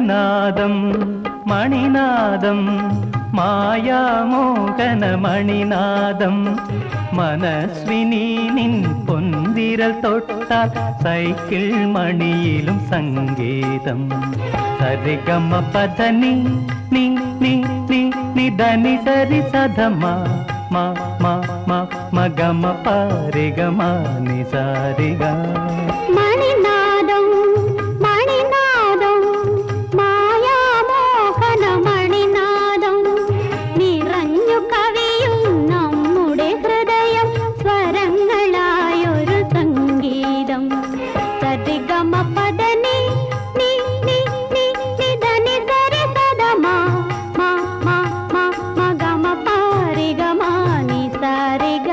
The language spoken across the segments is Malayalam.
മണിനാദം മണിനാദം മായാമോഹന മണിനാദം മനസ്വിനി നിൻ പൊന്തിരൽ തൊട്ടാൽ സൈക്കിൾ മണിയിലും സംഗീതം സരിഗമ പദനി നി നി നി നിധനി സരി സധമ മ മ മ മഗമ പരിഗമ നിസാരിഗ മണിനാദം മണിനാദം മായാമോഹന മണിനാദം നിറഞ്ഞു കവിയും നമ്മുടെ ഹൃദയം സ്വരങ്ങളായൊരു സംഗീതം സരിഗമ പദനി നി നി നി നിധനി സരി സധമ മ മ മ മഗമ പരിഗമ നിസാരിഗ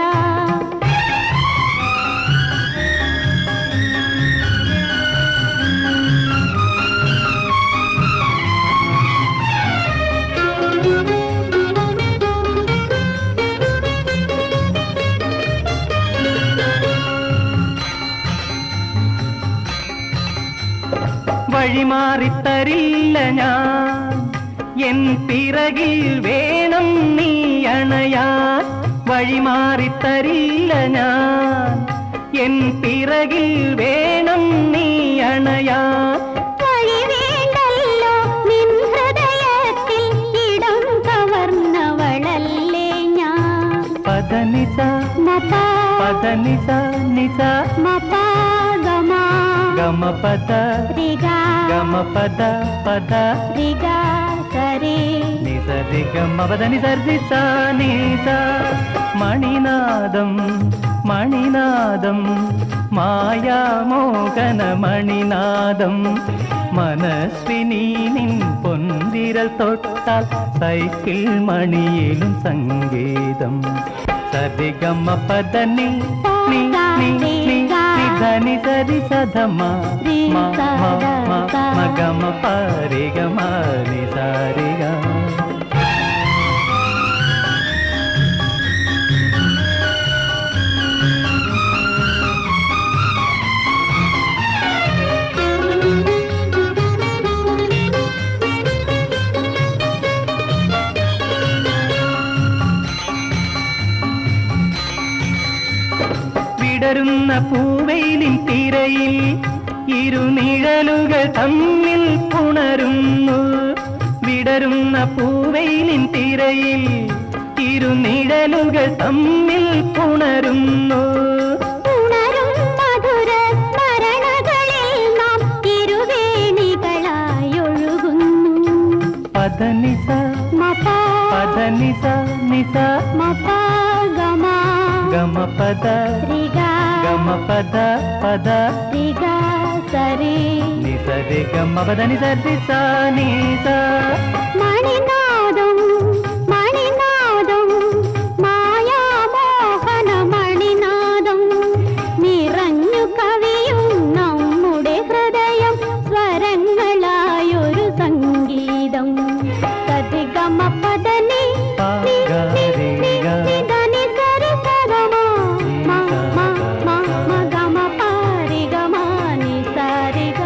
വഴിമാറിത്തരില്ല ഞാൻ എൻ പിറകിൽ വേണം നീ അണയാൻ വഴിമാറിത്തരില്ല ഞാൻ എൻ പിറകിൽ വേണം നീ അണയാൻ വഴി വേണ്ടല്ലോ നിൻ ഹൃദയത്തിൽ ഇടം കവർന്നവളല്ലേ ഞാൻ പദനിസ മപ പദനിസ നിസ മപ ഗമ ഗമ പദ രിഗ ഗമ പദ പദ രിഗ സരി നിസ രിഗമ പദനി സർദിസ നിസ മണിനാദം മണിനാദം മായാമോഹന മണിനാദം മനസ്വിനി നിൻ പൊന്തിരൽ തൊട്ടാൽ സൈക്കിൾ മണിയിലും സംഗീതം സരിഗമ പദനി നി നി നി നിധനി സരി സധമ മ മ മ മഗമ പരിഗമ നിസാരിഗ വിടരുന്ന പൂവെയിലിൻ തിരയിൽ ഇരുനിഴലുകൾ തമ്മിൽ പുണരുന്നു വിടരുന്ന പൂവെയിലിൻ തിരയിൽ ഇരുനിഴലുകൾ തമ്മിൽ പുണരുന്നു ഉണരും മധുര സ്മരണകളിൽ നാം ഇരുവേണികളായി ഒഴുകുന്നു പദനിസ മപ പദനിസ നിസ മപ ഗമ ഗമ പദ രിഗ ഗമ പദ പദ രിഗ സരി നിസ രിഗമ പദനി സർദിസ നിസ മണിനാദം മണിനാദം മായാമോഹന മണിനാദം നിറഞ്ഞു കവിയും നമ്മുടെ ഹൃദയം സ്വരങ്ങളായൊരു സംഗീതം സരിഗമ പദനി നി നി നി നിധനി സരി സധമ മ മ മ മഗമ പരിഗമ നിസാരിഗ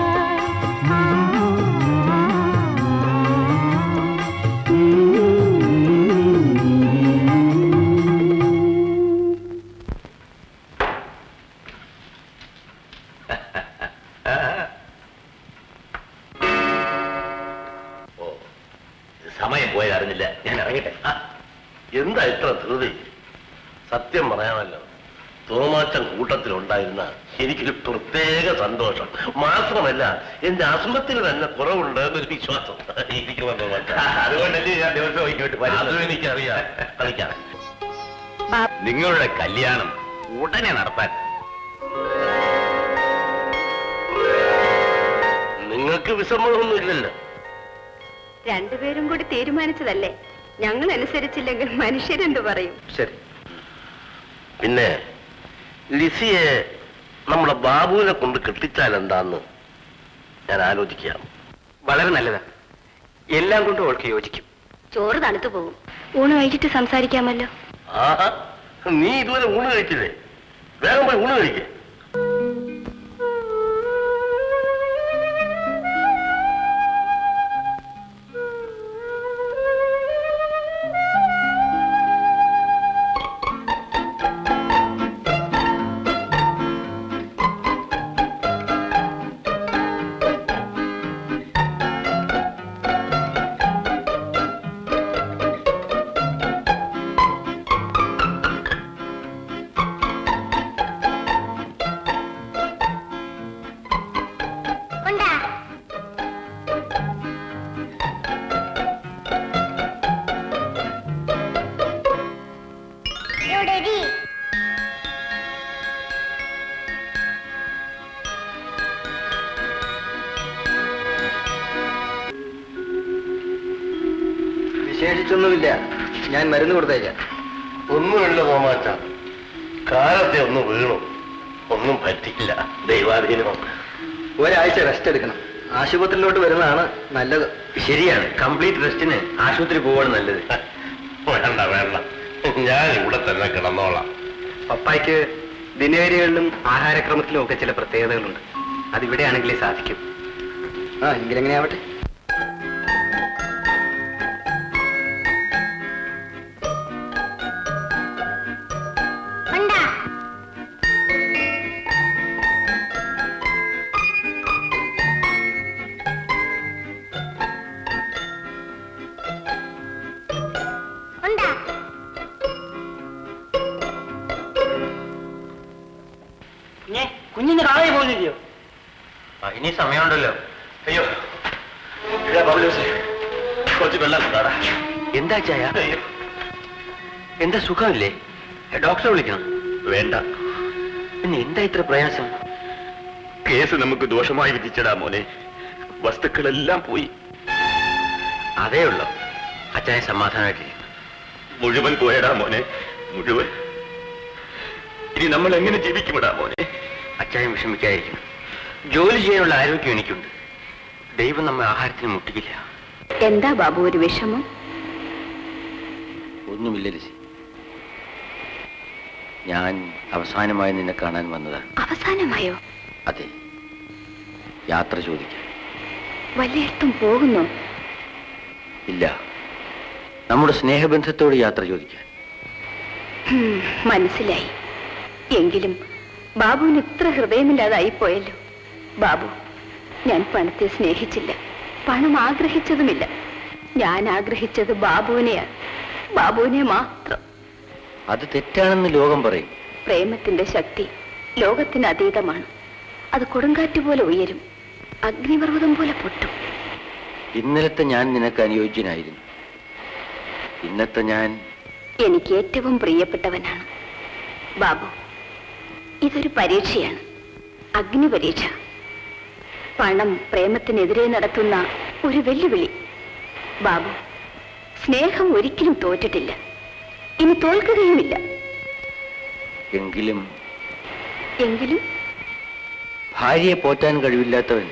സമയം പോയത് അറിഞ്ഞില്ല. ഞാൻ ഇറങ്ങട്ടെ. എന്താ ഇത്ര ധൃതി? സത്യം പറയാമല്ലോ, തോമാച്ചൻ കൂട്ടത്തിലുണ്ടായിരുന്ന എനിക്കൊരു പ്രത്യേക സന്തോഷം. മാത്രമല്ല എന്റെ അസുഖത്തിന് തന്നെ കുറവുണ്ട് എന്നൊരു വിശ്വാസം എനിക്ക് വന്നു. അതുകൊണ്ടല്ലേ ഞാൻ ദിവസവും ഇങ്ങോട്ട് വരുന്നത്. അതും എനിക്കറിയാം. കളിക്കാം. നിങ്ങളുടെ കല്യാണം ഉടനെ നടത്താൻ നിങ്ങൾക്ക് വിസമ്മതമൊന്നും ഇല്ലല്ലോ. രണ്ടുപേരും കൂടി തീരുമാനിച്ചതല്ലേ, ഞങ്ങൾ അനുസരിച്ചില്ലെങ്കിൽ മനുഷ്യരെന്തു പറയും? ശരി. പിന്നെ ലിസിയെ നമ്മുടെ ബാബുവിനെ കൊണ്ട് കെട്ടിച്ചാൽ എന്താന്ന് ഞാൻ ആലോചിക്കാം. വളരെ നല്ലതാ. എല്ലാം കൊണ്ടും അവൾക്ക് യോജിക്കും. ചോറ് തണുത്തു പോകും. ഊണ് കഴിച്ചിട്ട് സംസാരിക്കാമല്ലോ. ആഹാ, നീ ഇതുവരെ ഊണ് കഴിച്ചില്ലേ? വേഗം പോയി ഊണ് കഴിക്കേ. തുടരി. വിശേഷിച്ചൊന്നുമില്ല, ഞാൻ മരുന്ന് കൊടുത്തേക്കാം. ഒന്നുമില്ല തോമാച്ച, കാലത്തെ ഒന്ന് വീണു, ഒന്നും പറ്റില്ല. ദൈവാധീനം. ഒരാഴ്ച റെസ്റ്റ് എടുക്കണം. ആശുപത്രിയിലോട്ട് വരുന്നതാണ് നല്ലത്. ശരിയാണ്, കംപ്ലീറ്റ് റെസ്റ്റിന് ആശുപത്രി പോവാണ് നല്ലത്. വേണ്ട വേണ്ട, ഞാൻ ഇവിടെ തന്നെ കിടന്നോളാം. പപ്പായ്ക്ക് ദിനചര്യകളിലും ആഹാരക്രമത്തിലും ഒക്കെ ചില പ്രത്യേകതകളുണ്ട്. അതിവിടെയാണെങ്കിലേ സാധിക്കും. ആ എങ്കിലെങ്ങനെയാവട്ടെ. ഉണ്ടാ. ഉണ്ടാ. കുഞ്ഞിന് കാണാൻ പോകുന്നില്ലയോ? ഇനി സമയമുണ്ടല്ലോ. അയ്യോ, ഇതാ പൗലോസേ, കുറച്ച് വെള്ളം കൊണ്ടാടാ. എന്താ ചായ? അയ്യോ, എന്താ സുഖമില്ലേ? ഡോക്ടറെ വിളിക്കണം. വേണ്ട. പിന്നെ എന്താ ഇത്ര പ്രയാസം? കേസ് നമുക്ക് ദോഷമായി വിധിച്ചടാ മോനെ. വസ്തുക്കളെല്ലാം പോയി. അതേ ഉള്ളൂ. അച്ഛനെ സമാധാനമായിട്ടിരിക്കും. മുഴുവൻ പോയടാ മോനെ, മുഴുവൻ. ഇനി നമ്മൾ എങ്ങനെ ജീവിക്കുമെടാ മോനെ? അച്ഛനെ വിഷമിക്കാതിരിക്കണം. ജോലി ചെയ്യാനുള്ള ആരോഗ്യം എനിക്കുണ്ട്. ദൈവം നമ്മെ ആഹാരത്തിന് മുട്ടിക്കില്ല. എന്താ ബാബു ഒരു വിഷമം? ഒന്നുമില്ല ലിസി, ഞാൻ അവസാനമായി നിന്നെ കാണാൻ വന്നതാണ്. അവസാനമായോ? അതെ, യാത്ര ചോദിക്കാൻ. വല്ലയിടത്തും പോകുന്നു? ഇല്ല, നമ്മുടെ സ്നേഹബന്ധത്തോട് യാത്ര ചോദിക്കാൻ. മനസ്സിലായി. എങ്കിലും ബാബുവിന് ഇത്ര ഹൃദയമില്ലാതായിപ്പോയല്ലോ. ബാബു, ഞാൻ പണത്തെ സ്നേഹിച്ചില്ല, പണം ആഗ്രഹിച്ചതുമില്ല. ഞാൻ ആഗ്രഹിച്ചത് ബാബുവിനെയാണ്, ബാബുവിനെ മാത്രം. അത് തെറ്റാണെന്ന് ലോകം പറയും. പ്രേമത്തിന്റെ ശക്തി ലോകത്തിന് അതീതമാണ്. അത് കൊടുങ്കാറ്റ് പോലെ ഉയരും, അഗ്നിപർവ്വതം പോലെ പൊട്ടും. ഇന്നലത്തെ ഞാൻ നിനക്ക് അനുയോജ്യനായിരുന്നു. ഇന്നത്തെ ഞാൻ എനിക്ക് ഏറ്റവും പ്രിയപ്പെട്ടവനാണ്. ബാബു, ഇതൊരു പരീക്ഷയാണ്, അഗ്നി പരീക്ഷ. പണം പ്രേമത്തിനെതിരെ നടത്തുന്ന ഒരു വെല്ലുവിളി. ബാബു, സ്നേഹം ഒരിക്കലും തോറ്റിട്ടില്ല, ഇനി തോൽക്കുകയുമില്ല. എങ്കിലും എങ്കിലും ഭാര്യയെ പോറ്റാൻ കഴിവില്ലാത്തവൻ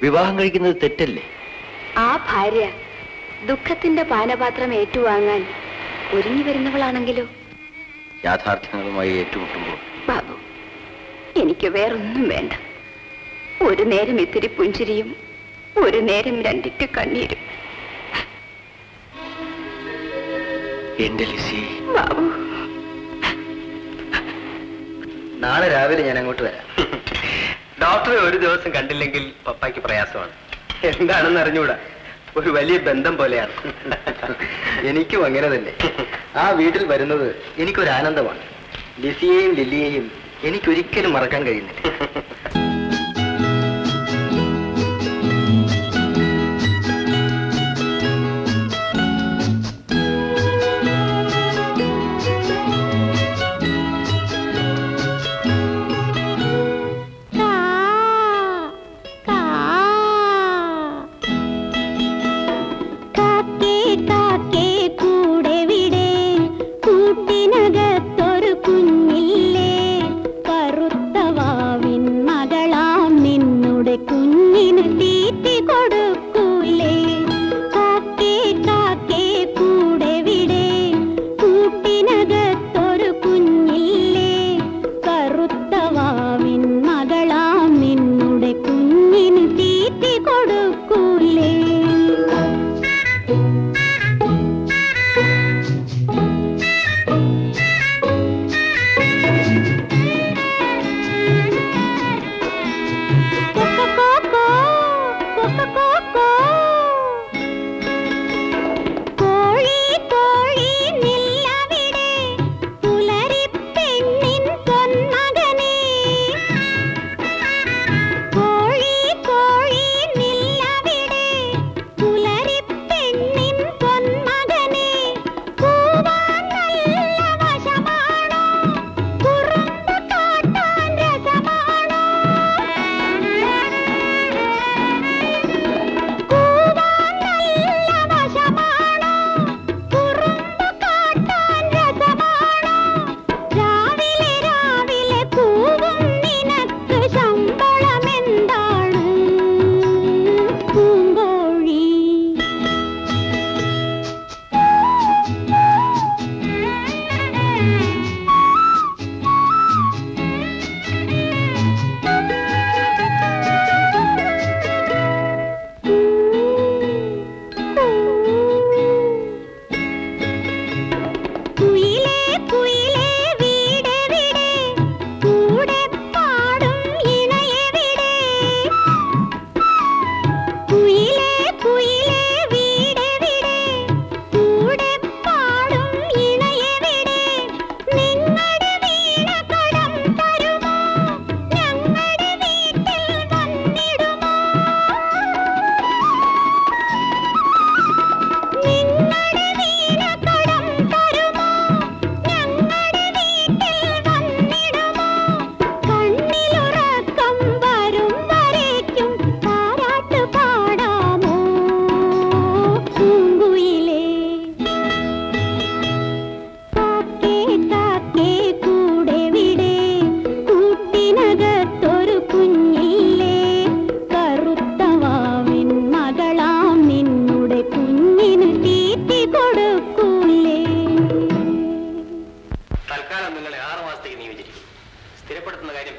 വിവാഹം കഴിക്കുന്നത് തെറ്റല്ലേ? ആ ഭാര്യ ദുഃഖത്തിന്റെ പാനപാത്രം ഏറ്റുവാങ്ങാൻ ഒരുങ്ങി വരുന്നവളാണെങ്കിലോ? യാഥാർത്ഥ്യങ്ങളുമായി ഏറ്റുമുട്ടുമ്പോൾ ബാബു, എനിക്ക് വേറൊന്നും വേണ്ട. ഒരു നേരം ഇത്തിരി പുഞ്ചിരിയും, ഒരു നേരം രണ്ടിട്ട് കണ്ണീരും. എന്റെ ലിസി. ബാബു, നാളെ രാവിലെ ഞാൻ അങ്ങോട്ട് വരാം. ഡോക്ടറെ ഒരു ദിവസം കണ്ടില്ലെങ്കിൽ പപ്പായ്ക്ക് പ്രയാസമാണ്. എന്താണെന്ന് അറിഞ്ഞൂടാ, ഒരു വലിയ ബന്ധം പോലെയാണ്. എനിക്കും അങ്ങനെ തന്നെ. ആ വീട്ടിൽ വരുന്നത് എനിക്കൊരു ആനന്ദമാണ്. ലിസിയെയും ലില്ലിയെയും എനിക്കൊരിക്കലും മറക്കാൻ കഴിയുന്നില്ല. കുഞ്ഞില്ലേ കറുത്തവാവിൻ മകൾ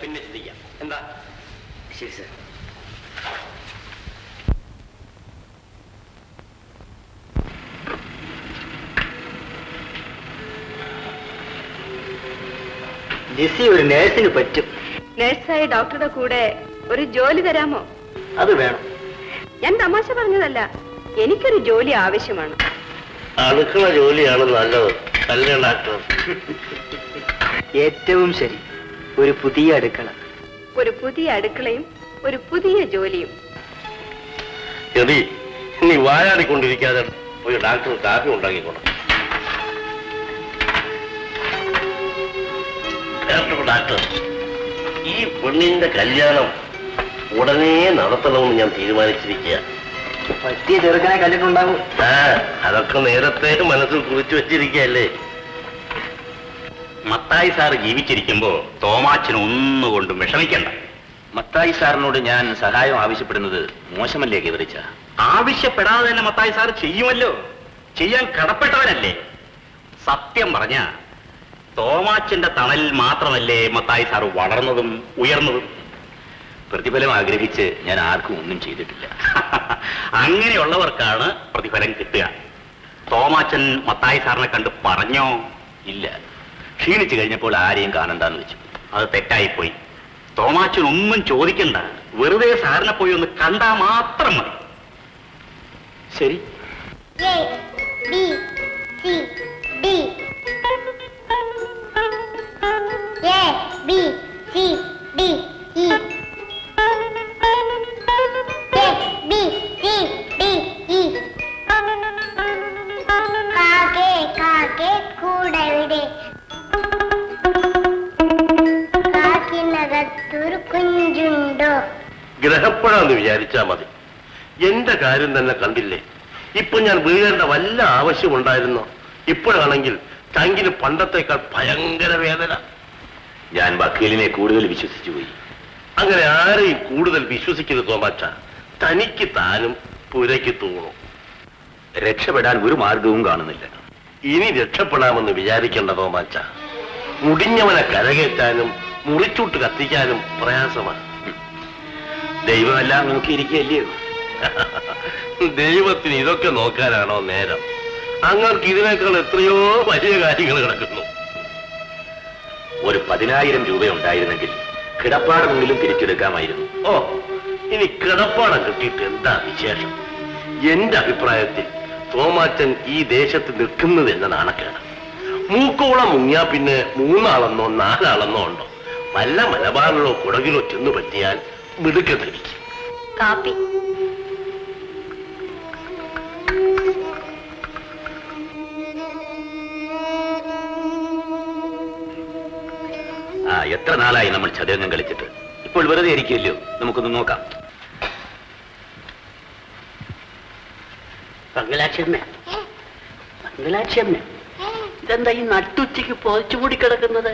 പിന്നെ ചിന്തിക്കാം. എന്താ? ശരി സാർ. ലിസി ഒരു നേഴ്സിന് പറ്റും. നഴ്സായി ഡോക്ടറുടെ കൂടെ ഒരു ജോലി തരാമോ? അത് വേണം. ഞാൻ തമാശ പറഞ്ഞതല്ല, എനിക്കൊരു ജോലി ആവശ്യമാണ്. അടുക്കള ജോലിയാണ് നല്ലത്, അല്ലേ ഡോക്ടർ? ഏറ്റവും ശരി. ഒരു പുതിയ അടുക്കള, ഒരു പുതിയ അടുക്കളയും ഒരു പുതിയ ജോലിയും. എടി, നീ വായാടിക്കൊണ്ടിരിക്കാതെ ഒരു ഡോക്ടർ കാപ്പി ഉണ്ടാക്കിക്കോണം. ഡോക്ടർ, ഈ പെണ്ണിന്റെ കല്യാണം ഉടനെ നടത്തണമെന്ന് ഞാൻ തീരുമാനിച്ചിരിക്കുക. പറ്റിയ ചെറുക്കനെ കണ്ടിട്ടുണ്ടാവും. അതൊക്കെ നേരത്തെ മനസ്സിൽ കുറിച്ചു വെച്ചിരിക്കല്ലേ. മത്തായി സാറ് ജീവിച്ചിരിക്കുമ്പോ തോമാച്ചന് ഒന്നുകൊണ്ടും വിഷമിക്കണ്ട. മത്തായി സാറിനോട് ഞാൻ സഹായം ആവശ്യപ്പെടുന്നത് മോശമല്ലേ ഗിരിച്ച? ആവശ്യപ്പെടാതെ തന്നെ മത്തായി സാർ ചെയ്യുമല്ലോ. ചെയ്യാൻ കടപ്പെട്ടവനല്ലേ. സത്യം പറഞ്ഞ തോമാച്ചന്റെ തണലിൽ മാത്രമല്ലേ മത്തായി സാർ വളർന്നതും ഉയർന്നതും. പ്രതിഫലം ആഗ്രഹിച്ച് ഞാൻ ആർക്കും ഒന്നും ചെയ്തിട്ടില്ല. അങ്ങനെയുള്ളവർക്കാണ് പ്രതിഫലം കിട്ടുക. തോമാച്ചൻ മത്തായി സാറിനെ കണ്ട് പറഞ്ഞോ? ഇല്ല. ക്ഷീണിച്ചു കഴിഞ്ഞപ്പോൾ ആരെയും കാണണ്ടെന്ന് വെച്ചു. അത് തെറ്റായിപ്പോയി. തോമാച്ചൻ ഒന്നും ചോദിക്കണ്ട, വെറുതെ സാറിനെ പോയി ഒന്ന് കണ്ടാ മാത്രം മതി. ശരി. A B C D A B C D E A B C D E കാക്കേ കാക്കേ കൂടെവിടെ കാക്കിനകത്തൊരു കുഞ്ചുണ്ടോ? ഗ്രഹപ്പെടാന്ന് വിചാരിച്ചാ മതി. എന്റെ കാര്യം തന്നെ കണ്ടില്ലേ. ഇപ്പൊ ഞാൻ വീഴേണ്ട വല്ല ആവശ്യമുണ്ടായിരുന്നോ? ഇപ്പോഴാണെങ്കിൽ ചങ്കിന് പണ്ടത്തേക്കാൾ ഭയങ്കര വേദന. ഞാൻ വക്കീലിനെ കൂടുതൽ വിശ്വസിച്ചു പോയി. അങ്ങനെ ആരെയും കൂടുതൽ വിശ്വസിക്കരുത് തോമാച്ച. തനിക്ക് താനും പുരയ്ക്ക് തൂണും. രക്ഷപ്പെടാൻ ഒരു മാർഗവും കാണുന്നില്ല. ഇനി രക്ഷപ്പെടാമെന്ന് വിചാരിക്കേണ്ട തോമാച്ച. മുടിഞ്ഞവനെ കരകയറ്റാനും മുറിച്ചൂട്ട് കത്തിക്കാനും പ്രയാസമാണ്. ദൈവമെല്ലാം നോക്കിയിരിക്കുകയല്ലയോ? ദൈവത്തിന് ഇതൊക്കെ നോക്കാനാണോ നേരം? അങ്ങർക്ക് ഇതിനേക്കാൾ എത്രയോ വലിയ കാര്യങ്ങൾ കിടക്കുന്നു. ഒരു 10,000 രൂപ ഉണ്ടായിരുന്നെങ്കിൽ കിടപ്പാടമെങ്കിലും തിരിച്ചെടുക്കാമായിരുന്നു. ഓ, ഇനി കിടപ്പാടം കിട്ടിയിട്ട് എന്താ വിശേഷം? എന്റെ അഭിപ്രായത്തിൽ തോമാച്ചൻ ഈ ദേശത്ത് നിൽക്കുന്നത് എന്ന നാണക്കേട്. മൂക്കോളം മുങ്ങിയാ പിന്നെ 3 ആളെന്നോ 4 ആളെന്നോ ഉണ്ടോ? വല്ല മലബാറിലോ കുടകിലോ ചെന്നു പറ്റിയാൽ മിടുക്കത്തിരിക്കും. കാപ്പി. എത്ര നാളായി നമ്മൾ ചതുരംഗം കളിച്ചിട്ട്. ഇപ്പോൾ വെറുതെ ഇരിക്കില്ലയോ? നമുക്കൊന്ന് നോക്കാം. മംഗലാക്ഷമ്മേ, മംഗലാക്ഷമ്മേ, ഇതെന്താ ഈ നട്ടുച്ചയ്ക്ക് പൊതിച്ചുകൂടി കിടക്കുന്നത്?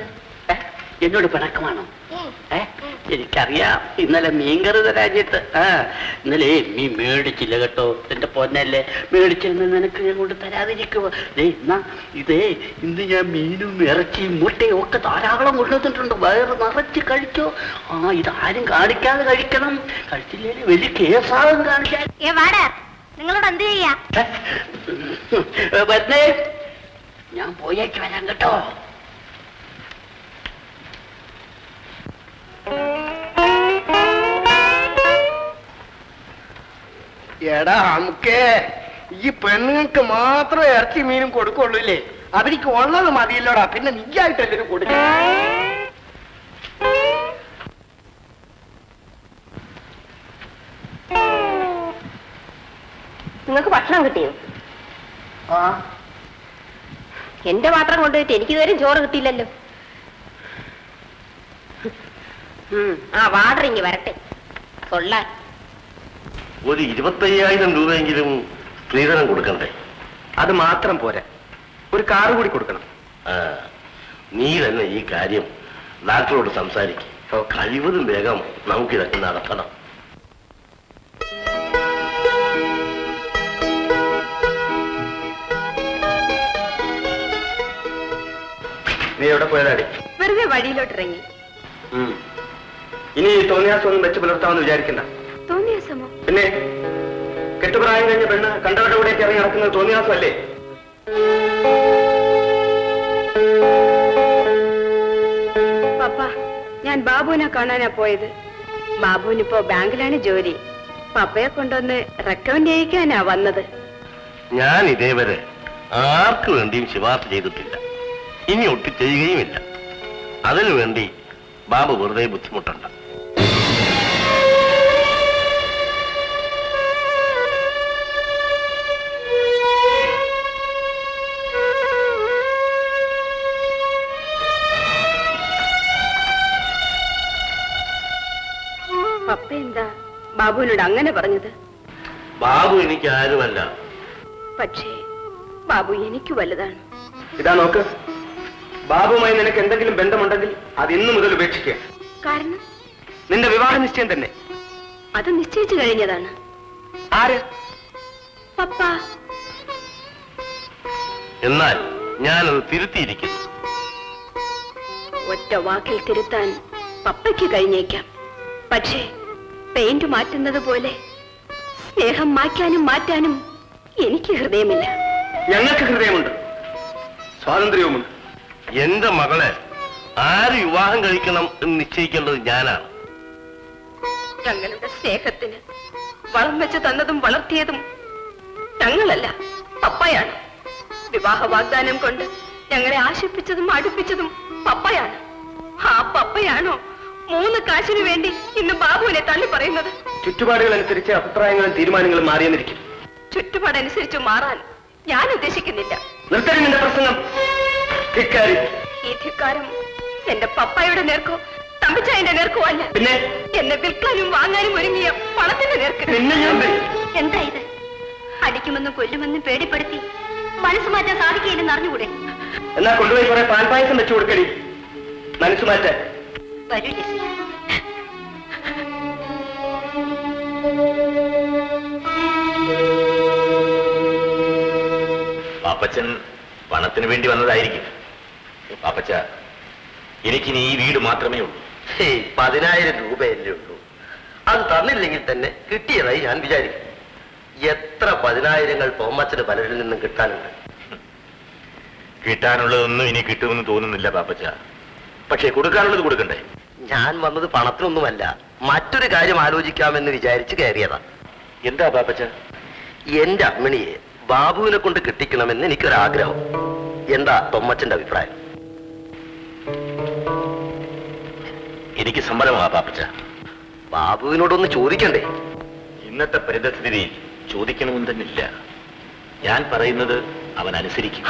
എന്നോട് പിണക്കമാണോ? എനിക്കറിയാം, ഇന്നലെ മീൻകറി തരാഞ്ഞിട്ട്. ഇന്നലെ മീൻ മേടിച്ചില്ല കേട്ടോ. എന്റെ പൊന്നല്ലേ, മേടിച്ചിരുന്ന നിനക്ക് ഞാൻ കൊണ്ട് തരാതിരിക്കുവോ? എന്നാ ഇതേ, ഇന്ന് ഞാൻ മീനും ഇറച്ചിയും മുട്ടയും ഒക്കെ ധാരാളം കൊണ്ടുവന്നിട്ടുണ്ട്. വയറ് നിറച്ച് കഴിച്ചോ. ഇതാരും കാണിക്കാതെ കഴിക്കണം. കഴിച്ചില്ലേ വലിയ കേസാകും കാണിക്കാൻ. നിങ്ങളോട് എന്ത് ചെയ്യാ? വരുന്നേ, ഞാൻ പോയേക്ക് വരാം കേട്ടോ. എടാ നമുക്ക് ഈ പെണ്ണുങ്ങൾക്ക് മാത്രം ഇറച്ചി മീനും കൊടുക്കുള്ളൂല്ലേ? അവർക്ക് ഉള്ളത് മതിയല്ലോടാ. പിന്നെ നീയായിട്ടെല്ലാരും കൊടുക്ക. നിങ്ങൾക്ക് ഭക്ഷണം കിട്ടിയോ? എന്റെ പാത്രം കൊണ്ടുപോയിട്ട് എനിക്ക് ഇതുവരെ ചോറ് കിട്ടിയില്ലല്ലോ. വാടറിങ്ങി വരട്ടെ കൊള്ളാൻ. ഒരു 25,000 രൂപയെങ്കിലും സ്ത്രീധനം കൊടുക്കണ്ടേ? അത് മാത്രം പോരാ, ഒരു കാറ് കൂടി കൊടുക്കണം. നീ തന്നെ ഈ കാര്യം ഡോക്ടറോട് സംസാരിക്കും. കഴിവതും വേഗം നമുക്കിതൊക്കെ നടത്തണം. നീ എവിടെ പോയതാടി? വെറുതെ വഴിയിലോട്ടിറങ്ങി. ഇനി ഈ തോന്നിയാസം ഒന്നും വെച്ച് പുലർത്താമെന്ന് വിചാരിക്കണ്ട. തോന്നിയാസമോ? പിന്നെ കെട്ടുപ്രായം കഴിഞ്ഞ പെണ്ണ് കണ്ടവരുടെ കൂടെയൊക്കെ ഇറങ്ങി നടക്കുന്നത് തോന്നിയാസമല്ലേ? പപ്പ, ഞാൻ ബാബുവിനെ കാണാനാ പോയത്. ബാബുവിനിപ്പോ ബാങ്കിലാണ് ജോലി. പപ്പയെ കൊണ്ടൊന്ന് റെക്കമെൻഡ് ചെയ്യിക്കാനാ വന്നത്. ഞാൻ ഇതേവരെ ആർക്കു വേണ്ടിയും ശുപാർശ ചെയ്തിട്ടില്ല, ഇനി ഒട്ടി ചെയ്യുകയുമില്ല. അതിനു വേണ്ടി ബാബു വെറുതെ ബുദ്ധിമുട്ടണ്ട. പപ്പ എന്താ ബാബുവിനോട് അങ്ങനെ പറഞ്ഞത്? ബാബു എനിക്ക് ആരുമല്ല. പക്ഷേ ബാബു എനിക്ക് വലുതാണ്. ഇതാ നോക്ക്, ബാബുവുമായി നിനക്ക് എന്തെങ്കിലും ബന്ധമുണ്ടെങ്കിൽ അത് ഇന്നു മുതൽ ഉപേക്ഷിക്കുക. കാരണം നിന്റെ വിവാഹ നിശ്ചയം തന്നെ. അത് നിശ്ചയിച്ചു കഴിഞ്ഞതാണ്. ആര്? പപ്പ. എന്നാൽ ഞാനത് തിരുത്തിയിരിക്കുന്നു. ഒറ്റ വാക്കിൽ തിരുത്താൻ പപ്പയ്ക്ക് കഴിഞ്ഞേക്കാം. പക്ഷേ പെയിന്റ് മാറ്റുന്നത് പോലെ സ്നേഹം മാറ്റാനും എനിക്ക് ഹൃദയമില്ല. ഞങ്ങൾക്ക് ഹൃദയമുണ്ട്, സ്വാതന്ത്ര്യവുമുണ്ട്. എന്റെ മകളെ ആര് വിവാഹം കഴിക്കണം എന്ന് നിശ്ചയിക്കേണ്ടത് ഞാനാണ്. ഞങ്ങളുടെ സ്നേഹത്തിന് വളം വെച്ച് തന്നതും വളർത്തിയതും ഞങ്ങളല്ല, പപ്പയാണ്. വിവാഹ വാഗ്ദാനം കൊണ്ട് ഞങ്ങളെ ആശിപ്പിച്ചതും അടുപ്പിച്ചതും പപ്പയാണ്. ആ പപ്പയാണോ 3 കാശിനു വേണ്ടി ഇന്ന് ബാബുവിനെ തള്ളി പറയുന്നത്? ചുറ്റുപാടുകൾ അനുസരിച്ച് അഭിപ്രായങ്ങളും തീരുമാനങ്ങളും മാറിയെന്നിരിക്കും. ചുറ്റുപാടനുസരിച്ച് മാറാൻ ഞാൻ ഉദ്ദേശിക്കുന്നില്ല. നിർത്തരി നിന്റെ പ്രസംഗം. ധിക്കാരി. ഈ ധിക്കാരം എന്റെ പപ്പായുടെ നേർക്കോ തമ്പിച്ചായന്റെ നേർക്കോ അല്ല, പിന്നെ എന്നെ വിൽക്കാനും വാങ്ങാനും ഒരുങ്ങിയ പണത്തിന്റെ നേർക്ക്. പിന്നെ ഞാൻ എന്താ ഇത്? അടിക്കുമെന്നും കൊല്ലുമെന്നും പേടിപ്പെടുത്തി മനസ്സ് മാറ്റാൻ സാധിക്കില്ലെന്ന് അറിഞ്ഞുകൂടെ? എന്നാ കൊണ്ടുപോയി കുറെ പാൽപായസം വെച്ചു കൊടുക്കടി, മനസ്സ് മാറ്റാൻ. വരൂ ലിസി. പാപ്പച്ചൻ പണത്തിന് വേണ്ടി വന്നതായിരിക്കും. പാപ്പച്ച, എനിക്കിനി ഈ വീട് മാത്രമേ ഉള്ളൂ. 10,000 രൂപയല്ലേ ഉള്ളൂ. അത് തന്നില്ലെങ്കിൽ തന്നെ കിട്ടിയതായി ഞാൻ വിചാരിക്കും. എത്ര 10,000 തോമച്ചന് പലരിൽ നിന്നും കിട്ടാനുണ്ട്. കിട്ടാനുള്ളതൊന്നും ഇനി കിട്ടുമെന്ന് തോന്നുന്നില്ല പാപ്പച്ച. പക്ഷേ കൊടുക്കാനുള്ളത് കൊടുക്കണ്ടേ? ഞാൻ വന്നത് പണത്തിനൊന്നുമല്ല, മറ്റൊരു കാര്യം ആലോചിക്കാമെന്ന് വിചാരിച്ച് കയറിയതാ. എന്താ പാപ്പച്ച? എന്റെ അമ്മിണിയെ ബാബുവിനെ കൊണ്ട് കെട്ടിക്കണമെന്ന് എനിക്കൊരാഗ്രഹം. എന്താ തൊമ്മച്ചന്റെ അഭിപ്രായം? എനിക്ക് സമ്മതമാ പാപ്പച്ച. ബാബുവിനോടൊന്ന് ചോദിക്കണ്ടേ? ഇന്നത്തെ പരിതസ്ഥിതിയിൽ ചോദിക്കണമെന്ന് തന്നെ ഇല്ല. ഞാൻ പറയുന്നത് അവൻ അനുസരിക്കും.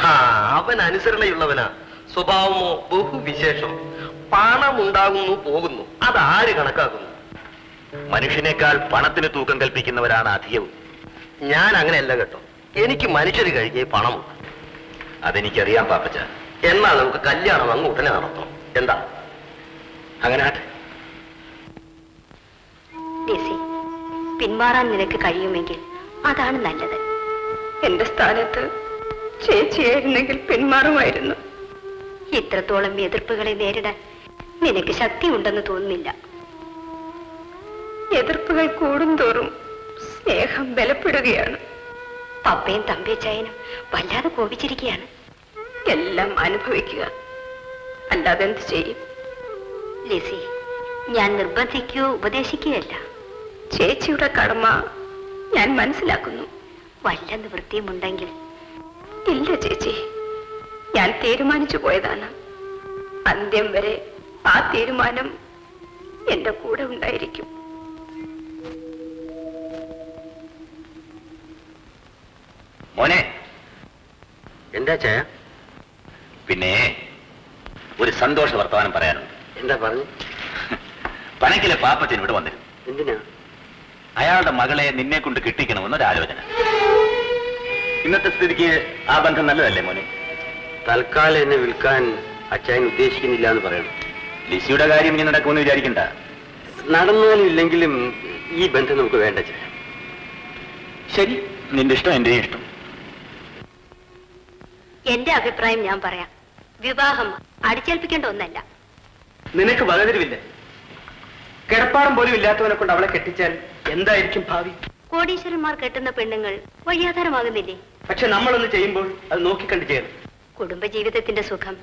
അവൻ അനുസരണയുള്ളവനാ. സ്വഭാവമോ ബഹുവിശേഷം. പണമുണ്ടാകുന്നു പോകുന്നു, അതാര് കണക്കാക്കുന്നു? മനുഷ്യനേക്കാൾ പണത്തിന് തൂക്കം കൽപ്പിക്കുന്നവരാണ് അധികവും. ഞാൻ അങ്ങനെയല്ല കേട്ടോ. എനിക്ക് മനുഷ്യര് കഴിഞ്ഞേ പണമുണ്ട്. അതെനിക്കറിയാം പാപ്പച്ച. എന്നാൽ നമുക്ക് കല്യാണം അങ്ങ് ഉടനെ നടത്തണം. എന്താ? അങ്ങനെ ആട്ടെ. ലിസി, പിന്മാറാൻ നിനക്ക് കഴിയുമെങ്കിൽ അതാണ് നല്ലത്. എന്റെ സ്ഥാനത്ത് ചേച്ചിയായിരുന്നെങ്കിൽ പിന്മാറുമായിരുന്നു. ഇത്രത്തോളം എതിർപ്പുകളെ നേരിടാൻ നിനക്ക് ശക്തി ഉണ്ടെന്ന് തോന്നുന്നില്ല. എതിർപ്പുകൾ കൂടുന്തോറും സ്നേഹം ബലപ്പെടുകയാണ്. പപ്പയും തമ്പിച്ചായനും വല്ലാതെ കോപിച്ചിരിക്കുകയാണ്. എല്ലാം അനുഭവിക്കുക, അല്ലാതെ എന്ത് ചെയ്യും? ലിസി, ഞാൻ നിർബന്ധിക്കുകയോ ഉപദേശിക്കുകയല്ല. ചേച്ചിയുടെ കടമ ഞാൻ മനസ്സിലാക്കുന്നു. വല്ല നിവൃത്തിയുമുണ്ടെങ്കിൽ. ഇല്ല ചേച്ചി, ഞാൻ തീരുമാനിച്ചു പോയതാണ്. അന്ത്യം വരെ ആ തീരുമാനം എന്റെ കൂടെ ഉണ്ടായിരിക്കും. മോനെ. എന്താ ചായ? പിന്നെ ഒരു സന്തോഷ വർത്തമാനം പറയാനുണ്ട്. എന്താ പറഞ്ഞു? പനക്കിലെ പാപ്പച്ചൻ ഇവിടെ വന്നിരുന്നു. എന്തിനാ? അയാളുടെ മകളെ നിന്നെ കൊണ്ട് കിട്ടിക്കണമെന്നൊരാലോചന. ഇന്നത്തെ സ്ഥിതിക്ക് ആ ബന്ധം നല്ലതല്ലേ മോനെ? തൽക്കാലം എന്നെ വിൽക്കാൻ അച്ചായൻ ഉദ്ദേശിക്കുന്നില്ല എന്ന് പറയണം. ലിസിയുടെ കാര്യം ഇനി നടക്കുമെന്ന് വിചാരിക്കണ്ട. നടന്നാലും ഇല്ലെങ്കിലും ഈ ബന്ധം നമുക്ക് വേണ്ട ചായ. ശരി, നിന്റെ ഇഷ്ടം എന്റെയും ഇഷ്ടം. എന്റെ അഭിപ്രായം ഞാൻ പറയാം. വിവാഹം അടിച്ചേൽപ്പിക്കേണ്ട ഒന്നല്ല. നിനക്ക് വകതിരിവില്ല. കിടപ്പാടം പോലും ഇല്ലാത്തവനെ കൊണ്ട് അവളെ കെട്ടിച്ചാൽ എന്തായിരിക്കും ഭാവി? കോടീശ്വരന്മാർ കെട്ടുന്ന പെണ്ണുങ്ങൾ വഴിയാധാരമാകുന്നില്ലേ? പക്ഷെ നമ്മളൊന്ന് ചെയ്യുമ്പോൾ അത് നോക്കിക്കണ്ട് ചെയ്യണം. കുടുംബജീവിതത്തിന്റെ സുഖം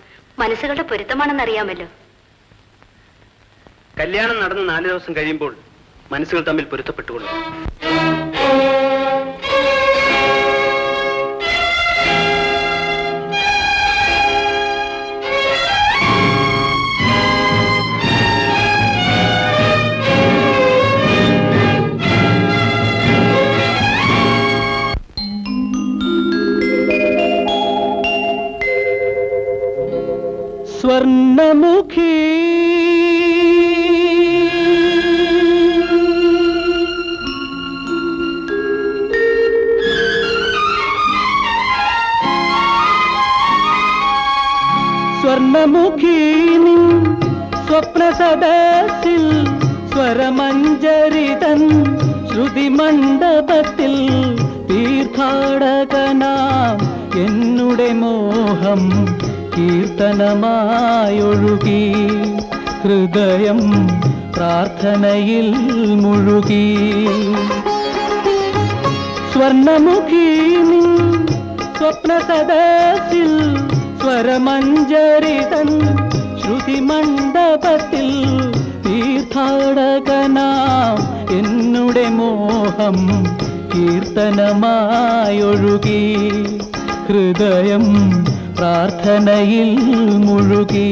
മനസ്സുകളുടെ പൊരുത്തമാണെന്നറിയാമല്ലോ. കല്യാണം നടന്ന് 4 ദിവസം കഴിയുമ്പോൾ മനസ്സുകൾ തമ്മിൽ പൊരുത്തപ്പെട്ടുകൊള്ളു. സ്വർണമുഖി സ്വർണമുഖി നിൻ സ്വപ്നസദസ്സിൽ സ്വരമഞ്ജരിതൻ ശ്രുതിമണ്ഡപത്തിൽ തീർത്ഥാടകനാം എന്നുടെ മോഹം കീർത്തനമായൊഴുകി, ഹൃദയം പ്രാർത്ഥനയിൽ മുഴുകി. സ്വർണമുഖി നിൻ സ്വപ്നസദസ്സിൽ സ്വരമഞ്ജരിതൻ ശ്രുതിമണ്ഡപത്തിൽ തീർത്ഥാടകനാം എന്നുടെ മോഹം കീർത്തനമായൊഴുകി, ഹൃദയം പ്രാർത്ഥനയിൽ മുഴുകി.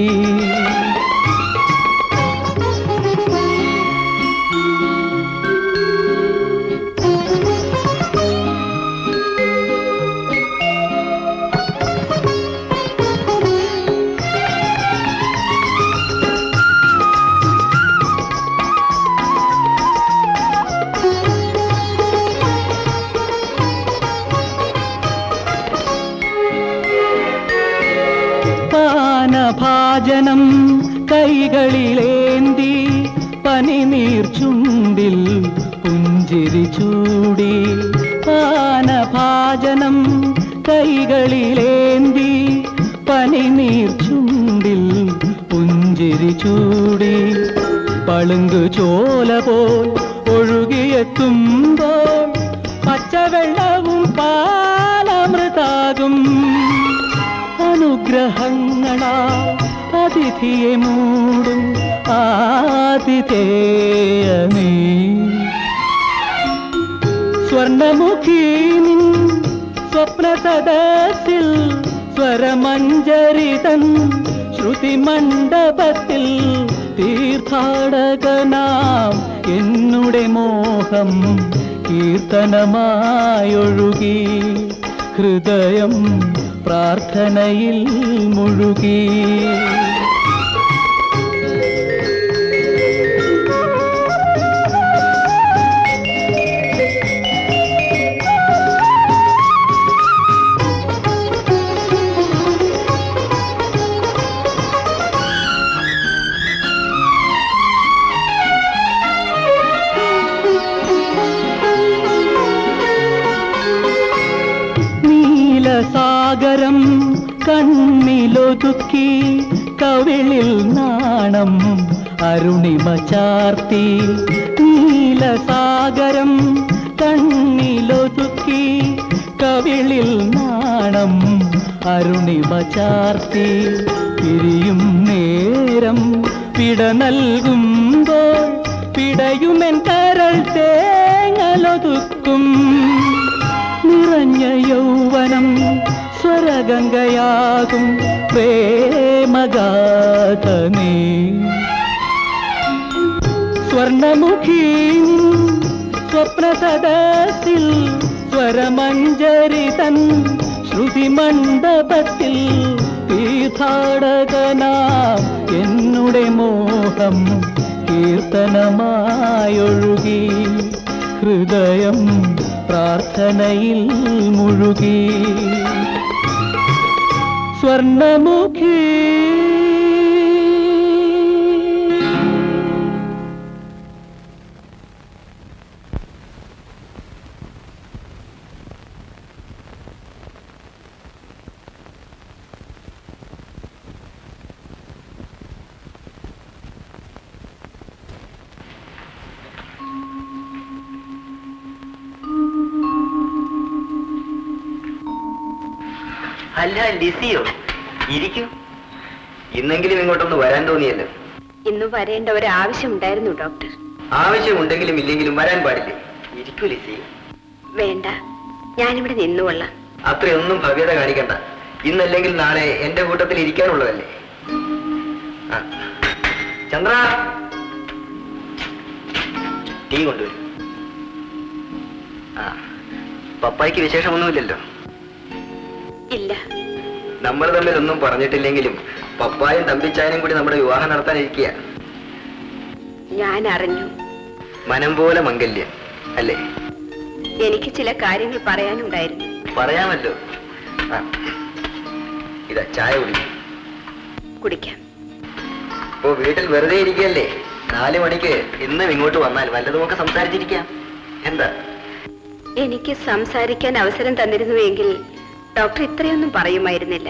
ഭാജനം കൈകളിലേന്തി പനിനീർ ചുണ്ടിൽ പുഞ്ചിരി ചൂടി, പാനഭാജനം കൈകളിലേന്തി പനിനീർ ചുണ്ടിൽ പുഞ്ചിരി ചൂടി. പളുങ്കു ചോല പോൽ ഒഴുകിയെത്തുമ്പോൾ പച്ചവെള്ളവും പാലമൃതാകും. അനുഗ്രഹങ്ങളാ അതിഥിയെ മൂടും ആതിഥേയമേ. സ്വർണമുഖി നിൻ സ്വപ്നസദസ്സിൽ സ്വരമഞ്ജരിതൻ ശ്രുതിമണ്ഡപത്തിൽ തീർത്ഥാടകനാം എന്നുടെ മോഹം കീർത്തനമായൊഴുകി, ഹൃദയം പ്രാർത്ഥനയിൽ മുഴുകി. സാഗരം കണ്ണിലൊതുക്കി കവിളിൽ നാണം അരുണിമ ചാർത്തി. നീലസാഗരം കണ്ണിലൊതുക്കി കവിളിൽ നാണം അരുണിമ ചാർത്തി. പിരിയും നേരം പിട നൽകുമ്പോൾ പിടയുമെൻ കരൾ തേങ്ങലൊതുക്കും. നിറഞ്ഞ യൗവനം സ്വരഗംഗയാകും പ്രേമഗാഥനേ. സ്വർണമുഖി സ്വപ്നസദസ്സിൽ സ്വരമഞ്ജരിതൻ ശ്രുതിമണ്ഡപത്തിൽ തീർത്ഥാടകനാം എന്നുടെ മോഹം കീർത്തനമായൊഴുകി, ഹൃദയം പ്രാർത്ഥനയിൽ മുഴുകി. സ്വർണമുഖി അല്ല ലിസിയോ, ഇരിക്കൂ. ഇന്നെങ്കിലും ഇങ്ങോട്ടൊന്ന് വരാൻ തോന്നിയല്ലോ. ഇന്ന് വരേണ്ട ഒരു ആവശ്യമുണ്ടായിരുന്നു ഡോക്ടർ. ആവശ്യമുണ്ടെങ്കിലും ഇല്ലെങ്കിലും വരാൻ പാടില്ലേ? ഇരിക്കൂ ലിസി. വേണ്ട, ഞാനിവിടെ നിന്നുകൊള്ളാം. അത്രയൊന്നും ഭവ്യത കാണിക്കണ്ട. ഇന്നല്ലെങ്കിൽ നാളെ എന്റെ കൂട്ടത്തിൽ ഇരിക്കാനുള്ളതല്ലേ. ആ ചന്ദ്ര, ടീ കൊണ്ടുവരും. ആ, പപ്പായ്ക്ക് വിശേഷമൊന്നുമില്ലല്ലോ? ഇല്ല. നമ്മൾ തമ്മിൽ ഒന്നും പറഞ്ഞിട്ടില്ലെങ്കിലും പപ്പായും തമ്പിച്ചായനും കൂടി നമ്മുടെ വിവാഹം നടത്താനിരിക്കുക. ഞാൻ അറിഞ്ഞു. മനം പോലെ മംഗല്യം അല്ലേ? എനിക്ക് ചില കാര്യങ്ങൾ പറയാനുണ്ടായിരുന്നു. പറയാമല്ലോ. ആ, ഇതാ ചായ കുടിക്കാം. ഓ, വീട്ടിൽ വെറുതെ ഇരിക്കുകയല്ലേ? 4 മണിക്ക് ഇന്നും ഇങ്ങോട്ട് വന്നാൽ വല്ലതുമൊക്കെ സംസാരിച്ചിരിക്കാം. എന്താ? എനിക്ക് സംസാരിക്കാൻ അവസരം തന്നിരുന്നുവെങ്കിൽ ഡോക്ടർ ഇത്രയൊന്നും പറയുമായിരുന്നില്ല.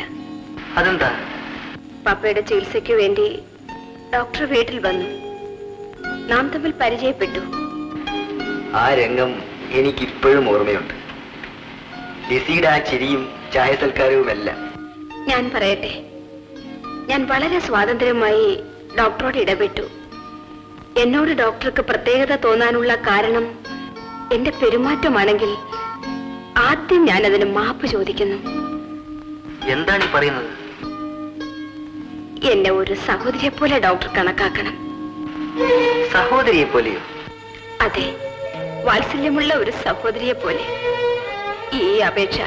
അതെന്താ? പപ്പയുടെ ചികിത്സയ്ക്ക് വേണ്ടി ഡോക്ടർ വീട്ടിൽ വന്നു. നാം തമ്മിൽ പരിചയപ്പെട്ടു. ആ രംഗം എനിക്കിപ്പോഴും ഓർമ്മയുണ്ട്. ലിസിയുടെ ആ ചിരിയും ചായ സൽക്കാരവുമെല്ലാം. ഞാൻ പറയട്ടെ, ഞാൻ വളരെ സ്വാതന്ത്ര്യമായി ഡോക്ടറോട് ഇടപെട്ടു. എന്നോട് ഡോക്ടർക്ക് പ്രത്യേകത തോന്നാനുള്ള കാരണം എന്റെ പെരുമാറ്റമാണെങ്കിൽ ആദ്യം ഞാൻ അതിന് മാപ്പ് ചോദിക്കുന്നു. എന്താണ് ഈ പറയുന്നത്? എന്നെ ഒരു സഹോദരിയെ പോലെ ഡോക്ടർ കണക്കാക്കണം. സഹോദരിയെ പോലെയോ? അതെ, വാത്സല്യമുള്ള ഒരു സഹോദരിയെ പോലെ. ഈ അപേക്ഷ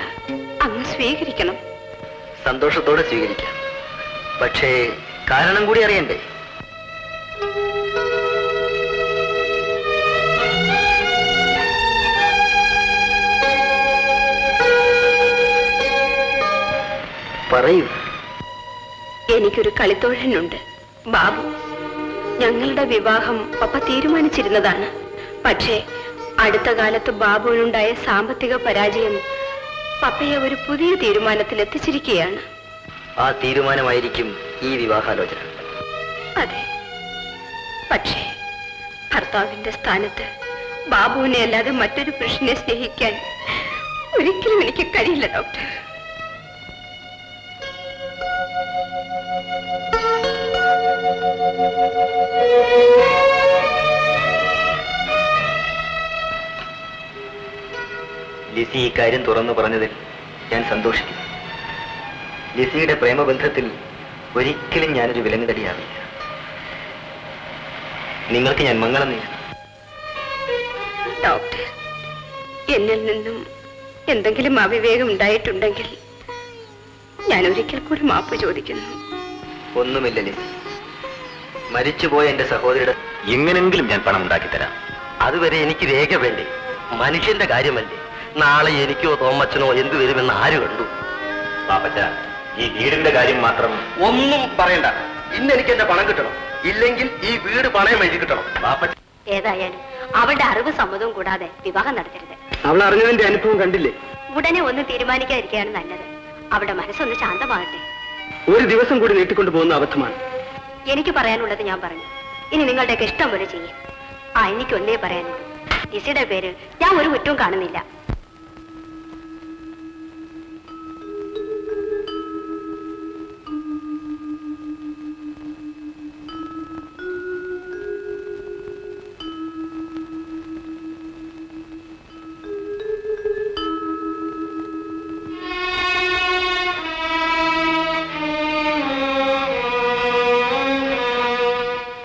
അങ്ങ് സ്വീകരിക്കണം. സന്തോഷത്തോടെ സ്വീകരിക്കാം. പക്ഷേ കാരണം കൂടി അറിയണ്ടേ? പറയൂ. എനിക്കൊരു കളിത്തോഴനുണ്ട്, ബാബു. ഞങ്ങളുടെ വിവാഹം പപ്പ തീരുമാനിച്ചിരുന്നതാണ്. പക്ഷേ അടുത്ത കാലത്ത് ബാബുവിനുണ്ടായ സാമ്പത്തിക പരാജയം പപ്പയെ ഒരു പുതിയ തീരുമാനത്തിൽ എത്തിച്ചിരിക്കുകയാണ്. ആ തീരുമാനമായിരിക്കും ഈ വിവാഹാലോചന. അതെ, പക്ഷേ ഭർത്താവിന്റെ സ്ഥാനത്ത് ബാബുവിനെ അല്ലാതെ മറ്റൊരു പുരുഷനെ സ്നേഹിക്കാൻ ഒരിക്കലും എനിക്ക് കഴിയില്ല ഡോക്ടർ. ലിസി ഈ കാര്യം തുറന്നു പറഞ്ഞതിൽ ഞാൻ സന്തോഷിക്കുന്നു. ലിസിയുടെ പ്രേമബന്ധത്തിൽ ഒരിക്കലും ഞാനൊരു വിലങ്ങുതടിയാവില്ല. നിങ്ങൾക്ക് ഞാൻ മംഗളം നേരുന്നു. ഡോക്ടർ, എന്നിൽ നിന്നും എന്തെങ്കിലും അവിവേകം ഉണ്ടായിട്ടുണ്ടെങ്കിൽ ഞാൻ ഒരിക്കൽ കൂടി മാപ്പ് ചോദിക്കുന്നു. ഒന്നുമില്ല ലിസി. മരിച്ചുപോയ എന്റെ സഹോദരിയുടെ എങ്ങനെങ്കിലും ഞാൻ പണം ഉണ്ടാക്കി തരാം. അതുവരെ എനിക്ക് രേഖ വേണ്ടേ? മനുഷ്യന്റെ കാര്യമല്ലേ? നാളെ എനിക്കോ തോമച്ചനോ എന്തു വരുമെന്ന് ആര് കണ്ടു? പാപ്പച്ച, ഈ വീടിന്റെ കാര്യം മാത്രം ഒന്നും പറയണ്ട. ഇന്ന് എനിക്ക് എന്റെ പണം കിട്ടണം. ഇല്ലെങ്കിൽ ഈ വീട് പണയം എഴുതി കിട്ടണം. പാപ്പച്ച, ഏതായാലും അവളുടെ അറിവ് സമ്മതവും കൂടാതെ വിവാഹം നടത്തരുത്. അവൾ അറിഞ്ഞതിന്റെ അനുഭവം കണ്ടില്ലേ? ഉടനെ ഒന്നും തീരുമാനിക്കാതിരിക്കുകയാണ് നല്ലത്. അവളുടെ മനസ്സൊന്ന് ശാന്തമാകട്ടെ. ഒരു ദിവസം കൂടി നീട്ടിക്കൊണ്ടു പോകുന്ന അബദ്ധമാണ്. എനിക്ക് പറയാനുള്ളത് ഞാൻ പറഞ്ഞു. ഇനി നിങ്ങളുടെയൊക്കെ ഇഷ്ടം പോലെ ചെയ്യും. എനിക്കൊന്നേ പറയാനുള്ളൂ. ലിസിയുടെ പേര് ഞാൻ ഒരു കുറ്റവും കാണുന്നില്ല.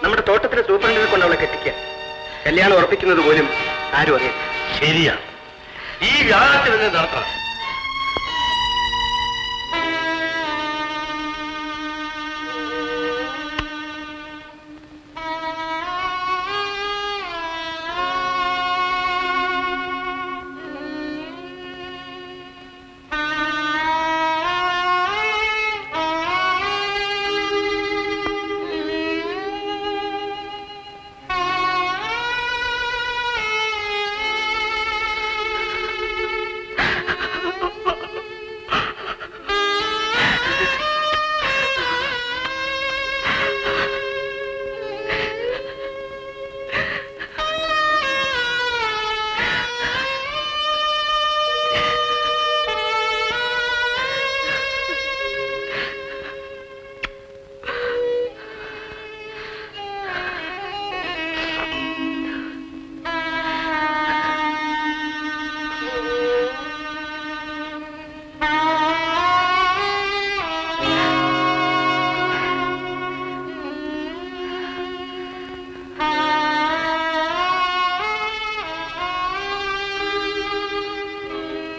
നമ്മുടെ തോട്ടത്തിലെ സൂപ്രണ്ടിനെ കൊണ്ട് അവളെ കെട്ടിക്കുക. കല്യാണം ഉറപ്പിക്കുന്നത് പോലും ആരും അറിയാം. ശരിയാ, ഈ വ്യാഴാഴ്ച തന്നെ നടത്തണം.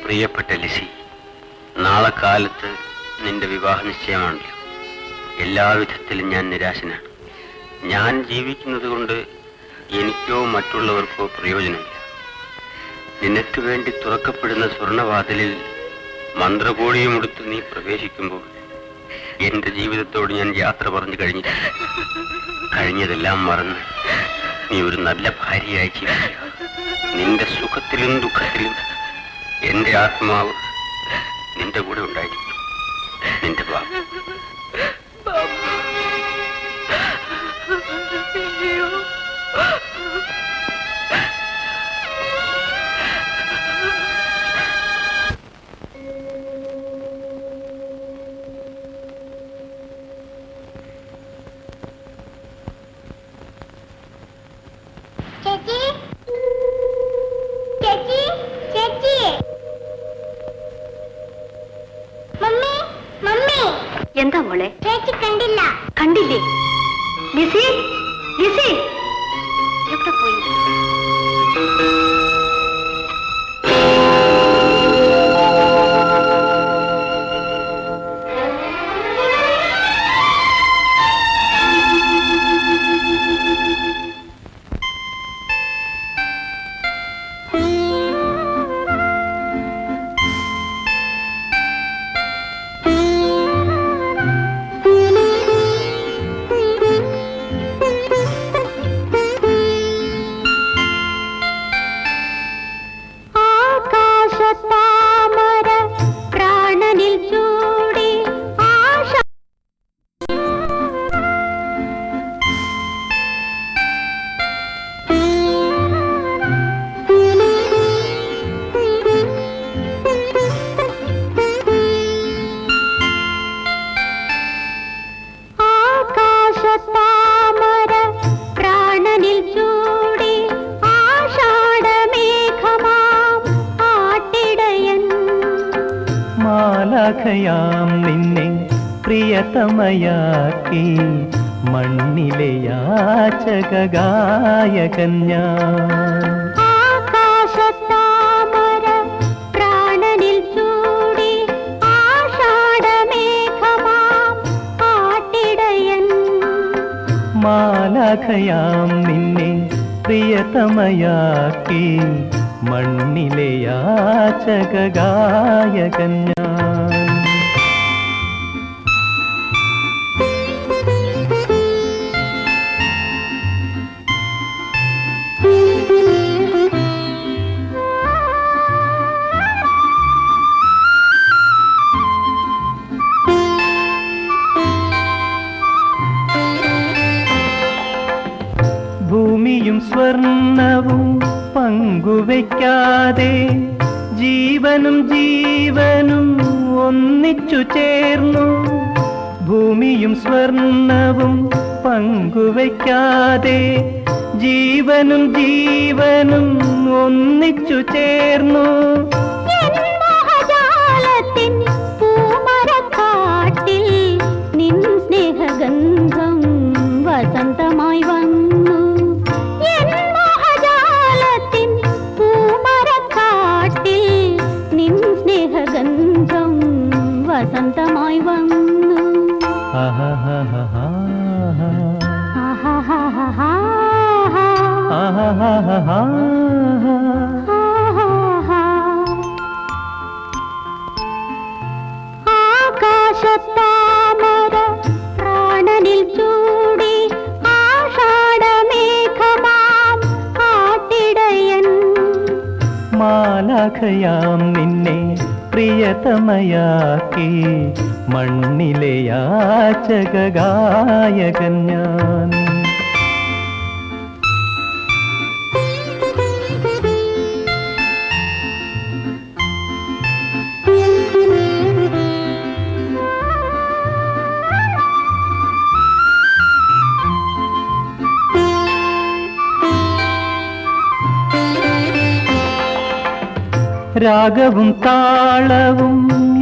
പ്രിയപ്പെട്ട ലിസി, നാളെ കാലത്ത് നിന്റെ വിവാഹ നിശ്ചയമാണല്ലോ. എല്ലാവിധത്തിലും ഞാൻ നിരാശനാണ്. ഞാൻ ജീവിക്കുന്നത് കൊണ്ട് എനിക്കോ മറ്റുള്ളവർക്കോ പ്രയോജനമില്ല. നിനക്ക് വേണ്ടി തുറക്കപ്പെടുന്ന സ്വർണവാതിലിൽ മന്ത്രകോടിയുമെടുത്ത് നീ പ്രവേശിക്കുമ്പോൾ എന്റെ ജീവിതത്തോട് ഞാൻ യാത്ര പറഞ്ഞു കഴിഞ്ഞിട്ടില്ല. കഴിഞ്ഞതെല്ലാം മറന്ന് നീ ഒരു നല്ല ഭാര്യയായി ജീവിക്കുക. നിന്റെ സുഖത്തിലും ദുഃഖത്തിലും എന്റെ ആത്മാവ് നിന്റെ കൂടെ ഉണ്ടായിരിക്കും. നിന്റെ ബാബു. ചേച്ചി ചേച്ചി ചേച്ചി മമ്മി മമ്മി എന്താ മോളെ? ചേച്ചി കണ്ടില്ല. കണ്ടില്ലേ? ലിസി, ലിസി എവിടെ പോയി? ആകാശത്താമര പ്രാണനിൽ ചൂടി ആശ ആകാശത്താമര പ്രാണനിൽ ചൂടി ആഷാഢമേഘമാം ആട്ടിടയൻ മാലാഖയാം നിന്നെ പ്രിയതമയാക്കി മണ്ണിലെ യാചകഗായകൻ ഞാൻ. ആകാശത്താമര പ്രാണനിൽ ചൂടി ആഷാഢമേഘമാം ആട്ടിടയൻ മാലാഖയാം നിന്നെ പ്രിയതമയാക്കി മണ്ണിലെ യാചകഗായകൻ ഞാൻ. ഭൂമിയും സ്വർണവും പങ്കുവയ്ക്കാതെ ജീവനും ജീവനും ഒന്നിച്ചു ചേർന്നു. ഭൂമിയും സ്വർണവും പങ്കുവയ്ക്കാതെ ജീവനും ജീവനും ഒന്നിച്ചു ചേർന്നു. മോഹജാലത്തിൻ പൂമരക്കാട്ടിൽ നിൻ സ്നേഹഗന്ധം വസന്തമായി വന്നു. എൻ മോഹജാലത്തിൻ പൂമരക്കാട്ടിൽ നിൻ സ്നേഹഗന്ധം വസന്തമായി വന്നു. ആഹാഹാഹാഹാ. ആഹാഹാഹാഹാ. ആഹാഹാഹാഹാ. ആകാശത്താമര പ്രാണനിൽ ചൂടി ആഷാഢമേഘമാം ആട്ടിടയൻ മാലാഖയാം നിന്നെ പ്രിയതമയാക്കി മണ്ണിലെ യാചകഗായകൻ ഞാൻ. രാഗവും താളവും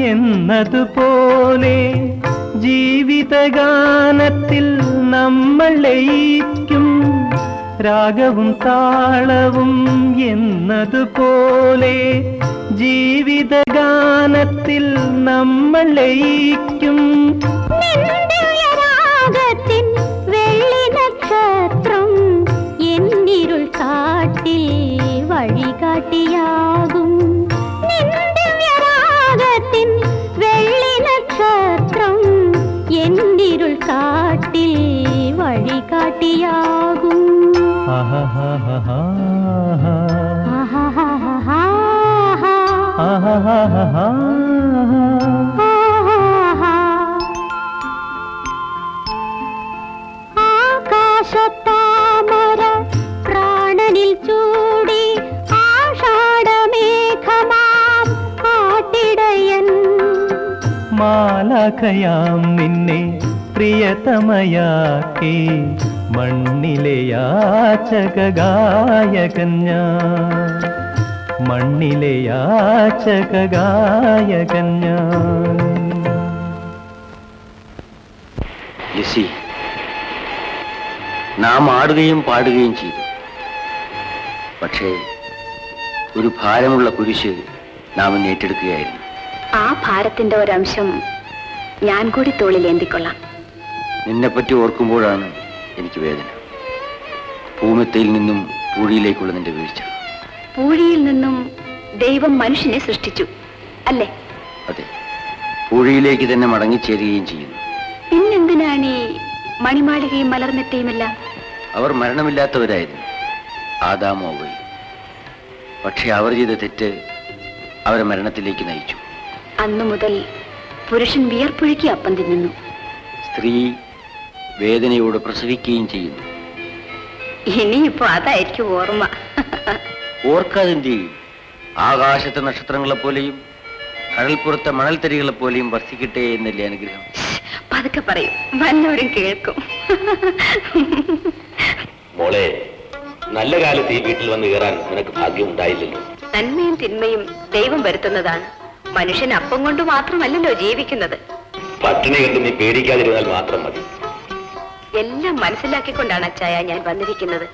എന്നതുപോലെ ജീവിതഗാനത്തിൽ നമ്മൾ ലയിക്കും. രാഗവും താളവും എന്നതുപോലെ ജീവിതഗാനത്തിൽ നമ്മൾ ലയിക്കും. നിന്റെ രാഗത്തിൻ വെള്ളി നക്ഷത്രം എന്നിരുൾ കാട്ടിൽ വഴികാട്ടിയാകും. നിന്റെ രാഗത്തിൻ വെള്ളി നക്ഷത്രം എന്നിരുൾ കാട്ടിൽ വഴികാട്ടിയാകും. ആഹാഹാഹാഹാ. ആഹാഹാഹാഹാ. ആഹാഹാഹാഹാ. ആകാശത്താമര പ്രാണനിൽ ചൂടി ആഷാഢമേഘമാം കാട്ടിടയൻ മാലാഖയാം നിന്നെ പ്രിയതമയാക്കി മണ്ണിലെ യാചകഗായകൻ ഞാൻ. മണ്ണിലെ യാചകഗായകൻ ഞാൻ. ലിസി, നാം ആടുകയും പാടുകയും ചെയ്തു. പക്ഷേ ഒരു ഭാരമുള്ള കുരിശ് നാം ഇന്ന് ഏറ്റെടുക്കുകയായിരുന്നു. ആ ഭാരത്തിന്റെ ഒരംശം ഞാൻ കൂടി തോളിലേന്തിക്കൊള്ളാം. നിന്നെപ്പറ്റി ഓർക്കുമ്പോഴാണ് എനിക്ക് വേദന. ഭൂമിത്തയിൽ നിന്നും പൂഴിയിലേക്കുള്ള നിന്റെ വീഴ്ച. പൂഴിയിൽ നിന്നും ദൈവം മനുഷ്യനെ സൃഷ്ടിച്ചു അല്ലേ? അതെ, പൂഴിയിലേക്ക് തന്നെ മടങ്ങിച്ചേരുകയും ചെയ്യുന്നു. പിന്നെന്തിനാണ് ഈ മണിമാളികയും മലർമെത്തയുമെല്ലാം? അവർ മരണമില്ലാത്തവരായിരുന്നു, ആദാമും ഹവ്വയും. പക്ഷെ അവർ ചെയ്ത തെറ്റ് അവരെ മരണത്തിലേക്ക് നയിച്ചു. അന്നു മുതൽ പുരുഷൻ വിയർപ്പൊഴുക്കി അപ്പം തിന്നുന്നു. സ്ത്രീ വേദനയോട് പ്രസവിക്കുകയും ചെയ്യുന്നു. ഇനിയിപ്പോ അതായിരിക്കും ഓർമ്മ. ഓർക്കാതെന്ത് ചെയ്യും? ആകാശത്തെ നക്ഷത്രങ്ങളെ പോലെയും കടൽപ്പുറത്തെ മണൽത്തരികളെ പോലെയും വർഷിക്കട്ടെ എന്നല്ലേ അനുഗ്രഹം. പതുക്കെ പറയും, വല്ലവരും കേൾക്കും. മോളെ, നല്ല കാലത്ത് ഈ വീട്ടിൽ വന്ന് കയറാൻ നിനക്ക് ഭാഗ്യം ഉണ്ടായില്ലല്ലോ. നന്മയും തിന്മയും ദൈവം വരുത്തുന്നതാണ്. മനുഷ്യൻ അപ്പം കൊണ്ട് മാത്രമല്ലല്ലോ ജീവിക്കുന്നത്. പട്ടിണി കണ്ട് നീ പേടിക്കാതിരുന്നാൽ മാത്രം മതി. എല്ലാം മനസ്സിലാക്കിക്കൊണ്ടാണ് അച്ചായ ഞാൻ വന്നിരിക്കുന്നത്.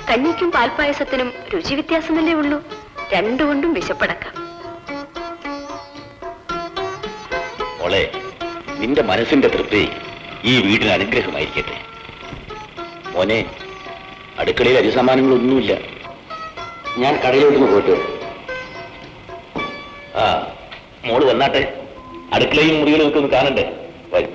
കഞ്ഞിക്കും പാൽപ്പായസത്തിനും രുചി വ്യത്യാസമല്ലേ ഉള്ളൂ. രണ്ടുകൊണ്ടും വിശപ്പടക്കാം. മോളെ, നിന്റെ മനസ്സിന്റെ തൃപ്തി ഈ വീടിന് അനുഗ്രഹമായിരിക്കട്ടെ. മോനെ, അടുക്കളയിൽ അരിസമാനങ്ങളൊന്നുമില്ല. ഞാൻ കടയിലോട്ടൊന്ന് പോയിട്ട് വരാം. ആ, മോള് വന്നാട്ടെ. അടുക്കളയും മുറികളും ഒക്കെ ഒന്ന് കാണണ്ടേ? വരും.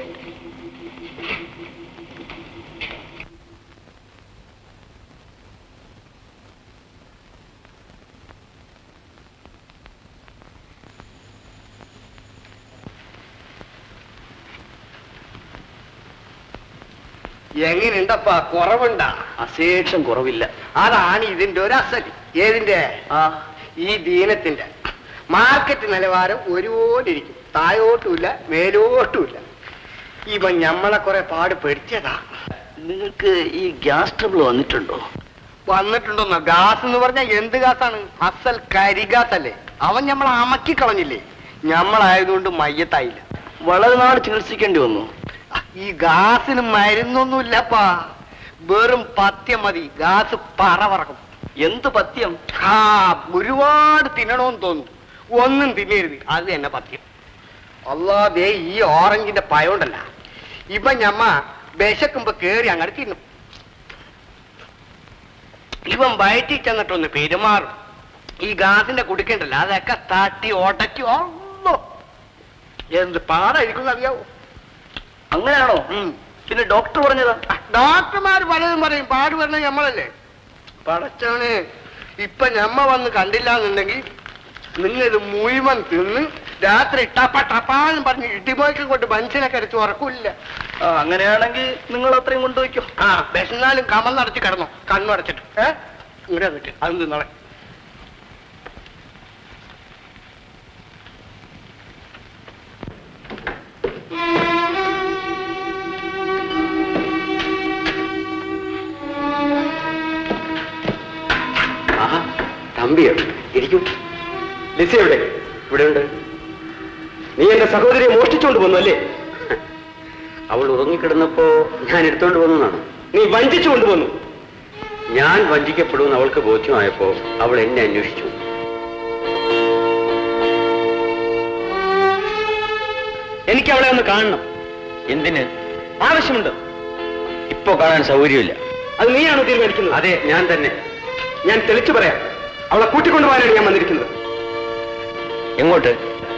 എങ്ങനെയുണ്ടപ്പാ? കുറവുണ്ടാ? അശേഷം കുറവില്ല. അതാണ് ഇതിന്റെ ഒരു അസലി. ഏതിന്റെ? ഈ ദീനത്തിന്റെ. മാർക്കറ്റ് നിലവാരം ഒരുപോലെ ഇരിക്കും, താഴോട്ടുമില്ല മേലോട്ടുമില്ല. ഇവൻ ഞമ്മളെ കുറെ പാട് പെടിച്ചതാ. നിങ്ങൾക്ക് ഈ ഗ്യാസ് ട്രബിൾ വന്നിട്ടുണ്ടോ? വന്നിട്ടുണ്ടോന്നോ? ഗ്യാസ് എന്ന് പറഞ്ഞാൽ എന്ത് ഗ്യാസാണ്? അസൽ കരിഗാസ് അല്ലേ? അവൻ ഞമ്മളെ അമക്കി കളഞ്ഞില്ലേ? ഞമ്മളായതുകൊണ്ട് മയ്യത്തായില്ല. വളരെ നാൾ ചികിത്സിക്കേണ്ടി വന്നു. ഈ ഗ്യാസിന് മരുന്നൊന്നുമില്ലപ്പാ, വെറും പഥ്യം മതി. ഗ്യാസ് പറക്കും. എന്ത് പഥ്യം? ഒരുപാട് തിന്നണമെന്ന് തോന്നുന്നു. ഒന്നും തിന്നരുത്, അത് തന്നെ പഥ്യം. അല്ലാതെ ഈ ഓറഞ്ചിന്റെ പയോണ്ടല്ല, ഇപ്പൊ ഞമ്മ വിശക്കുമ്പോ കേറി അങ്ങനെ തിന്നും. ഇവൻ വയറ്റിൽ ചെന്നിട്ടൊന്ന് പെരുമാറും. ഈ ഗ്യാസിന്റെ കുടിക്കണ്ടല്ല, അതൊക്കെ തട്ടി ഓട്ടയ്ക്ക് എന്ത് പാടായിരിക്കും അറിയാവോ? അങ്ങനെയാണോ? പിന്നെ ഡോക്ടർ പറഞ്ഞതാ? ഡോക്ടർമാർ പലതും പറയും, പാട് പറഞ്ഞ ഞമ്മളല്ലേ. പടച്ചവന്, ഇപ്പൊ ഞമ്മ വന്ന് കണ്ടില്ല എന്നുണ്ടെങ്കിൽ നിങ്ങൾ ഇത് മുഴുവൻ തിന്ന് രാത്രി ടപ്പാന്ന് പറഞ്ഞ് ഇടിമോയ്ക്കും കൊണ്ട് മനുഷ്യനെ കരച്ച് ഉറക്കില്ല. അങ്ങനെയാണെങ്കിൽ നിങ്ങൾ അത്രയും കൊണ്ടുപോയിക്കോ. വിശന്നാലും കമന്നടച്ച് കിടന്നോ, കണ്ണടച്ചിട്ട്. ഇങ്ങനെ വന്നിട്ട് അത് തിന്നോളെ. തമ്പിയോ? ഇരിക്കും. ലിസി എവിടെ? ഇവിടെ ഉണ്ട്. നീ എന്റെ സഹോദരിയെ മോഷ്ടിച്ചോണ്ട് വന്നു അല്ലേ? അവൾ ഉറങ്ങിക്കിടന്നപ്പോ ഞാൻ എടുത്തോണ്ട് വന്നതാണ്. നീ വഞ്ചിച്ചു കൊണ്ടുവന്നു. ഞാൻ വഞ്ചിക്കപ്പെടുമെന്ന് അവൾക്ക് ബോധ്യമായപ്പോ അവൾ എന്നെ അന്വേഷിച്ചു. എനിക്ക് അവളെ ഒന്ന് കാണണം. എന്തിന്? ആവശ്യമുണ്ട്. ഇപ്പോ കാണാൻ സൗകര്യമില്ല. അത് നീയാണോ തീരുമാനിക്കുന്നത്? അതെ, ഞാൻ തന്നെ. ഞാൻ തെളിച്ചു പറയാം. അവളെ കൂട്ടിക്കൊണ്ടുപോകാനാണ് ഞാൻ വന്നിരിക്കുന്നത്. എങ്ങോട്ട്?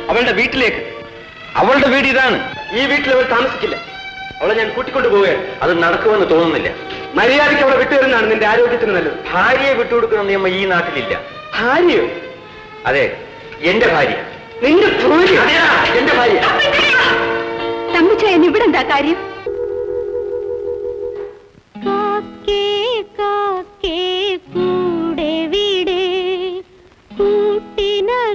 അവളുടെ വീട്ടിലേക്ക്. അവളുടെ വീട് ഇതാണ്. ഈ വീട്ടിൽ അവൾ താമസിക്കില്ല. അവളെ ഞാൻ കൂട്ടിക്കൊണ്ടുപോവുകയാണ്. അത് നടക്കുമെന്ന് തോന്നുന്നില്ല. മര്യാദയ്ക്ക് അവളെ വിട്ടുവരുന്നതാണ് നിന്റെ ആരോഗ്യത്തിന് നല്ലത്. ഭാര്യയെ വിട്ടുകൊടുക്കുന്ന നിയമം ഈ നാട്ടിലില്ല. ഭാര്യയോ? അതെ, എന്റെ ഭാര്യ. നിന്റെ ഭാര്യ? എന്റെ ഭാര്യ. തമ്പിച്ചായൻ ഇവിടെ എന്താ കാര്യം? കാക്കേ കാക്കേ കൂടെ വിടെ കൂട്ടിനകത്തൊരു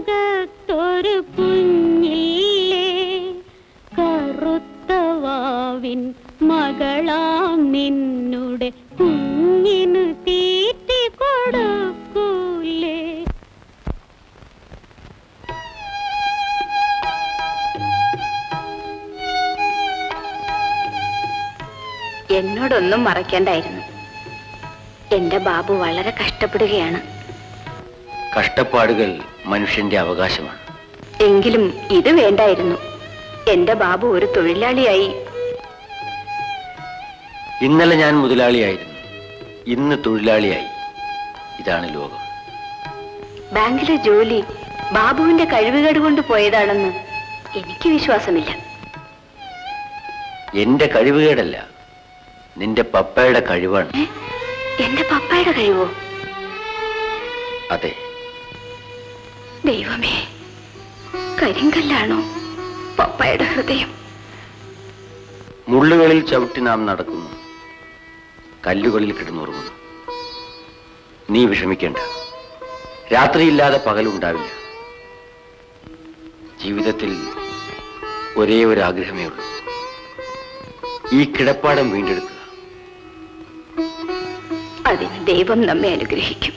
കുഞ്ഞില്ലേ കറുത്തവാവിൻ മകളാം നിന്നുടെ കുഞ്ഞിനു തീറ്റി കൊടുക്കൂലേ? എന്നോടൊന്നും മറക്കേണ്ടായിരുന്നു. എന്റെ ബാബു വളരെ കഷ്ടപ്പെടുകയാണ്. കഷ്ടപ്പാടുകൾ മനുഷ്യന്റെ അവകാശമാണ്. എങ്കിലും ഇത് വേണ്ടായിരുന്നു. എന്റെ ബാബു ഒരു തൊഴിലാളിയായി. ഇന്നലെ ഞാൻ മുതലാളിയായിരുന്നു, ഇന്ന് തൊഴിലാളിയായി. ഇതാണ് ലോകം. ബാങ്കിലെ ജോലി ബാബുവിന്റെ കഴിവുകേട് കൊണ്ട് പോയതാണെന്ന് എനിക്ക് വിശ്വാസമില്ല. എന്റെ കഴിവുകേടല്ല, നിന്റെ പപ്പയുടെ കഴിവാണ്. എന്റെ പപ്പയുടെ കഴിവോ? അതെ. ദൈവമേ, കരിങ്കല്ലാണോ പപ്പയുടെ ഹൃദയം? മുള്ളുകളിൽ ചവിട്ടി നാം നടക്കുന്നു, കല്ലുകളിൽ കിടന്നുറങ്ങുന്നു. നീ വിഷമിക്കേണ്ട. രാത്രിയില്ലാതെ പകലുണ്ടാവില്ല. ജീവിതത്തിൽ ഒരേ ഒരു ആഗ്രഹമേ ഉള്ളൂ, ഈ കിടപ്പാടം വീണ്ടെടുക്കുക. അതിന് ദൈവം നമ്മെ അനുഗ്രഹിക്കും.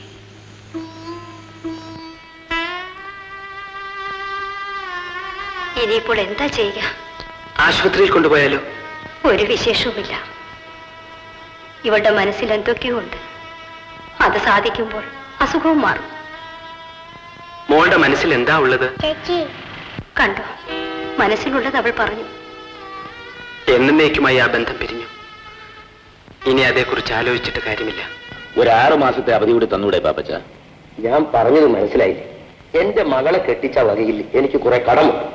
ഇനിയിപ്പോൾ എന്താ ചെയ്യുക? ആശുപത്രിയിൽ കൊണ്ടുപോയാലോ? ഒരു വിശേഷവുമില്ല. ഇവളുടെ മനസ്സിൽ എന്തൊക്കെയോ ഉണ്ട്. അത് സാധിക്കുമ്പോൾ അസുഖവും മാറും. മോളുടെ മനസ്സിൽ എന്താ ഉള്ളത്? കണ്ടോ, മനസ്സിലുള്ളത് അവൾ പറഞ്ഞു. എന്നേക്കുമായി ആ ബന്ധം പിരിഞ്ഞു. ഇനി അതേക്കുറിച്ച് ആലോചിച്ചിട്ട് കാര്യമില്ല. ഒരു 6 മാസത്തെ അവധി കൂടി തന്നൂടെ പാപ്പച്ച? ഞാൻ പറഞ്ഞത് മനസ്സിലായില്ലേ? എന്റെ മകളെ കെട്ടിച്ച വകയിൽ എനിക്ക് കുറെ കടമുണ്ട്.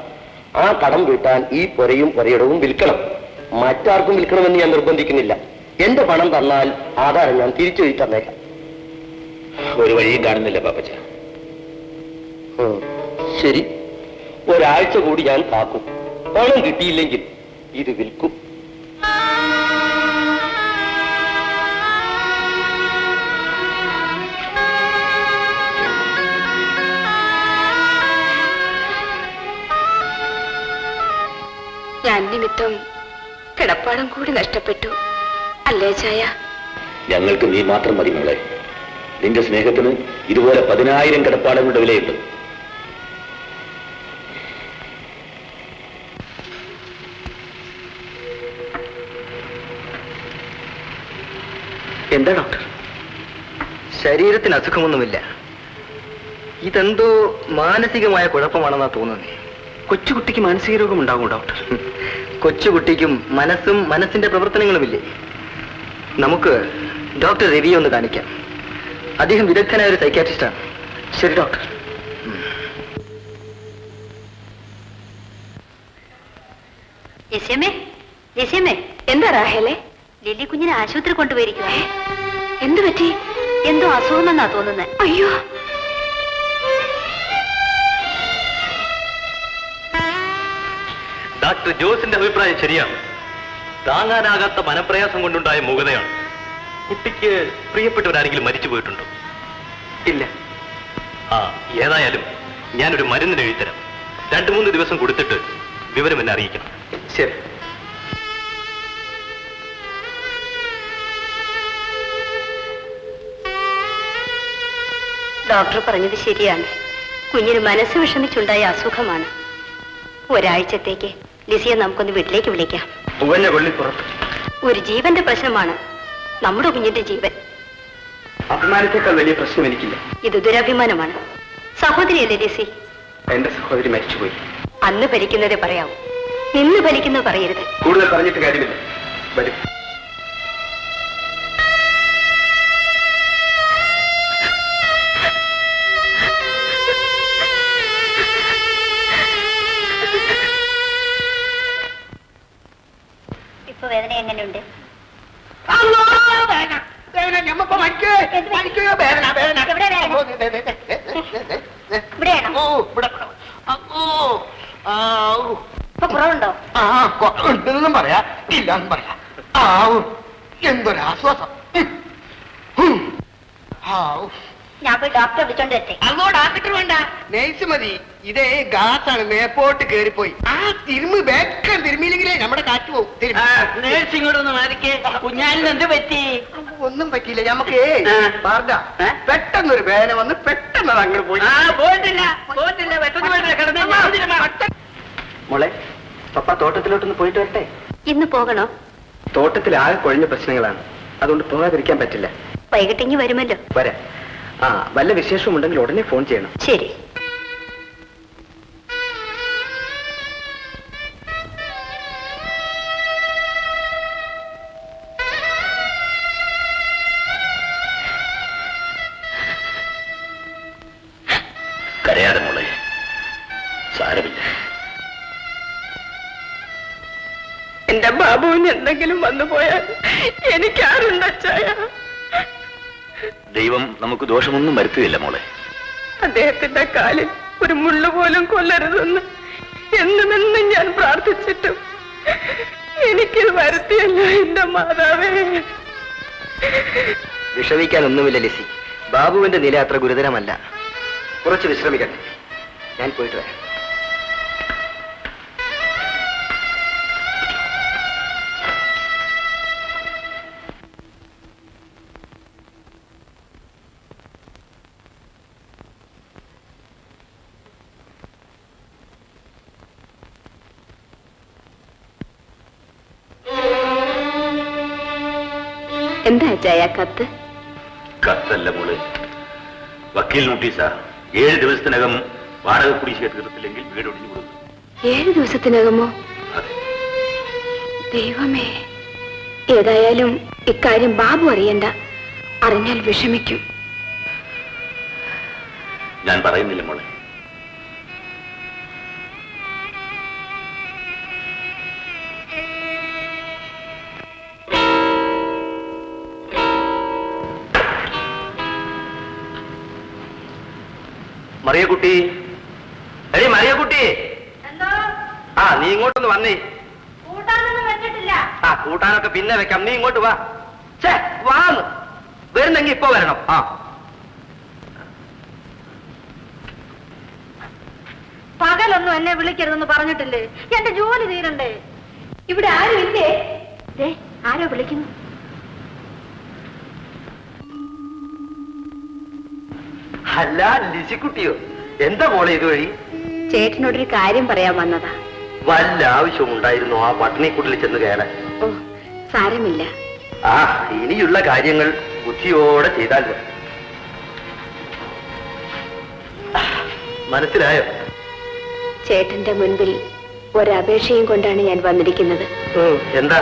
ആ കടം വീട്ടാൻ ഈ പുരയും പുരയിടവും വിൽക്കണം. മറ്റാർക്കും വിൽക്കണമെന്ന് ഞാൻ നിർബന്ധിക്കുന്നില്ല. എന്റെ പണം തന്നാൽ ആധാരം ഞാൻ തിരിച്ചു തന്നേക്കാം. ഒരു വഴിയും കാണുന്നില്ല പാപ്പച്ച. ശരി, ഒരാഴ്ച കൂടി ഞാൻ കാക്കും. പണം കിട്ടിയില്ലെങ്കിൽ ഇത് വിൽക്കും. ഞാൻ നിമിത്തം കിടപ്പാടം കൂടി നഷ്ടപ്പെട്ടു അല്ലേ ചായ? ഞങ്ങൾക്ക് നീ മാത്രം മതി മോളെ. നിന്റെ സ്നേഹത്തിന് ഇതുപോലെ 10,000 കിടപ്പാടങ്ങളുടെ വിലയുണ്ട്. എന്താ ഡോക്ടർ? ശരീരത്തിന് അസുഖമൊന്നുമില്ല. ഇതെന്തോ മാനസികമായ കുഴപ്പമാണെന്നാ തോന്നുന്നത്. കൊച്ചുകുട്ടിക്ക് മാനസിക രോഗം ഉണ്ടാകും ഡോക്ടർ? കൊച്ചുകുട്ടിക്കും മനസ്സും മനസ്സിന്റെ പ്രവർത്തനങ്ങളുമില്ലേ? നമുക്ക് ഡോക്ടർ രവിയെ ഒന്ന് കാണിക്കാം. അദ്ദേഹം വിദഗ്ധനായ ഒരു സൈക്യാട്രിസ്റ്റാണ്. ശരി ഡോക്ടർ. എന്താ റാഹേലെ? ലില്ലി കുഞ്ഞിനെ ആശുപത്രി കൊണ്ടുപോയിരിക്കുക. എന്തു പറ്റി? എന്തോ അസുഖമെന്നാ തോന്നുന്നത്. അയ്യോ, ഡോക്ടർ ജോസിന്റെ അഭിപ്രായം ശരിയാണ്. താങ്ങാനാകാത്ത മനപ്രയാസം കൊണ്ടുണ്ടായ മൂകതയാണ്. കുട്ടിക്ക് പ്രിയപ്പെട്ടവരാരെങ്കിലും മരിച്ചു പോയിട്ടുണ്ടോ? ഇല്ല. ഏതായാലും ഞാനൊരു മരുന്നിന് എഴുതിത്തരാം. 2-3 ദിവസം കൊടുത്തിട്ട് വിവരം എന്നെ അറിയിക്കണം. ശരി. ഡോക്ടർ പറഞ്ഞത് ശരിയാണ്. കുഞ്ഞിന് മനസ്സ് വിഷമിച്ചുണ്ടായ അസുഖമാണ്. ഒരാഴ്ചത്തേക്ക് ലിസിയെ നമുക്കൊന്ന് വീട്ടിലേക്ക് വിളിക്കാം. പുകഞ്ഞ കൊള്ളി പുറത്ത്. ഒരു ജീവന്റെ പ്രശ്നമാണ്, നമ്മുടെ കുഞ്ഞിന്റെ ജീവൻ. അഭിമാനത്തെക്കാൾ വലിയ പ്രശ്നം എനിക്കില്ല. ഇത് ദുരഭിമാനമാണ്. സഹോദരിയല്ലേ ലിസി? എന്റെ സഹോദരി മരിച്ചുപോയി. അന്ന് ഭരിക്കുന്നതേ പറയാവൂ. നിന്ന് ഫലിക്കുന്നു പറയരുത്. കൂടുതൽ പറഞ്ഞിട്ട് കാര്യമില്ല. വരും. ഇപ്പൊ വേദന എങ്ങനെയുണ്ട്? ഇപ്പൊ കുറവുണ്ടോ? ഉണ്ടെന്നും പറയാ, ഇല്ലാന്നും പറയാ. എന്തൊരാശ്വാസം. ഞാൻ പോയി ഡോക്ടറെ വിളിച്ചോണ്ട് വരട്ടെ. അതോ ഡാക്ടർ വേണ്ട, നേഴ്സ് മതി. ഇതേ ഗാസാണ്, മേപ്പോട്ട് കേറിപ്പോയി. ആ തിരുമ്പ് വേക്കാൻ തിരുമ്മിയില്ലെങ്കിലേ നമ്മുടെ കാറ്റ് പോകും. നേഴ്സ് ഇങ്ങോട്ടൊന്ന് മാറിക്കേ. കുഞ്ഞാലിന് എന്ത് പറ്റി? ഒന്നും പറ്റിയില്ല. നമുക്ക് പറഞ്ഞ പെട്ടെന്നൊരു വേദന വന്ന് പെട്ടെന്ന് അങ്ങോട്ട് പോയി. മോളെ, പപ്പ തോട്ടത്തിലോട്ടൊന്ന് പോയിട്ട് വരട്ടെ. ഇന്ന് പോകണോ? തോട്ടത്തിൽ ആകെ കുഴഞ്ഞ പ്രശ്നങ്ങളാണ്, അതുകൊണ്ട് പോകാതിരിക്കാൻ പറ്റില്ല. വൈകിട്ടെങ്കി വരുമല്ലോ. വരാം. വല്ല വിശേഷവും ഉണ്ടെങ്കിൽ ഉടനെ ഫോൺ ചെയ്യണം. ശരി. കരയാതെ മോളെ, സാരമില്ല. എന്റെ ബാബുവിന് എന്തെങ്കിലും വന്നു പോയാൽ എനിക്കാരുണ്ടച്ചായ? ദൈവം നമുക്ക് ദോഷമൊന്നും വരുത്തുകയില്ല മോളെ. അദ്ദേഹത്തിന്റെ കാലിൽ ഒരു മുള്ളു പോലും കൊല്ലരുതെന്ന് എന്നുമെന്നും ഞാൻ പ്രാർത്ഥിച്ചിട്ടും എനിക്കിത് വരുത്തിയല്ല എന്റെ മാതാവേ. വിഷമിക്കാനൊന്നുമില്ല ലിസി. ബാബുവിന്റെ നില അത്ര ഗുരുതരമല്ല. കുറച്ച് വിശ്രമിക്കട്ടെ. ഞാൻ പോയിട്ട് വരാം. എന്താ അച്ചായ കത്ത്? കത്തല്ല മോളെ, വക്കീൽ നോട്ടീസാ. 7 ദിവസത്തിനകം വാടക കുടിശ്ശിക തീർത്തില്ലെങ്കിൽ വീട് ഒഴിഞ്ഞു കൊടുക്കും. 7 ദിവസത്തിനകമോ? അതെ. ദൈവമേ, ഏതായാലും ഇക്കാര്യം ബാബു അറിയണ്ട. അറിഞ്ഞാൽ വിഷമിക്കും. ഞാൻ പറയുന്നില്ല മോളെ. മറിയക്കുട്ടി, എടി മറിയക്കുട്ടി, നീ ഇങ്ങോട്ടൊന്ന് വന്നേ. കൂട്ടാനൊക്കെ പിന്നെ വെക്കാം. നീ ഇങ്ങോട്ട് വാ. വാന്ന് വരുന്നെങ്കി ഇപ്പൊ വരണം. പകലൊന്നും എന്നെ വിളിക്കരുതെന്ന് പറഞ്ഞിട്ടില്ലേ? എന്റെ ജോലി തീരണ്ടേ? ഇവിടെ ആരും ഇല്ലേ? ആരോ വിളിക്കുന്നു. അല്ല ലിസിക്കുട്ടിയോ? എന്താ മോളെ ഇതുവഴി? ചേട്ടനോടൊരു കാര്യം പറയാൻ വന്നതാ. വല്ല ആവശ്യവും ഉണ്ടായിരുന്നു ആ പട്ടിണിക്കുട്ടിൽ ചെന്ന് കയറാൻ? ഓ, സാരമില്ല. ഇനിയുള്ള കാര്യങ്ങൾ ബുദ്ധിയോടെ ചെയ്താൽ മതി. മനസ്സിലായോ? ചേട്ടന്റെ മുൻപിൽ ഒരപേക്ഷയും കൊണ്ടാണ് ഞാൻ വന്നിരിക്കുന്നത്. എന്താ?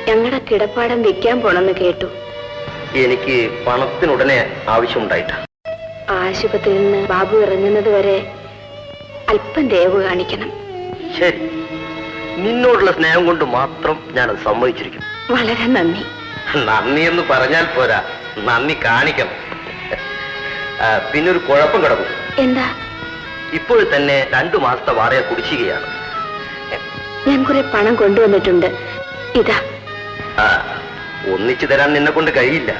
ഞങ്ങളുടെ കിടപ്പാടം വിൽക്കാൻ പോണെന്ന് കേട്ടു. എനിക്ക് പണത്തിനുടനെ ആവശ്യമുണ്ടായിട്ടാ. ആശുപത്രിയിൽ നിന്ന് ബാബു ഇറങ്ങുന്നത് വരെ അല്പം ദയവ് കാണിക്കണം. ശരി, നിന്നോടുള്ള സ്നേഹം കൊണ്ട് മാത്രം ഞാനത് സമ്മതിച്ചിരിക്കും. വളരെ നന്ദി. നന്ദി എന്ന് പറഞ്ഞാൽ പോരാ, നന്ദി കാണിക്കണം. പിന്നെ ഒരു കുഴപ്പം കിടക്കും. എന്താ? ഇപ്പോൾ തന്നെ 2 മാസത്തെ വാടക കുടിശ്ശികയാണ്. ഞാൻ കുറെ പണം കൊണ്ടുവന്നിട്ടുണ്ട്. ഇതാ. ഒന്നിച്ചു തരാൻ നിന്നെ കൊണ്ട് കഴിയില്ല.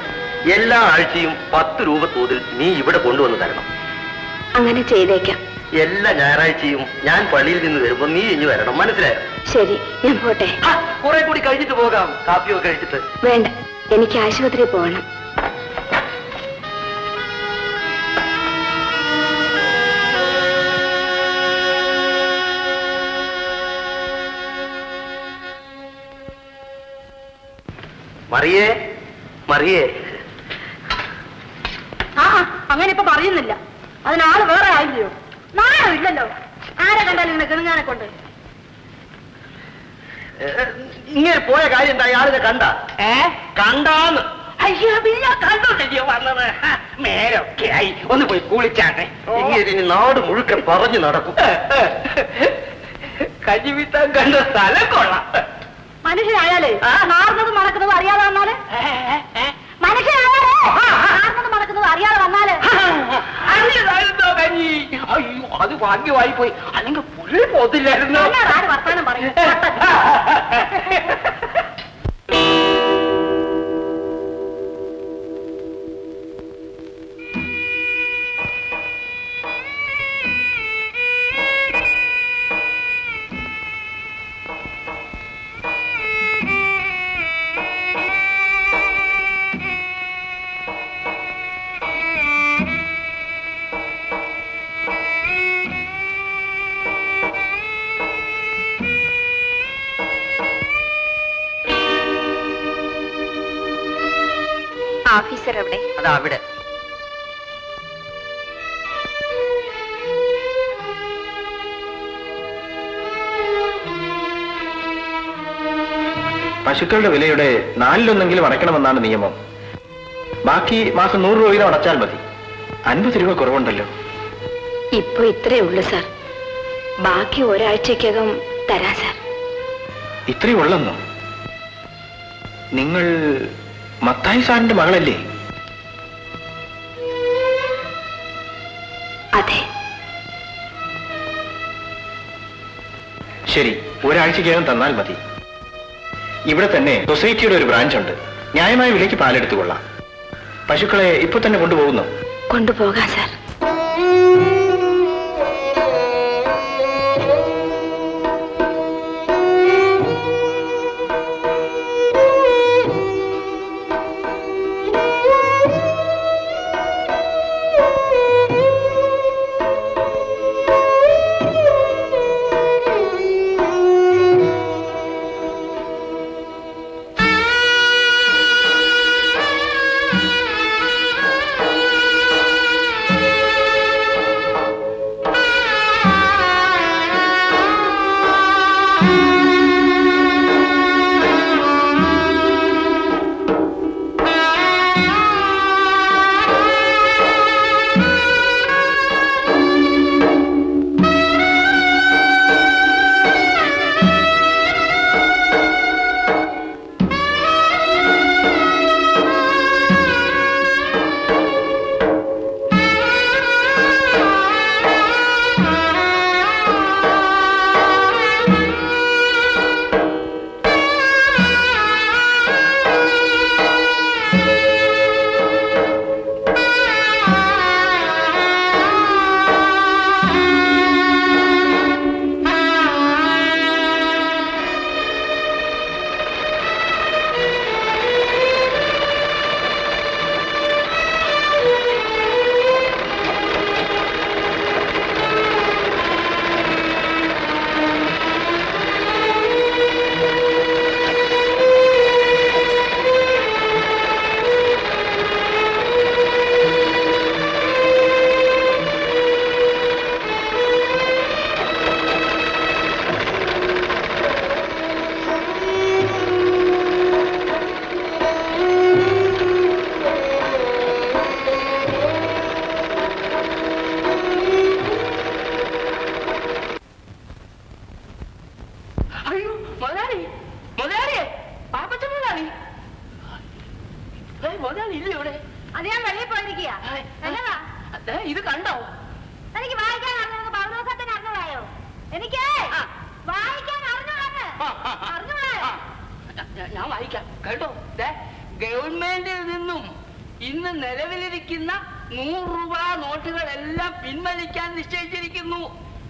എല്ലാ ആഴ്ചയും 10 രൂപ തോതിൽ നീ ഇവിടെ കൊണ്ടുവന്ന് തരണം. അങ്ങനെ ചെയ്തേക്കാം. എല്ലാ ഞായറാഴ്ചയും ഞാൻ പള്ളിയിൽ നിന്ന് വരുമ്പോ നീ ഇഞ്ഞു വരണം. മനസ്സിലായോ? ശരി, ഞാൻ പോട്ടെ. കുറെ കൂടി കഴിഞ്ഞിട്ട് പോകാം, കാപ്പിയൊക്കെ കഴിച്ചിട്ട്. വേണ്ട, എനിക്ക് ആശുപത്രിയിൽ പോകണം. മറിയേ, മറിയേ. അങ്ങനെ ഇപ്പൊ പറയുന്നില്ല. അതിനാള് വേറെ ആയില്ലയോ? നാളെ ഇല്ലല്ലോ. ആരെ കണ്ടാലും ഇങ്ങനെ കിണങ്ങാനെ കൊണ്ട്. ഇങ്ങനെ പോയ കാര്യം എന്താ അയാളിനെ കണ്ട കണ്ടാന്ന്? അയ്യോ പിന്നെ കണ്ടോണ്ടല്ലോ വന്നത്. മേലൊക്കെ ആയി, ഒന്ന് പോയി കുളിച്ചാട്ടെ. ഇങ്ങനെ നാട് മുഴുക്കെ പറഞ്ഞു നടക്കും. കഞ്ഞിവിത്താൻ കണ്ട സ്ഥലം കൊള്ളാം. മനുഷ്യനായാലേ മാറുന്നതും മണക്കുന്നതും അറിയാതെ വന്നാല് മനുഷ്യനായാലേ മാറുന്നതും മണക്കുന്നതും അറിയാതെ വന്നാല് അറിയതായിരുന്നോ കഞ്ഞി? അയ്യോ അത് ഭാഗ്യമായി പോയി, അല്ലെങ്കിൽ പുള്ളി പോത്തില്ലായിരുന്നു. ആര് വർത്താനം പറയും. ഓഫീസർ എവിടെ? അതാ അവിടെ. പശുക്കളുടെ വിലയുടെ 4-1 അടയ്ക്കണമെന്നാണ് നിയമം. ബാക്കി മാസം 100 രൂപ വീതം അടച്ചാൽ മതി. 50 രൂപ കുറവുണ്ടല്ലോ. ഇപ്പൊ ഇത്രേ ഉള്ളൂ സാർ. ബാക്കി ഒരാഴ്ചക്കകം തരാം സാർ. ഇത്രയും ഉള്ളെന്നോ? നിങ്ങൾ മത്തായി സാറിന്റെ മകളല്ലേ? അതെ. ശരി, ഒരാഴ്ചക്കകം തന്നാൽ മതി. ഇവിടെ തന്നെ സൊസൈറ്റിയുടെ ഒരു ബ്രാഞ്ച് ഉണ്ട്. ന്യായമായ വിലയ്ക്ക് പാലെടുത്തു കൊള്ളാം. പശുക്കളെ ഇപ്പൊ തന്നെ കൊണ്ടുപോകുന്നു. കൊണ്ടുപോകാം സാർ. ഇത് കണ്ടോ? എനിക്ക് വായിക്കാൻ അറിഞ്ഞത് പൗലോസത്തിന് അറിഞ്ഞതായോ? എനിക്ക് വായിക്കാൻ അറിഞ്ഞൂടായോ? ഞാൻ വായിക്കാം കേട്ടോ. ഗവൺമെന്റിൽ നിന്നും ഇന്ന് നിലവിലിരിക്കുന്ന 100 രൂപ നോട്ടുകളെല്ലാം പിൻവലിക്കാൻ നിശ്ചയിച്ചിരിക്കുന്നു.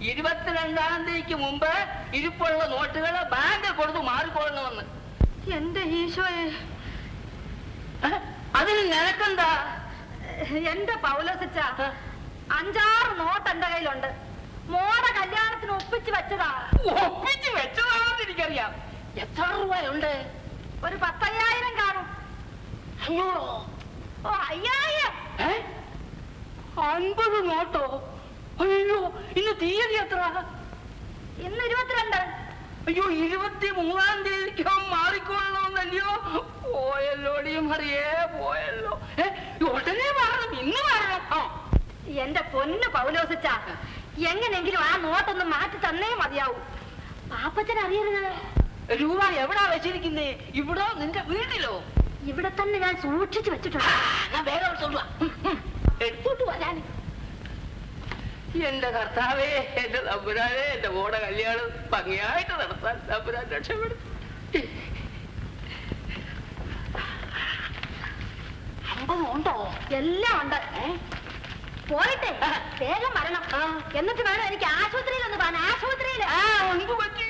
22-ാം തീയതിക്ക് മുമ്പ് ഇരിപ്പുള്ള നോട്ടുകൾ ബാങ്കിൽ കൊടുത്ത് മാറിക്കൊള്ളണമെന്ന്. എന്റെ ഈശോയെ, അതിന് നിനക്കെന്താ? എന്റെ പൗലോസച്ച 5-6 നോട്ട് എന്റെ കയ്യിലുണ്ട്. മോടെ കല്യാണത്തിന് ഒപ്പിച്ച് വെച്ചതാ. ഒപ്പിച്ച് വെച്ചതാണെന്ന് എനിക്കറിയാം. എത്ര രൂപയുണ്ട്? ഒരു 10,000 കാണും. 500? ഓ, 5000. 50 നോട്ടോ? അയ്യോ, ഇന്ന് തീയതി എത്ര? ഇന്ന് 22. അയ്യോ 23-ാം തീയതിക്ക് മാറിക്കൊള്ളണമെന്നല്ലയോ? പോയല്ലോടി മറിയേ, പോയല്ലോ. ഉടനെ വരണം, ഇന്ന് വരണം. എന്റെ പൊന്ന് പൗലോസിച്ച, എങ്ങനെങ്കിലും ആ നോട്ടൊന്ന് മാറ്റി തന്നേ മതിയാവും. പാപ്പച്ചൻ അറിയരുത്. രൂപ എവിടാ വെച്ചിരിക്കുന്നേ? ഇവിടോ നിന്റെ വീട്ടിലോ? ഇവിടെ തന്നെ ഞാൻ സൂക്ഷിച്ചു വെച്ചിട്ടുണ്ട്. ഞാൻ വേഗം சொல்லுவா എടുത്തോട്ട് വരാൻ. എന്റെ കർത്താവേ, എന്റെ തമ്പുരാനെ, എന്റെ മോടെ കല്യാണം ഭംഗിയായിട്ട് നടത്താൻ തമ്പുരാൻ രക്ഷപ്പെടും. 50 ഉണ്ടോ? എല്ലാം ഉണ്ട്. പോരട്ടെ, വേഗം വരണം. എന്നിട്ട് വേണം എനിക്ക് ആശുപത്രിയിൽ ഒന്ന് പോകാൻ. ആശുപത്രിയിൽ എന്ത് പറ്റി?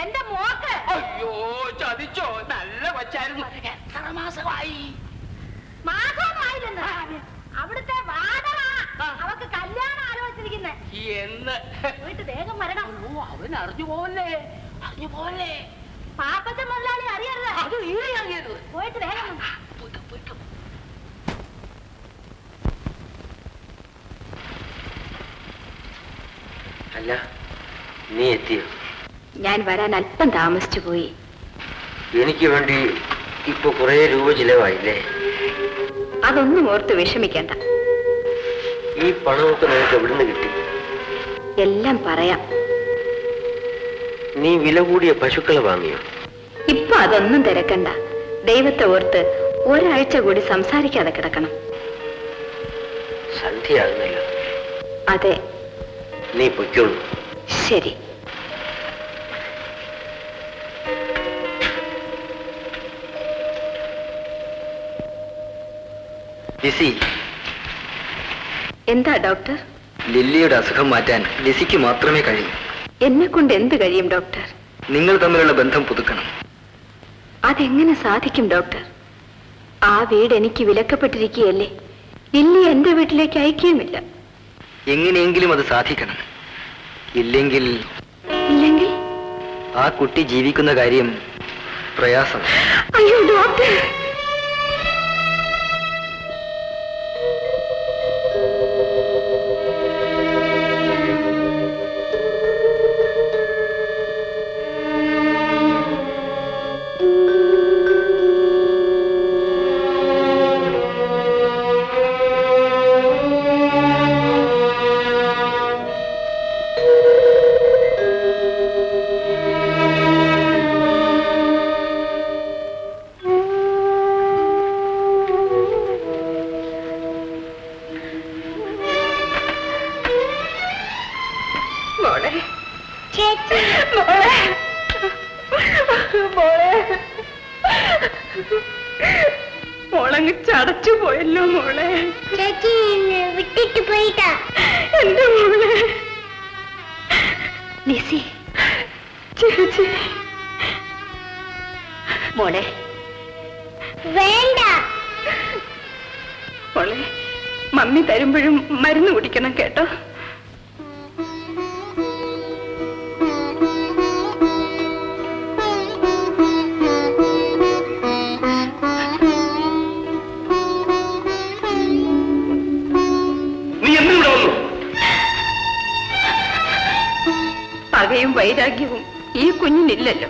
എന്റെ മോക്ക്. അയ്യോ, ചതിച്ചോ? നല്ല വച്ചായിരുന്നു. എത്ര മാസമായി? മാസവും ആയില്ലെന്ന്. അവിടുത്തെ വാടക അവക്ക് കല്യാണം ആലോചിച്ചിരിക്കുന്നെ. എന്ന് പോയിട്ട് വേഗം വരണം. അവൻ അറിഞ്ഞു പോവല്ലേ, അറിഞ്ഞു പോവല്ലേ. പാപ്പച്ച മുതലാളി അറിയരുത്. അത് നീ അറിയരുത്. പോയിട്ട് വേഗം. അല്ല, നീ എത്തിയോ? ഞാൻ വരാൻ അല്പം താമസിച്ചു പോയി. എനിക്ക് വേണ്ടി ഇപ്പൊ കുറെ രൂപ ചിലവായില്ലേ? അതൊന്നും ഓർത്ത് വിഷമിക്കണ്ട. ഈ പണമൊക്കെ നിനക്ക് എവിടുന്ന് കിട്ടി? എല്ലാം പറയാം. നീ വില കൂടിയ പശുക്കളെ വാങ്ങിയോ? ഇപ്പൊ അതൊന്നും തിരക്കണ്ട. ദൈവത്തെ ഓർത്ത് ഒരാഴ്ച കൂടി സംസാരിക്കാതെ കിടക്കണം. സന്ധ്യയാകുന്നല്ലോ. അതെ. നീ പൊയ്ക്കോളൂ. ശരി. ലിസി, എന്താ ഡോക്ടർ? ലില്ലിയുടെ അസുഖം മാറ്റാൻ ലിസിക്ക് മാത്രമേ കഴിയൂ. എന്നെ കൊണ്ട് എന്ത് കഴിയും ഡോക്ടർ? നിങ്ങൾ തമ്മിലുള്ള ബന്ധം പുതുക്കണം. അതെങ്ങനെ സാധിക്കും ഡോക്ടർ? ആ വീട് എനിക്ക് വിലക്കപ്പെട്ടിരിക്കുകയല്ലേ. ലില്ലി എന്റെ വീട്ടിലേക്ക് അയക്കുകയുമില്ല. എങ്ങനെയെങ്കിലും അത് സാധിക്കണം. ഇല്ലെങ്കിൽ ഇല്ലെങ്കിൽ ആ കുട്ടി ജീവിക്കുന്ന കാര്യം പ്രയാസം. അയ്യോ ഡോക്ടർ, മോളങ്ങ് ചടച്ചു പോയല്ലോ മോളെ. ചേച്ചി വിട്ടിട്ട് പോയിട്ടാ എന്റെ മോളെ. ലിസി ചേച്ചി. മോളെ വേണ്ട. മോളെ, മമ്മി തരുമ്പോഴും മരുന്ന് കുടിക്കണം കേട്ടോ. പകയും വൈരാഗ്യവും ഈ കുഞ്ഞിനില്ലല്ലോ.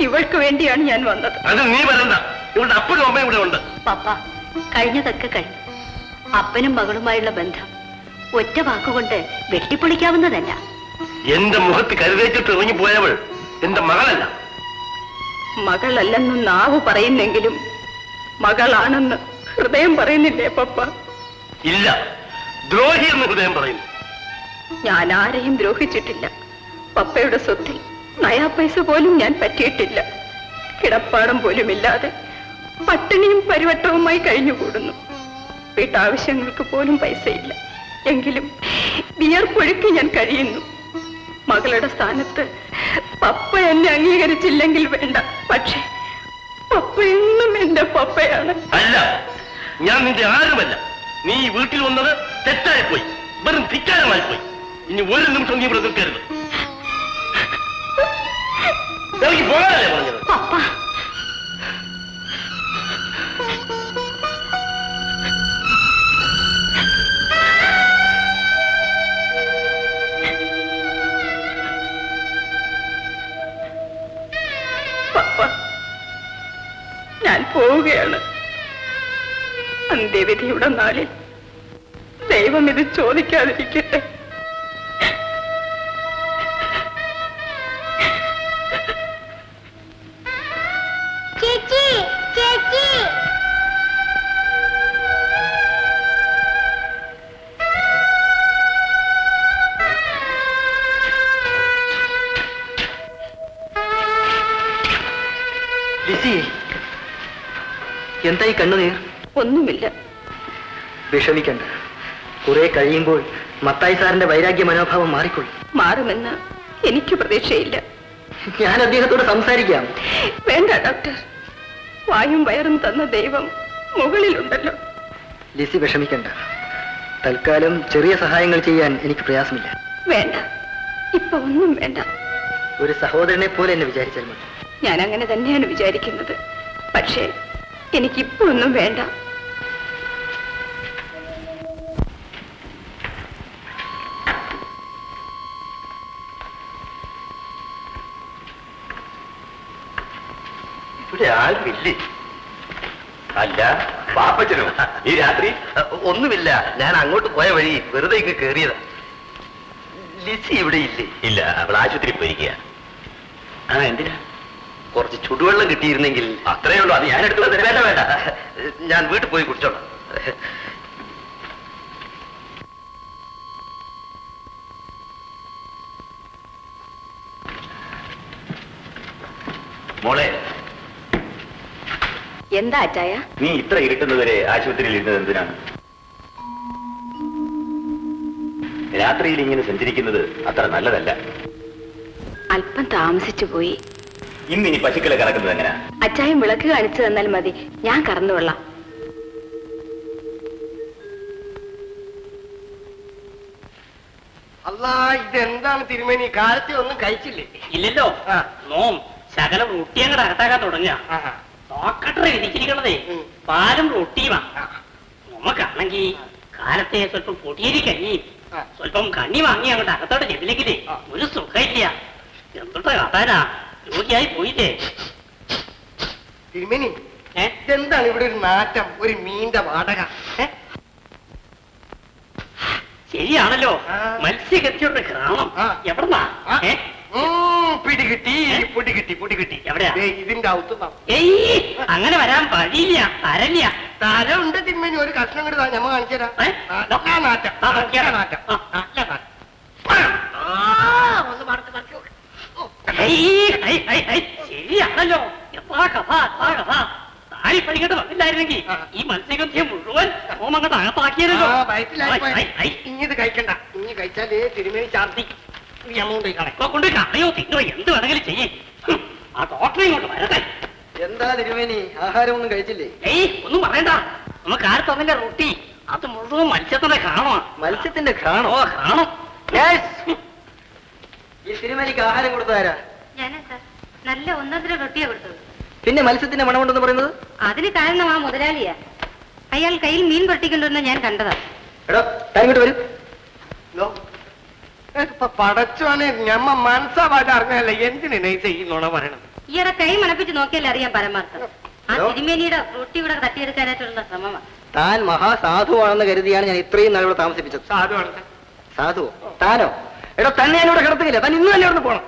ഇവൾക്ക് വേണ്ടിയാണ് ഞാൻ വന്നത്. അത് നീ വരണ്ട. ഇവിടെ അപ്പനും അമ്മയും ഇവിടെ ഉണ്ട്. പപ്പ, കഴിഞ്ഞതൊക്കെ കഴിഞ്ഞു. അപ്പനും മകളുമായുള്ള ബന്ധം ഒറ്റ വാക്കുകൊണ്ട് വെട്ടിപ്പൊളിക്കാവുന്നതല്ല. എന്റെ മുഖത്ത് കരുതേച്ചിട്ട് ഇറങ്ങി പോയവൾ എന്റെ മകളല്ല. മകളല്ലെന്ന് നാവ് പറയുന്നെങ്കിലും മകളാണെന്ന് ഹൃദയം പറയുന്നില്ലേ പപ്പ? ഇല്ല, ദ്രോഹി എന്ന് ഹൃദയം പറയുന്നു. ഞാൻ ആരെയും ദ്രോഹിച്ചിട്ടില്ല. പപ്പയുടെ സ്വത്തിൽ നയാ പൈസ പോലും ഞാൻ പറ്റിയിട്ടില്ല. കിടപ്പാടം പോലുമില്ലാതെ പട്ടിണിയും പരിവട്ടവുമായി കഴിഞ്ഞുകൂടുന്നു. വീട്ടാവശ്യങ്ങൾക്ക് പോലും പൈസയില്ല. എങ്കിലും വിയർപ്പൊഴുക്കി ഞാൻ കഴിയുന്നു. മകളുടെ സ്ഥാനത്ത് പപ്പ എന്നെ അംഗീകരിച്ചില്ലെങ്കിൽ വേണ്ട, പക്ഷേ പപ്പ എന്നും എന്റെ പപ്പയാണ്. അല്ല, ഞാൻ നിന്റെ ആരുമല്ല. നീ ഈ വീട്ടിൽ വന്നത് തെറ്റായിപ്പോയി, വെറും ധിക്കാരമായി പോയി. ഇനി ഒരു നിമിഷം നീ ഇവിടെ നിൽക്കരുത്. എനിക്ക് പോകാനല്ലേ പറഞ്ഞത്? പപ്പ, പോവുകയാണ്. അന്ത്യവിധിയുടെ നാളിൽ ദൈവം ഇത് ചോദിക്കാതിരിക്കട്ടെ. ചേച്ചി ചേച്ചി ലിസി, എന്തായി കണ്ണുനീർ? ഒന്നുമില്ല. വിഷമിക്കണ്ട. കുറെ കഴിയുമ്പോൾ മത്തായി സാറിന്റെ വൈരാഗ്യ മനോഭാവം മാറിക്കൊള്ളും. മാറുമെന്ന് എനിക്ക് പ്രതീക്ഷയില്ല. ഞാൻ അദ്ദേഹത്തോട് സംസാരിക്കാം. വേണ്ട ഡോക്ടർ, വായും വയറും തന്ന ദൈവം മുകളിലുണ്ടല്ലോ. ലിസി വിഷമിക്കണ്ട. തൽക്കാലം ചെറിയ സഹായങ്ങൾ ചെയ്യാൻ എനിക്ക് പ്രയാസമില്ല. വേണ്ട, ഇപ്പൊ ഒന്നും വേണ്ട. ഒരു സഹോദരനെ പോലെ എന്നെ വിചാരിച്ചാൽ മതി. ഞാൻ അങ്ങനെ തന്നെയാണ് വിചാരിക്കുന്നത്. പക്ഷേ എനിക്കിപ്പോ ഒന്നും വേണ്ട. ഇവിടെ ആരുമില്ലേ? അല്ല പാപ്പച്ചനോ ഈ രാത്രി? ഒന്നുമില്ല, ഞാൻ അങ്ങോട്ട് പോയ വഴി വെറുതെ ഇങ്ങ് കേറിയതാ. ലിസി ഇവിടെ ഇല്ലേ? ഇല്ല, അവൾ ആശുപത്രി പോയിരിക്കുക. ആ എന്തിനാ? കുറച്ച് ചുടുവെള്ളം കിട്ടിയിരുന്നെങ്കിൽ. അത്രയേ ഉള്ളൂ, അത് ഞാൻ എടുത്തു. വേണ്ട വേണ്ട, ഞാൻ വീട്ടിൽ പോയി കുടിച്ചോളാം. മോളെ, എന്താ അച്ചായ? നീ ഇത്ര ഇരുട്ടുന്നവരെ ആശുപത്രിയിൽ ഇരുന്നത് എന്തിനാണ്? രാത്രിയിൽ ഇങ്ങനെ സഞ്ചരിക്കുന്നത് അത്ര നല്ലതല്ല. അല്പം താമസിച്ചു പോയി. ഇന്നിനി പശുക്കളെ കറക്കുന്നത് എങ്ങനെയാ? അച്ചായം വിളക്ക് കാണിച്ചു തന്നാൽ മതി, ഞാൻ കറന്നുകൊള്ളാം. അല്ല, ഇതെന്താണ് തിരുമേനി? കാലത്തെ ഒന്നും കഴിച്ചില്ലേ? ഇല്ലല്ലോ. നോം ശകലം റൊട്ടിയങ്ങടെ അകത്താക്കാൻ തുടങ്ങുക. ഡോക്ടറെ വിധിച്ചിരിക്കണതേ പാലും റൊട്ടിയുമാ. നമുക്കാണെങ്കിൽ കാലത്തെ സ്വല്പം പൊടിയേരി കഞ്ഞിയും സ്വല്പം കണ്ണി വാങ്ങി അങ്ങോട്ട് അകത്തോട്ട് ചെല്ലിലേക്കില്ലേ ഒരു സുഖമില്ല. എന്തൊട്ട് കാട്ടാനാ, രോഗിയായി പോയിട്ടേ. തിരുമേനി, ഇതെന്താണ് ഇവിടെ ഒരു നാറ്റം, ഒരു മീന്റെ വാടക? ശരിയാണല്ലോ, മത്സ്യഗതിയുടെ ഗ്രാമം. എവിടെന്നാ? പിടികിട്ടി, പൊടികിട്ടി, പൊടികിട്ടി. എവിടെയാ? ഇതിന്റെ ഔത്തുന്ന. ഏയ്, അങ്ങനെ വരാൻ വഴിയില്ല, തരല്ല. തല ഉണ്ട് തിരുമേനി, ഒരു കഷ്ണം കൂടി ഞമ്മ കാണിച്ചു തരാം. നാറ്റം, നല്ല നാറ്റം. ഒന്ന് മറത്ത് മറച്ചു. ശരിയാണല്ലോ, എപ്പാ കഥ, എപ്പാ കഥ. താഴെ പഠിക്കേണ്ട വന്നില്ലായിരുന്നെങ്കിൽ ഈ മത്സ്യഗന്ധിയെ മുഴുവൻ അങ്ങോട്ട് അകത്താക്കിയല്ലോ. ഇഞ്ഞത് കഴിക്കണ്ട, ഇനി കഴിച്ചാലേ തിരുമേനി ഛർദിക്കും. ഈ എമൗണ്ട് കൊണ്ട് കളയോ തിന്നോ എന്ത് വേണമെങ്കിലും ചെയ്യേ. ആ ഡോക്ടറെ ഇങ്ങോട്ട് വരട്ടെ. എന്താ തിരുമേനി, ആഹാരം ഒന്നും കഴിച്ചില്ലേ? ഏയ്, ഒന്നും പറയണ്ട. നമുക്ക് ആര് തന്നില്ല റൊട്ടി, അത് മുഴുവൻ മത്സ്യത്തിന്റെ കാണോ. മത്സ്യത്തിന്റെ കാണോ? കാണും. ഈ തിരുമേനിക്ക് ആഹാരം കൊടുത്താരാ? ഞാനാ സാർ, നല്ല ഒന്നൊന്നര റൊട്ടിയാ കൊടുത്തത്. പിന്നെ മത്സ്യത്തിന്റെ മണമുണ്ടെന്ന് പറയുന്നത്? അതിന് കാരണം ആ മുതലാളിയാ. അയാൾ കയ്യിൽ മീൻ പൊട്ടിക്കൊണ്ടുവന്ന ഞാൻ കണ്ടതാ. എടോ, താൻ ഇങ്ങോട്ട് വരും. പടച്ചോനെ, ഞമ്മ മനസ്സാവാതെ അറിഞ്ഞല്ലേ എന്തിനു ചെയ്യുന്നോണ പറയണത്? ഈയിടെ കൈ മണപ്പിച്ച് നോക്കിയാലേ അറിയാൻ പരമാർത്ഥം. ആ തിരുമേനിയുടെ റൊട്ടി ഇവിടെ തട്ടിയെടുക്കാനായിട്ടുള്ള ശ്രമമാണ്. താൻ മഹാസാധുവാണെന്ന് കരുതിയാണ് ഞാൻ ഇത്രയും നാൾ ഇവിടെ താമസിപ്പിച്ചത്. സാധുവാണ്? സാധുവോ? താനോ? എടോ, തന്നെ ഞാനിവിടെ കിടത്തുകയില്ല. താൻ ഇന്ന് തന്നെ ഇവിടെ പോണം.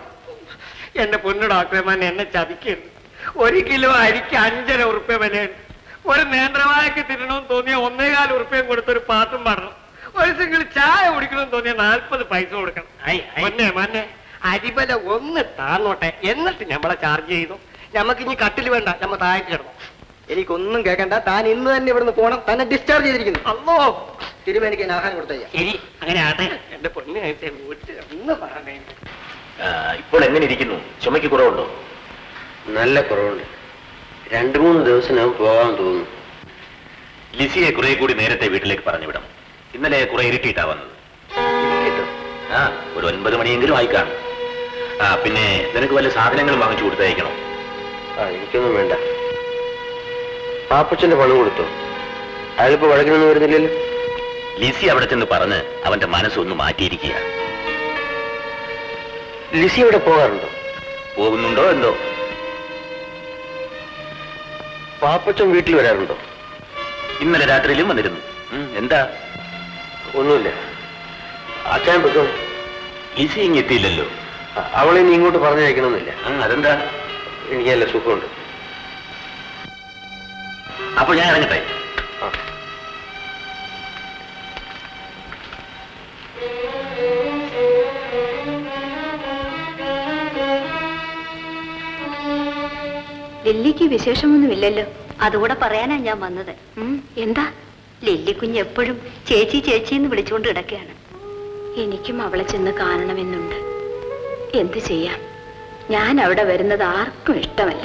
എന്റെ പൊന്നു ഡോക്ടർമാൻ എന്നെ ചതിക്കരുത്. 1 കിലോ അരിക്ക് 5.5 ഉറുപ്പ്യ വിലയുണ്ട്. ഒരു നേന്ത്രവാഴയ്ക്ക് തിന്നണമെന്ന് തോന്നിയ 1.25 ഉറുപ്പ്യം കൊടുത്തൊരു പാട്ടും പാടണം. ഒരു സിംഗിൾ ചായ കുടിക്കണമെന്ന് തോന്നിയ 40 പൈസ കൊടുക്കണം. മന്നെ അരിബല ഒന്ന് താന്നോട്ടെ, എന്നിട്ട് ഞമ്മളെ ചാർജ് ചെയ്തു. ഞമ്മക്ക് ഇനി കട്ടിൽ വേണ്ട, ഞമ്മ താഴേക്ക് കിടന്നു. എനിക്കൊന്നും കേൾക്കണ്ട. താൻ ഇന്ന് തന്നെ ഇവിടുന്ന് പോണം. തന്നെ ഡിസ്ചാർജ് ചെയ്തിരിക്കുന്നു. അല്ലോ, തിരുമേനിക്ക് ഞാൻ ആഹാരം കൊടുത്തയ്യ. ശരി, അങ്ങനെ ആട്ടെ. എന്റെ പൊന്നു ഒന്ന് പറഞ്ഞേ. ഇപ്പോൾ എങ്ങനെ ഇരിക്കുന്നു? ചുമയ്ക്ക് കുറവുണ്ടോ? നല്ല കുറവുണ്ട്. 2-3 ദിവസം പോകാൻ തോന്നുന്നു. ലിസിയെ കുറെ കൂടി നേരത്തെ വീട്ടിലേക്ക് പറഞ്ഞു വിടാം. ഇന്നലെ കുറെ ഇരുട്ടിയിട്ടാ വന്നത്. ആ, ഒരു 9 മണിയെങ്കിലും ആയി കാണും. പിന്നെ നിനക്ക് വല്ല സാധനങ്ങളും വാങ്ങിച്ചു കൊടുത്തയക്കണോ? എനിക്കൊന്നും വേണ്ട. പാപ്പച്ചന്റെ പണം കൊടുത്തോ? അയാളിപ്പോ വഴക്കിനൊന്നും വരുന്നില്ലല്ലോ. ലിസി അവിടെ ചെന്ന് പറഞ്ഞ് അവന്റെ മനസ്സൊന്ന് മാറ്റിയിരിക്കുക. ലിസി ഇവിടെ പോകാറുണ്ടോ? പോകുന്നുണ്ടോ എന്തോ? പാപ്പച്ചൻ വീട്ടിൽ വരാറുണ്ടോ? ഇന്നലെ രാത്രിയിലും വന്നിരുന്നു. എന്താ? ഒന്നുമില്ല. അച്ഛൻ വെക്കും. ലിസി ഇങ്ങ് എത്തിയില്ലല്ലോ. അവളെ ഇനി ഇങ്ങോട്ട് പറഞ്ഞയക്കണമെന്നില്ല. അതെന്താ? എനിക്ക് നല്ല സുഖമുണ്ട്. അപ്പൊ ഞാൻ ഇറങ്ങട്ടെ. ലില്ലിക്ക് വിശേഷമൊന്നുമില്ലല്ലോ. അതുകൂടെ പറയാനാ ഞാൻ വന്നത്. എന്താ? ലില്ലിക്കുഞ്ഞ് എപ്പോഴും ചേച്ചി ചേച്ചി എന്ന് വിളിച്ചുകൊണ്ട് കിടക്കുകയാണ്. എനിക്കും അവളെ ചെന്ന് കാണണമെന്നുണ്ട്. എന്തു ചെയ്യാം, ഞാൻ അവിടെ വരുന്നത് ആർക്കും ഇഷ്ടമല്ല.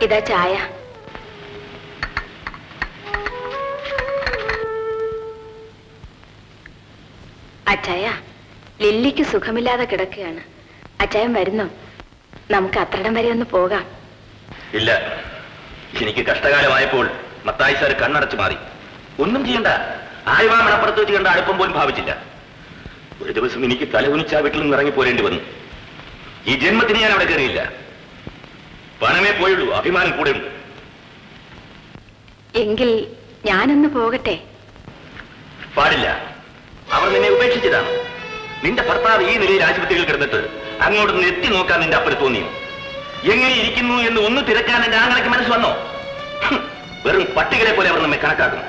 ഇതാ ചായ. അച്ചായ, ലില്ലിക്ക് സുഖമില്ലാതെ കിടക്കുകയാണ്. അച്ചായൻ വരുന്നോ? നമുക്ക് അത്രടം വരെ ഒന്ന് പോകാം. ഇല്ല, എനിക്ക് കഷ്ടകാലമായപ്പോൾ മത്തായി സാർ കണ്ണടച്ചു മാറി. ഒന്നും ചെയ്യണ്ട. ആയുവാ മണപ്പുറത്ത് വെച്ച് കണ്ട അടുപ്പം പോലും ഭാവിച്ചില്ല. ഒരു ദിവസം എനിക്ക് തലകുനിച്ച് ആ വീട്ടിൽ നിന്ന് ഇറങ്ങി പോരേണ്ടി വന്നു. ഈ ജന്മത്തിന് ഞാൻ അവിടെ കയറിയില്ല. പണമേ പോയുള്ളൂ, അഭിമാനം കൂടെ ഉണ്ട്. എങ്കിൽ ഞാനൊന്ന് പോകട്ടെ. പാടില്ല. അവർ നിന്നെ ഉപേക്ഷിച്ചതാണ്. നിന്റെ ഭർത്താവ് ഈ നിലയിൽ ആശുപത്രിയിൽ കിടന്നിട്ട് അങ്ങോട്ട് നിന്ന് എത്തി നോക്കാൻ നിന്റെ അപ്പന് തോന്നിയോ? എങ്ങനെ ഇരിക്കുന്നു എന്ന് ഒന്ന് തിരക്കാൻ എന്റെ ആങ്ങളയ്ക്ക് മനസ്സ് വന്നോ? വെറും പട്ടികളെ പോലെ അവർ നമ്മെ കണക്കാക്കുന്നു.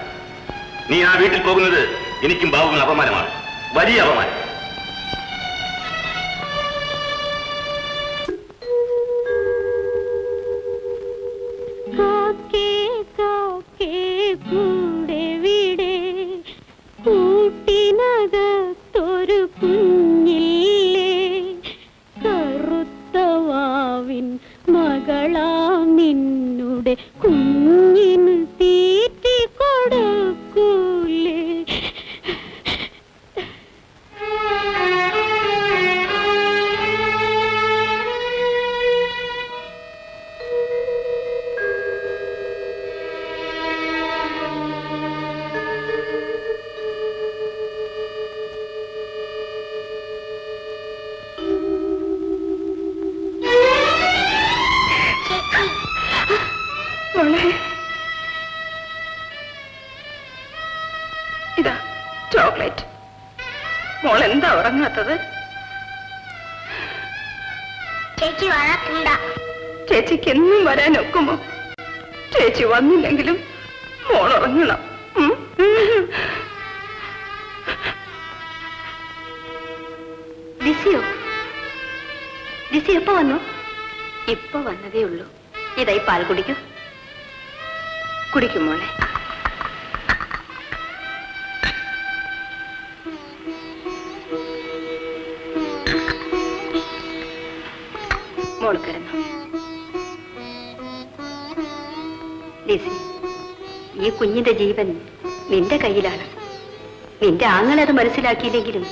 നീ ആ വീട്ടിൽ പോകുന്നത് എനിക്കും ബാബുവിന് അപമാനമാണ്, വലിയ അപമാനം. കൂട്ടിനകത്തൊരു കുഞ്ഞില്ലേ, കറുത്തവാവിൻ മകളാം നിന്നുടെ കുഞ്ഞിന് തീറ്റി കൊടുക്കൂലേ? ഇതാ ചോക്ലേറ്റ്. മോൾ എന്താ ഉറങ്ങാത്തത്? ചേച്ചി വഴക്കുണ്ട. ചേച്ചിക്ക് എന്നും വരാൻ ഒക്കുമോ? ചേച്ചി വന്നില്ലെങ്കിലും മോൾ ഉറങ്ങണം. ലിസിയോ? ലിസി എപ്പോ വന്നു? ഇപ്പൊ വന്നതേ ഉള്ളൂ. ഇതായി പാൽ കുടിക്കൂ. കുടിക്കും മോളെ. മോൾ കിടന്നു. ലിസി, ഈ കുഞ്ഞിന്റെ ജീവൻ നിന്റെ കയ്യിലാണ്. നിന്റെ ആങ്ങളെ അത് മനസ്സിലാക്കിയില്ലെങ്കിലും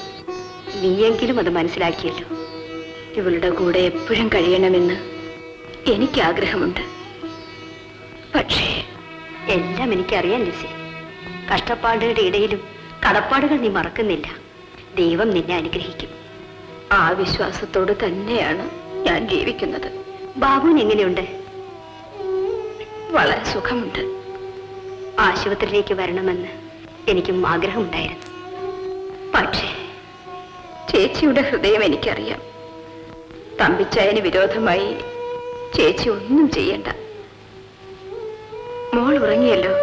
നീയെങ്കിലും അത് മനസ്സിലാക്കിയല്ലോ. ഇവളുടെ കൂടെ എപ്പോഴും കഴിയണമെന്ന് എനിക്ക് ആഗ്രഹമുണ്ട്. പക്ഷേ എല്ലാം എനിക്കറിയാം ലിസി. കഷ്ടപ്പാടുകളുടെ ഇടയിലും കടപ്പാടുകൾ നീ മറക്കുന്നില്ല. ദൈവം നിന്നെ അനുഗ്രഹിക്കും. ആ വിശ്വാസത്തോട് തന്നെയാണ് ഞാൻ ജീവിക്കുന്നത്. ബാബുവിന് എങ്ങനെയുണ്ട്? വളരെ സുഖമുണ്ട്. ആശുപത്രിയിലേക്ക് വരണമെന്ന് എനിക്കും ആഗ്രഹമുണ്ടായിരുന്നു. പക്ഷേ ചേച്ചിയുടെ ഹൃദയം എനിക്കറിയാം. തമ്പിച്ചായന് വിരോധമായി ചേച്ചി ഒന്നും ചെയ്യണ്ട. മോൾ ഉറങ്ങിയല്ലോ.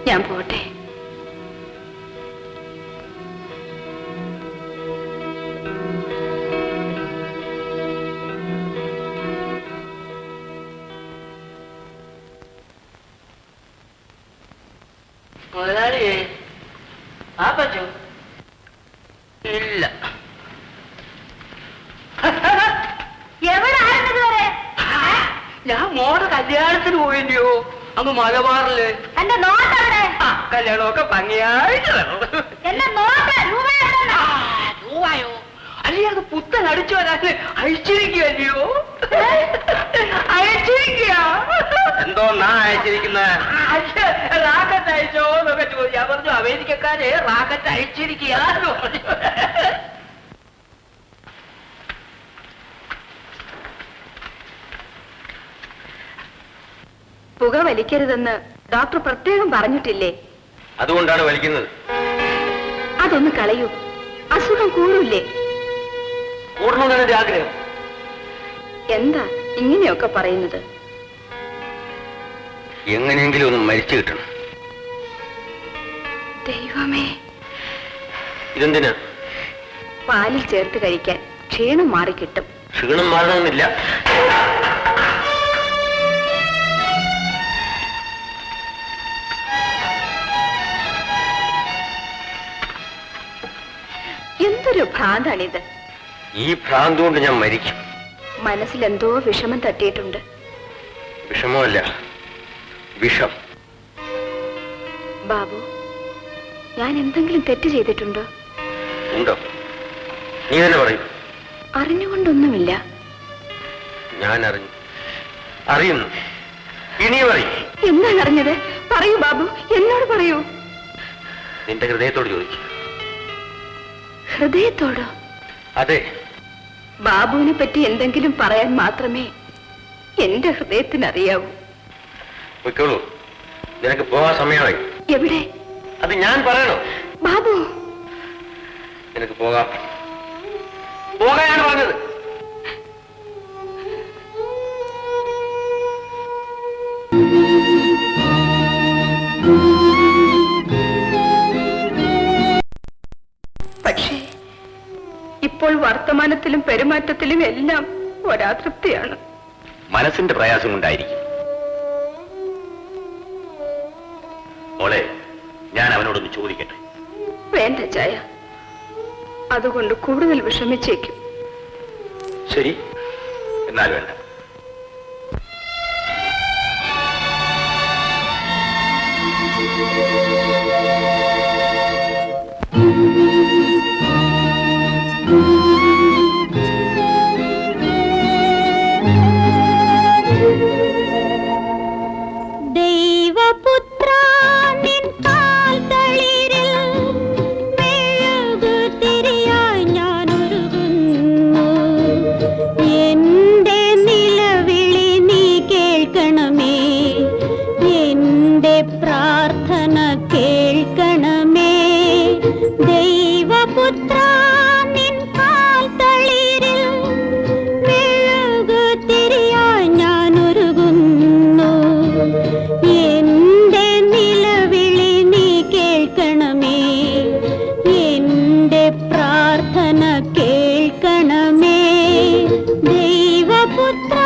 ഞാൻ പോട്ടെ. മുതലാളിയെ ആ പറ്റൂ? ഇല്ല. ഞാൻ മോടെ കല്യാണത്തിന് പോയില്ലയോ അങ്ങ് മലബാറില്? എന്റെ നോട്ടവിടെ. കല്യാണമൊക്കെ ഭംഗിയായിട്ട് എന്റെ നോട്ട് രൂപയോ? അല്ലേ അത് പുത്തൻ അടിച്ചു വരാന് അഴിച്ചിരിക്കുകയോ? അഴിച്ചിരിക്കുക എന്തോ നാ അയച്ചിരിക്കുന്ന റാക്കറ്റ് അയച്ചോ എന്നൊക്കെ ചോദിച്ചു. ഞാൻ പറഞ്ഞു അമേരിക്കക്കാര് റാക്കറ്റ് അഴിച്ചിരിക്കുക. പുക വലിക്കരുതെന്ന് ഡോക്ടർ പ്രത്യേകം പറഞ്ഞിട്ടില്ലേ? അതുകൊണ്ടാണ് വലിക്കുന്നത്. അതൊന്ന് കളയൂ, അസുഖം കൂടില്ലേ? കൂടണമെന്നാണ് എന്റെ ആഗ്രഹം. എന്താ ഇങ്ങനെയൊക്കെ പറയുന്നത്? എങ്ങനെയെങ്കിലും ഒന്ന് മരിച്ചു കിട്ടണം. ദൈവമേ, ഇതെന്തിനാ? പാലിൽ ചേർത്ത് കഴിക്കാൻ ക്ഷീണം മാറിക്കിട്ടും. ക്ഷീണം മാറണമെന്നില്ല. എന്തൊരു ഭ്രാന്താണിത്. ഈ ഭ്രാന്ത് കൊണ്ട് ഞാൻ മരിക്കും. മനസ്സിലെന്തോ വിഷമം തട്ടിയിട്ടുണ്ട്. വിഷമമല്ല, വിഷം. ബാബു, ഞാൻ എന്തെങ്കിലും തെറ്റ് ചെയ്തിട്ടുണ്ടോ? ഉണ്ടോ? നീ തന്നെ പറയൂ. അറിഞ്ഞുകൊണ്ടൊന്നുമില്ല. ഞാൻ അറിയുന്നു. ഇനിയും പറയും. എന്താണ് അറിഞ്ഞത്? പറയൂ ബാബു, എന്നോട് പറയൂ. നിന്റെ ഹൃദയത്തോട് ചോദിച്ചു. ഹൃദയത്തോടോ? അതെ. ബാബുവിനെ പറ്റി എന്തെങ്കിലും പറയാൻ മാത്രമേ എന്റെ ഹൃദയത്തിനറിയാവൂ. പൊയ്ക്കോളൂ, നിനക്ക് പോകാൻ സമയമായി. എവിടെ? അത് ഞാൻ പറയണോ? ബാബു, നിനക്ക് പോകാം. പോകാനാണ് പറഞ്ഞത്. പക്ഷേ ഇപ്പോൾ വർത്തമാനത്തിലും പെരുമാറ്റത്തിലും എല്ലാം ഒരാതൃപ്തിയാണ്. മനസ്സിന്റെ പ്രയാസം കൊണ്ടായിരിക്കും. മോളെ, ഞാൻ അവനോടൊന്ന് ചോദിക്കട്ടെ? വേണ്ട ചായ, അതുകൊണ്ട് കൂടുതൽ വിഷമിച്ചേക്കും. ശരി, എന്നാൽ വേണ്ട. ദൈവപുത്രാ നിൻ കാൽ തളിരിൽ മെഴുകുതിരിയായി ഞാനൊരുങ്ങുന്നു. എന്റെ നിലവിളി നീ കേൾക്കണമേ, എന്റെ പ്രാർത്ഥന കേൾക്കണമേ. ദൈവപുത്രാ നിൻ കാൽ തളിരിൽ മെഴുകുതിരിയായി ഞാനൊരുങ്ങുന്നു. എന്റെ നിലവിളി നീ കേൾക്കണമേ, എന്റെ പ്രാർത്ഥന കേൾക്കണമേ. ദൈവപുത്ര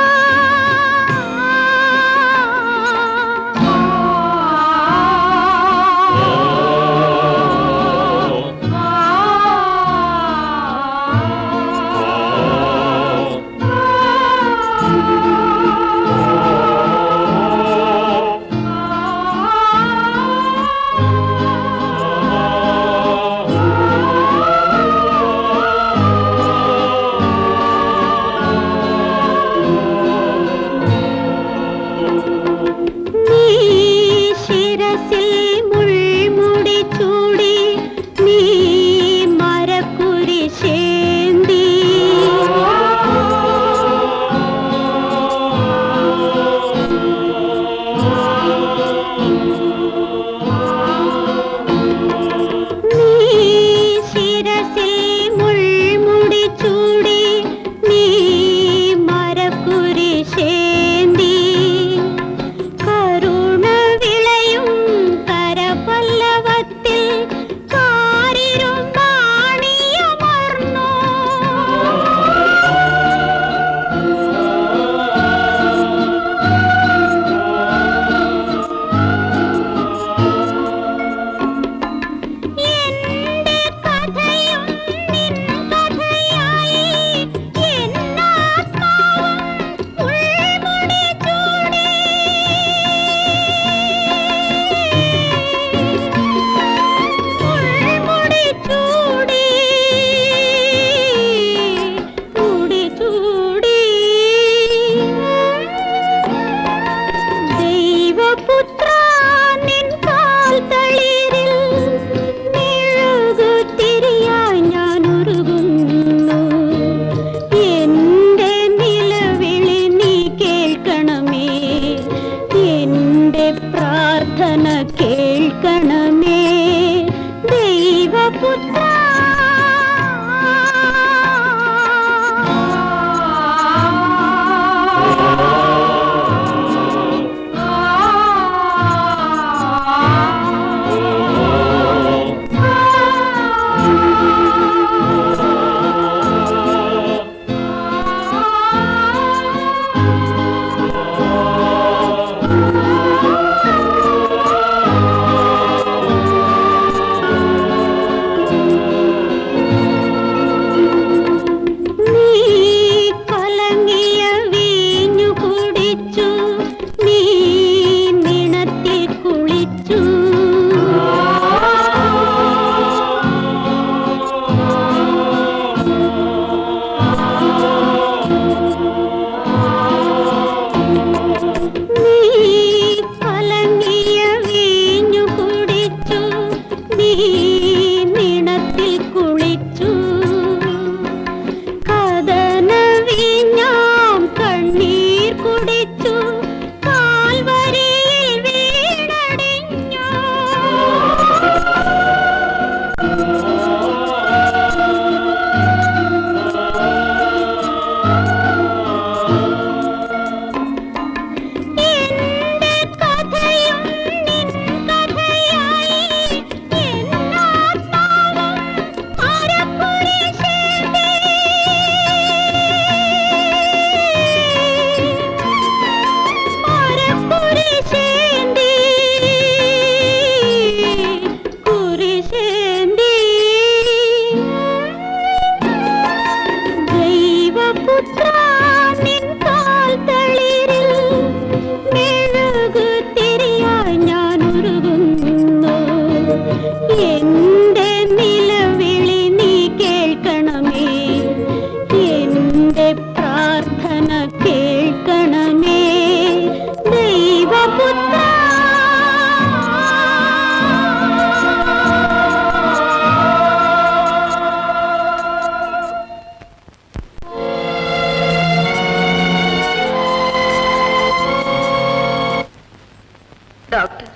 ഡോക്ടർ,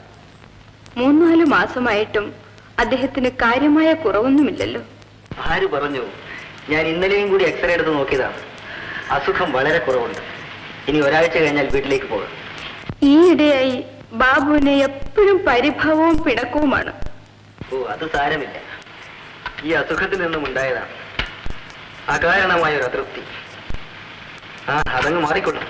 3-4 മാസമായിട്ടും അദ്ദേഹത്തിന് കാര്യമായ കുറവൊന്നുമില്ലല്ലോ. ആര് പറഞ്ഞു? ഞാൻ ഇന്നലെയും കൂടി എക്സ്റേ എടുത്ത് നോക്കിയതാണ്. അസുഖം വളരെ കുറവുണ്ട്. ഇനി ഒരാഴ്ച കഴിഞ്ഞാൽ വീട്ടിലേക്ക് പോകാം. ഈയിടെയായി ബാബുവിനെ എപ്പോഴും പരിഭവവും പിണക്കവുമാണ്. ഓ, അത് സാരമില്ല. ഈ അസുഖത്തിൽ നിന്നും ഉണ്ടായതാണ് അകാരണമായ ഒരു അതൃപ്തി. അതങ്ങ് മാറിക്കൊള്ളു.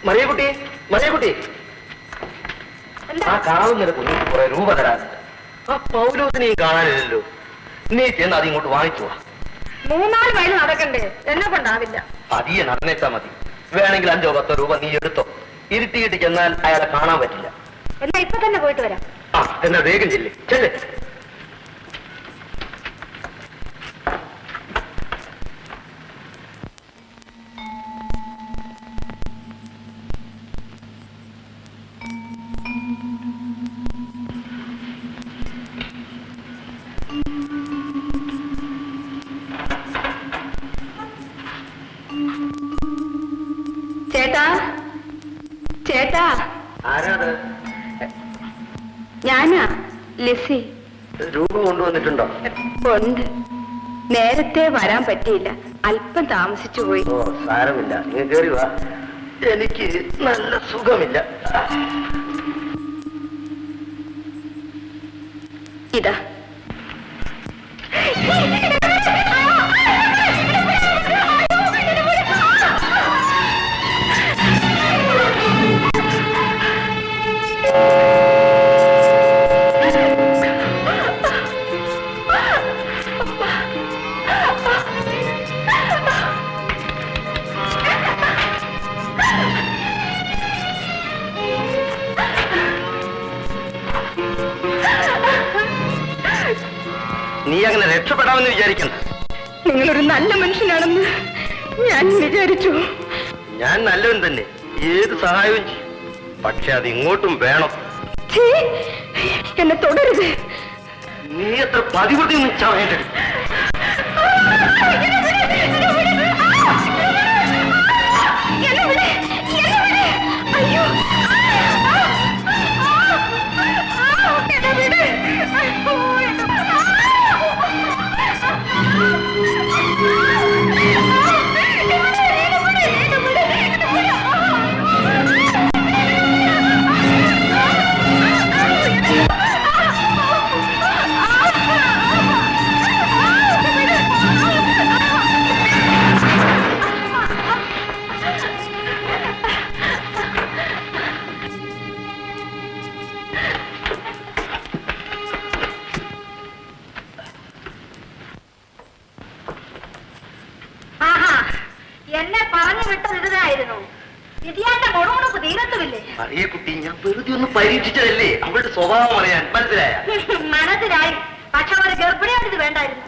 മറിയക്കുട്ടി, മറിയക്കുട്ടി, ആ കാണുന്നൊരു കുഞ്ഞിക്ക് കുറെ രൂപ തരാനുണ്ട്. ആ പൗലോസിനെയും കാണാനില്ലല്ലോ. നീ ചെന്ന് അതിങ്ങോട്ട് വാങ്ങിച്ചു. 3-4 മൈൽ നടക്കണ്ടേ? എന്നെ കൊണ്ടാവില്ല. പതിയെ നടന്നേച്ചാ മതി. വേണമെങ്കിൽ 5-10 രൂപ നീ എടുത്തോ. ഇരുട്ടിയിട്ട് ചെന്നാൽ അയാളെ കാണാൻ പറ്റില്ല. എന്നാ ഇപ്പൊ തന്നെ പോയിട്ട് വരാം. എന്നാ വേഗം ചെല്ലേ, ചെല്ലേ. ചേട്ടാ, ചേട്ടാ. ആരാത്? ഞാനാ, ലിസി. രൂപ കൊണ്ടുവന്നിട്ടുണ്ടോ? ഉണ്ട്. നേരത്തെ വരാൻ പറ്റിയില്ല, അല്പം താമസിച്ചു പോയി. ഓ, സാരമില്ല, നീ കയറി വാ. എനിക്ക് നല്ല സുഖമില്ല. ഇതാ. നീ അങ്ങനെ രക്ഷപ്പെടാമെന്ന് വിചാരിക്കണ്ട. നിങ്ങളൊരു നല്ല മനുഷ്യനാണെന്ന് ഞാൻ വിചാരിച്ചു. ഞാൻ നല്ലവൻ തന്നെ, ഏത് സഹായവും ചെയ്യും. പക്ഷെ അത് ഇങ്ങോട്ടും വേണം. എന്നെ തുടരുത്. നീ എത്ര പതിവൃത്തി ചവേണ്ടത്. എന്നെ പറഞ്ഞു വിട്ടത് ഇതായിരുന്നു. ഇതിയാന്റെ മുഴുവണപ്പ് തീരത്തുമില്ലേ? അറിയ കുട്ടി, ഞാൻ വെറുതെ ഒന്ന് പരീക്ഷിച്ചതല്ലേ. അവളുടെ സ്വഭാവം അറിയാൻ മനസ്സിലായ? മനസ്സിലായി. പക്ഷെ ഒരു ഗർഭിണിയോട് ഇത് വേണ്ടായിരുന്നു.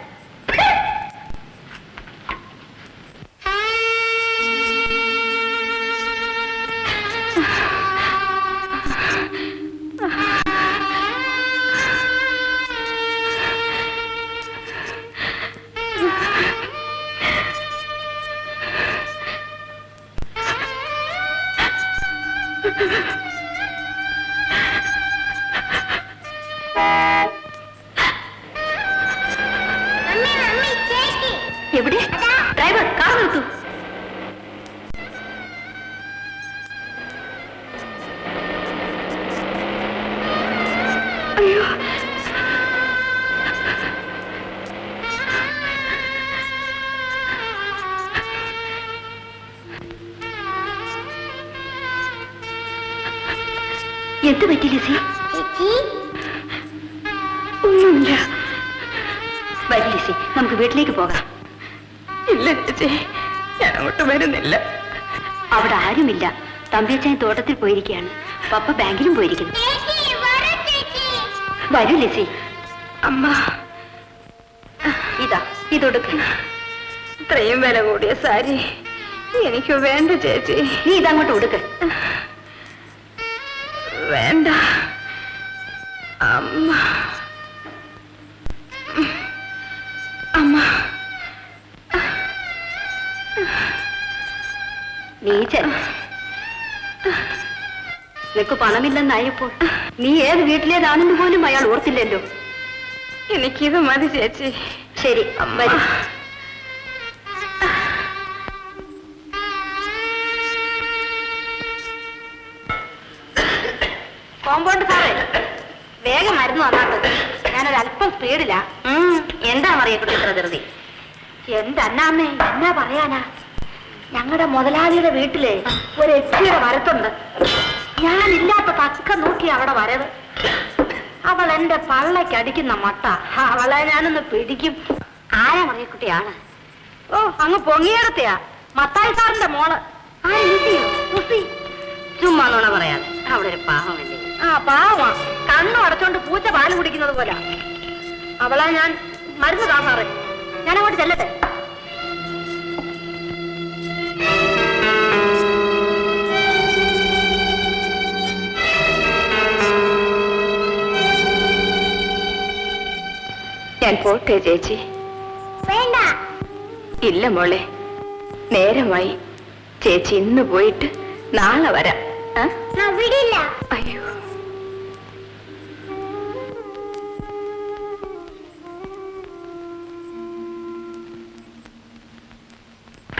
എവിടെ? ഡ്രൈവർ, കാർ നിർത്തൂ. അയ്യോ, എന്ത് പറ്റി ലിസി? ഒന്നുമില്ല. വരി ലിസി, നമുക്ക് വീട്ടിലേക്ക് പോകാം. ഇല്ല ചേച്ചി, ഞാൻ അങ്ങോട്ട് വരുന്നില്ല. അവിടെ ആരുമില്ല. തമ്പിയച്ചാൻ തോട്ടത്തിൽ പോയിരിക്കുകയാണ്. പപ്പ ബാങ്കിലും പോയിരിക്കുന്നു. വരൂ ലിസി. അമ്മ, ഇതാ ഇതൊടുക്ക. ഇത്രയും വില കൂടിയ സാരി എനിക്ക് വേണ്ട ചേച്ചി. നീ ഇതങ്ങോട്ട് ഉടുക്ക. വേണ്ട അമ്മ. അമ്മ, നീച്ചൻ നിനക്ക് പണമില്ലെന്നായപ്പോൾ നീ ഏത് വീട്ടിലേതാണെന്ന് പോലും അയാൾ ഓർത്തില്ലല്ലോ. എനിക്കിത് മതി ചേച്ചി. ശരി വരൂ. കോമ്പൗണ്ട് സാറേ, വേഗം മരുന്ന് വന്നാട്ടത്. ഞാനൊരല്പം സ്പീഡിലാ. എന്താ മറിയക്കുട്ടി ഇത്ര ധൃതി? എന്തന്നാമ്മേ, എന്നാ പറയാനാ? ഞങ്ങളുടെ മുതലാളിയുടെ വീട്ടിലെ ഒരു എച്ചിയുടെ വരത്തുണ്ട്. ഞാനില്ലാത്ത തക്ക നോക്കി അവിടെ വരവ്. അവൾ എന്റെ പള്ളക്കടിക്കുന്ന മട്ട. അവളെ ഞാനൊന്ന് പിടിക്കും. ആരാ മറിയക്കുട്ടിയാണ്? ഓ, അങ്ങ് പൊങ്ങിയെടുത്തയാ. മത്തായി സാറിന്റെ മോള്. ചുമ്മാ നുണ പറയാതെ. അവിടെ ഒരു പാവമല്ലേ? ആ പാവമാ. കണ്ണു അടച്ചോണ്ട് പൂച്ച പാല് കുടിക്കുന്നത് പോലെ. അവളെ ഞാൻ മരുന്ന് കാണാറ്. ഞാൻ അങ്ങോട്ട് ചെല്ലട്ടെ. ഞാൻ പോട്ടെ ചേച്ചി. വേണ്ട. ഇല്ല മോളെ, നേരമായി. ചേച്ചി ഇന്ന് പോയിട്ട് നാളെ വരാം. വിടില്ല. അയ്യോ,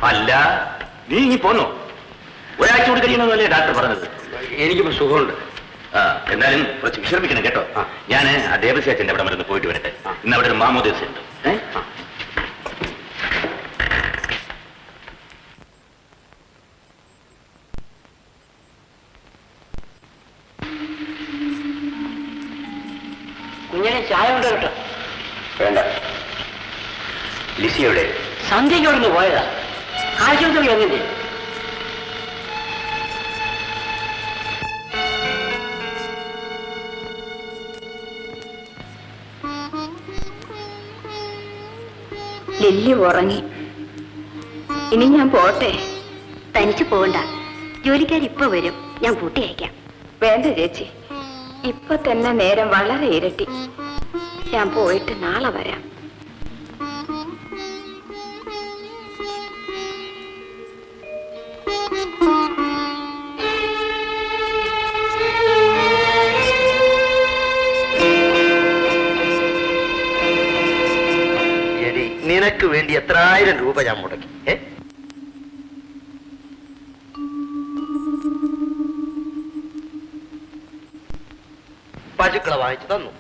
അല്ല, നീ ഇനി പോന്നോ? ഒരാഴ്ച കൂടി കഴിയണമെന്നല്ലേ ഡോക്ടർ പറഞ്ഞത്? എനിക്കിപ്പോ സുഖമുണ്ട്. ആ, എന്നാലും കുറച്ച് വിശ്രമിക്കണം കേട്ടോ. ഞാൻ ആ ദേവസ്യാച്ചന്റെ അവിടെ മരുന്ന് പോയിട്ട് വരട്ടെ. ഇന്ന് അവിടെ ഒരു മാമോദിവസം ഉണ്ട്. കുഞ്ഞിനെ ചായ കൊണ്ട് കേട്ടോ. വേണ്ട. ലിസിയുടെ സന്ധ്യയ്ക്കൊന്ന് പോയതാ. ആശുപത്രി വന്നില്ലേ? ലില്ലി ഉറങ്ങി. ഇനി ഞാൻ പോട്ടെ. തനിച്ചു പോകണ്ട. ജോലിക്കാർ ഇപ്പൊ വരും. ഞാൻ കൂട്ടി അയക്കാം. വേണ്ട ചേച്ചി, ഇപ്പൊ തന്നെ നേരം വളരെ ഇരട്ടി. ഞാൻ പോയിട്ട് നാളെ വരാം. നിനക്ക് വേണ്ടി എത്രായിരം രൂപ ഞാൻ മുടക്കി. പശുക്കളെ വാങ്ങിച്ചു തന്നു.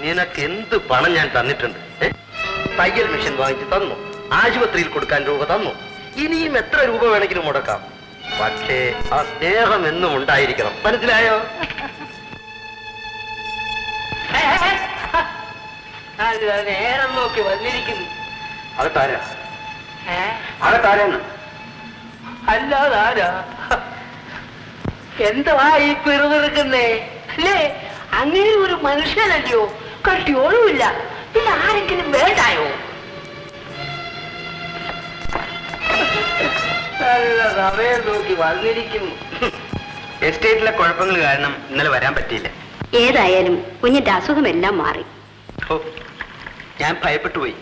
നിനക്ക് എന്ത് പണം ഞാൻ തന്നിട്ടുണ്ട്. തയ്യൽ മെഷീൻ വാങ്ങിച്ചു തന്നു. ആശുപത്രിയിൽ കൊടുക്കാൻ രൂപ തന്നു. ഇനിയും എത്ര രൂപ വേണമെങ്കിലും മുടക്കാം. പക്ഷേ ആ സ്നേഹം എന്നും ഉണ്ടായിരിക്കണം. മനസ്സിലായോ? നേരം നോക്കി വന്നിരിക്കുന്നു. അകത്താരാ? അകത്താരാന്ന്? അല്ലാതാരാ? എന്താ ഈ പിറുപിറുക്കുന്നേ? അല്ലേ, അങ്ങനെ ഒരു മനുഷ്യനല്ലയോ? കട്ടിയോളുമില്ല. പിന്നെ ആരെങ്കിലും വേണ്ടായോ? നല്ല സമയം നോക്കി വന്നിരിക്കുന്നു. എസ്റ്റേറ്റിലെ കുഴപ്പങ്ങൾ കാരണം ഇന്നലെ വരാൻ പറ്റിയില്ല. ഏതായാലും കുഞ്ഞിന്റെ അസുഖമെല്ലാം മാറി. ഓ, ഞാൻ ഭയപ്പെട്ടു പോയി.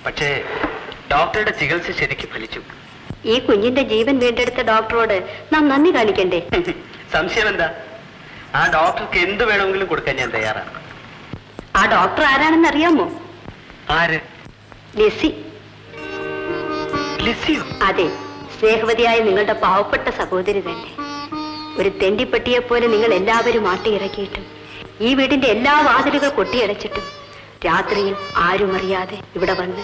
പക്ഷേ ഡോക്ടറുടെ ചികിത്സ ശരിക്ക് ഫലിച്ചു. ഈ കുഞ്ഞിന്റെ ജീവൻ വീണ്ടെടുത്ത ഡോക്ടറോട് നാം നന്ദി കാണിക്കണ്ടേ? സംശയം എന്താ? ആ ഡോക്ടർക്ക് എന്ത് വേണമെങ്കിലും കൊടുക്കാൻ ഞാൻ തയ്യാറാണ്. ആ ഡോക്ടർ ആരാണെന്ന് അറിയാമോ? ആര്? ലിസി. ലിസിയോ? അതെ, സ്നേഹവതിയായ നിങ്ങളുടെ പാവപ്പെട്ട സഹോദരി തന്നെ. ഒരു തെണ്ടിപ്പെട്ടിയെ പോലെ നിങ്ങൾ എല്ലാവരും ആട്ടിയിറക്കിയിട്ടും ഈ വീടിന്റെ എല്ലാ വാതിലുകൾ കൊട്ടിയടച്ചിട്ടും രാത്രിയിൽ ആരും അറിയാതെ ഇവിടെ വന്ന്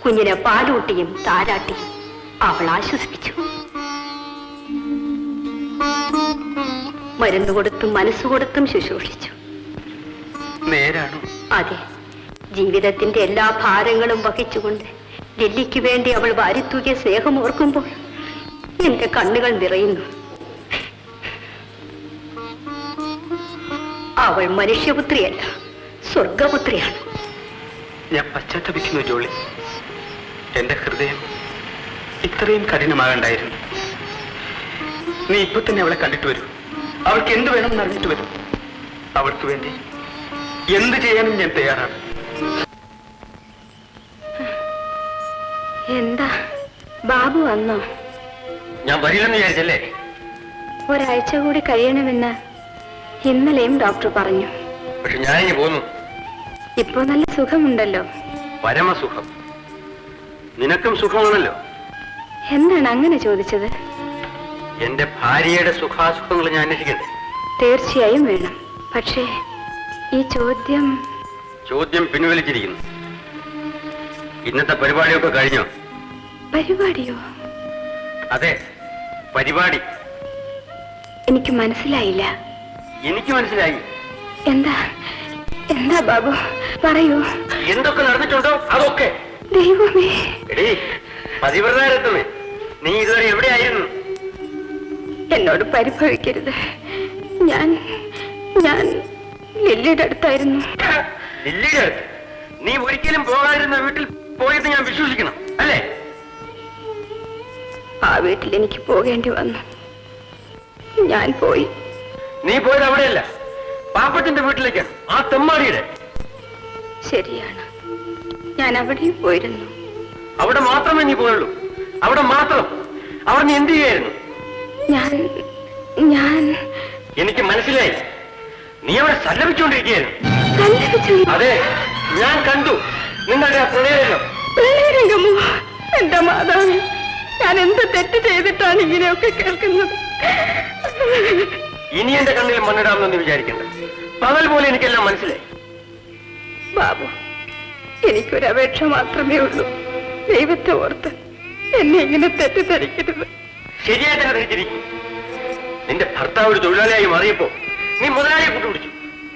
കുഞ്ഞിനെ പാലൂട്ടിയും താരാട്ടിയും അവൾ ആശ്വസിപ്പിച്ചു. മരുന്ന് കൊടുത്തും മനസ്സുകൊടുത്തും ശുശ്രൂഷിച്ചു. നേരാണോ? അതെ, ജീവിതത്തിന്റെ എല്ലാ ഭാരങ്ങളും വഹിച്ചുകൊണ്ട് ലില്ലിക്ക് വേണ്ടി അവൾ വാരിത്തൂകിയ സ്നേഹം ഓർക്കുമ്പോൾ എന്റെ കണ്ണുകൾ നിറയുന്നു. അവൾ മനുഷ്യപുത്രിയല്ല, സ്വർഗപുത്രിയാണ്. ഞാൻ പശ്ചാത്തപിക്കുന്നു ജോളി. എന്റെ ഹൃദയം ഇത്രയും കഠിനമാകണ്ടായിരുന്നു. നീ ഇപ്പൊ തന്നെ അവളെ കണ്ടിട്ട് വരൂ. അവൾക്ക് എന്ത് വേണമെന്ന് അറിഞ്ഞിട്ട് വരും. അവൾക്ക് വേണ്ടി എന്ത് ചെയ്യാനും ഞാൻ തയ്യാറാണ്. എന്താ ബാബു വന്നോ? ഞാൻ വരില്ലെന്ന് വിചാരിച്ചല്ലേ? ഒരാഴ്ച കൂടി കഴിയണമെന്ന് ഇന്നലെയും ഡോക്ടർ പറഞ്ഞു. പക്ഷെ ഞാനിങ്ങ് പോന്നു. ഇപ്പോ നല്ല സുഖമുണ്ടല്ലോ? പരമസുഖം. നിനക്കും സുഖമാണല്ലോ. എന്താണ് അങ്ങനെ ചോദിച്ചത്? എന്റെ ഭാര്യയുടെ സുഖാസുഖങ്ങൾ ഞാൻ അന്വേഷിക്കണ്ടേ? തീർച്ചയായും വേണം. പക്ഷേ ഈ ചോദ്യം പിൻവലിച്ചിരിക്കുന്നു. ഇന്നത്തെ പരിപാടിയൊക്കെ കഴിഞ്ഞോ? പരിപാടിയോ? അതെ, പരിപാടി. എനിക്ക് മനസ്സിലായില്ല. എനിക്ക് മനസ്സിലായി. എന്താ എന്താ ബാബു പറയൂ. എന്തൊക്കെ നടന്നിട്ടുണ്ടോ അതൊക്കെ. ദൈവമേ. എടീ പതിവ്രതാരത്വമേ, നീ ഇതുവരെ എവിടെയായിരുന്നു? എന്നോട് പരിഭവിക്കരുത്. ഞാൻ ലില്ലിയുടെ അടുത്തായിരുന്നു. ലില്ലിയുടെ അടുത്ത്? നീ ഒരിക്കലും പോകാതിരുന്ന വീട്ടിൽ പോയത് ഞാൻ വിശ്വസിക്കണം അല്ലേ? ആ വീട്ടിൽ എനിക്ക് പോകേണ്ടി വന്നു. ഞാൻ പോയി. നീ പോയത് അവിടെയല്ല, പാപ്പത്തിന്റെ വീട്ടിലേക്കാണ്, ആ തെമ്മാടിയുടെ. ശരിയാണ്, ഞാൻ അവിടെയും പോയിരുന്നു. അവിടെ മാത്രമേ നീ പോയുള്ളൂ? അവിടെ മാത്രം? അവിടെ നീ എന്ത് ചെയ്യായിരുന്നു? ഞാൻ എനിക്ക് മനസ്സിലായി, നീ അവിടെ സല്ലപിച്ചുകൊണ്ടിരിക്കുകയായിരുന്നു. അതെ, ഞാൻ കണ്ടു നിങ്ങളുടെ ആ പ്രണയരംഗമോ. എന്റെ മാതാവേ, ഞാൻ എന്ത് തെറ്റ് ചെയ്തിട്ടാണ് ഇങ്ങനെയൊക്കെ കേൾക്കുന്നത്? ഇനി എന്റെ കണ്ണിൽ മണ്ണിടാമെന്ന് വിചാരിക്കണ്ട. പകൽ പോലെ എനിക്കെല്ലാം മനസ്സിലായി. ബാബു, എനിക്കൊരപേക്ഷ മാത്രമേ ഉള്ളൂ. ദൈവത്തെ ഓർത്ത് എന്നെ ഇങ്ങനെ തെറ്റിദ്ധരിക്കരുത്. ശരിയായിട്ട് ധരിച്ചിരിക്കും. നിന്റെ ഭർത്താവ് ഒരു തൊഴിലാളിയായി മാറിയപ്പോ നീ മുതലാളിയെ കൂട്ടുപിടിച്ചു.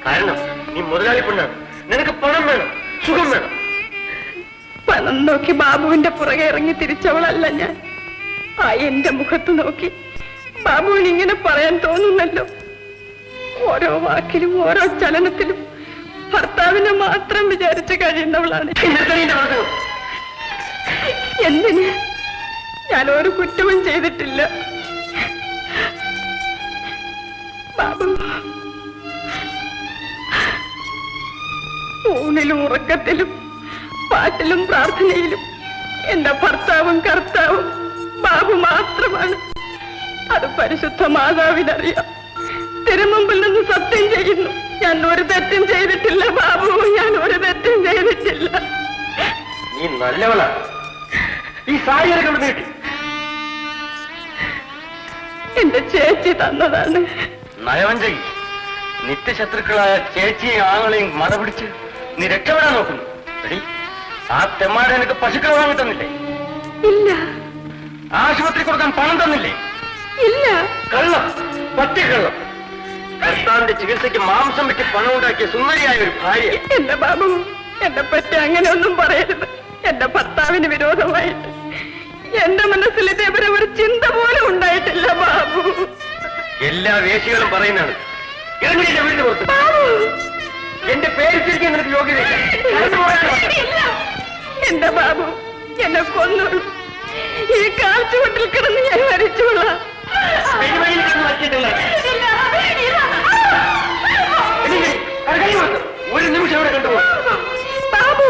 കാരണം നീ മുതലാളി പെണ്ണാണ്. നിനക്ക് പണം വേണം, സുഖം വേണം. പണം നോക്കി ബാബുവിന്റെ പുറകെ ഇറങ്ങി തിരിച്ചവളല്ല ഞാൻ. ആ എന്റെ മുഖത്ത് നോക്കി ബാബുവിന് ഇങ്ങനെ പറയാൻ തോന്നുന്നല്ലോ. ഓരോ വാക്കിലും ഓരോ ചലനത്തിലും ഭർത്താവിനെ മാത്രം വിചാരിച്ച് കഴിയുന്നവളാണ്. എന്തിന്? ഞാൻ ഒരു കുറ്റവും ചെയ്തിട്ടില്ല. ബാബു, ഊണിലും ഉറക്കത്തിലും പാട്ടിലും പ്രാർത്ഥനയിലും എന്റെ ഭർത്താവും കർത്താവും ബാബു മാത്രമാണ്. അത് പരിശുദ്ധ മാതാവിനറിയാം. തിരുമുമ്പിൽ നിന്ന് സത്യം ചെയ്യുന്നു, ഞാൻ ഒരു തെറ്റും ചെയ്തിട്ടില്ല ബാബു, ഞാൻ ഒരു തെറ്റും ചെയ്തിട്ടില്ല. നീ നല്ലവളാണ്. ഈ സാഹചര്യം നീട്ടി എന്റെ ചേച്ചി തന്നതാണ്. നയവഞ്ചകി. നിത്യശത്രുക്കളായ ചേച്ചിയെയും ആങ്ങളെയും മടപിടിച്ച് നീ രക്ഷപ്പെടാൻ നോക്കുന്നു. ആ തെമ്മാടെ എനിക്ക് പശുക്കൾ വാങ്ങി തന്നില്ലേ? ഇല്ല. ആശുപത്രി കൊടുക്കാൻ പണം തന്നില്ലേ? ഇല്ല. കള്ളം, പറ്റിക്കള്ളം. ഭർത്താവിന്റെ ചികിത്സയ്ക്ക് മാംസം വെച്ച് പണം ഉണ്ടാക്കിയ സുന്ദരിയായ ഒരു ഭാര്യ. എന്റെ ബാബു, എന്നെ പറ്റി അങ്ങനെ ഒന്നും പറയരുത്. എന്റെ ഭർത്താവിന് വിരോധമായിട്ട് എന്റെ മനസ്സിൽ ഇതേവരെ ഒരു ചിന്ത പോലും ഉണ്ടായിട്ടില്ല ബാബു. എല്ലാ വേശികളും പറയുന്നതാണ്. എന്റെ വീടിന് പുറത്ത് എന്റെ പേര് തിരിക്കാൻ നിനക്ക് യോഗ്യതയില്ല. എന്റെ ബാബു, എന്നെ കൊന്നോളൂ. ഈ കാൽച്ചുവട്ടിൽ കിടന്ന് ഞാൻ മരിച്ചോളാം. ഒരു നിമിഷം അവിടെ കണ്ടുപോകും. ബാബു,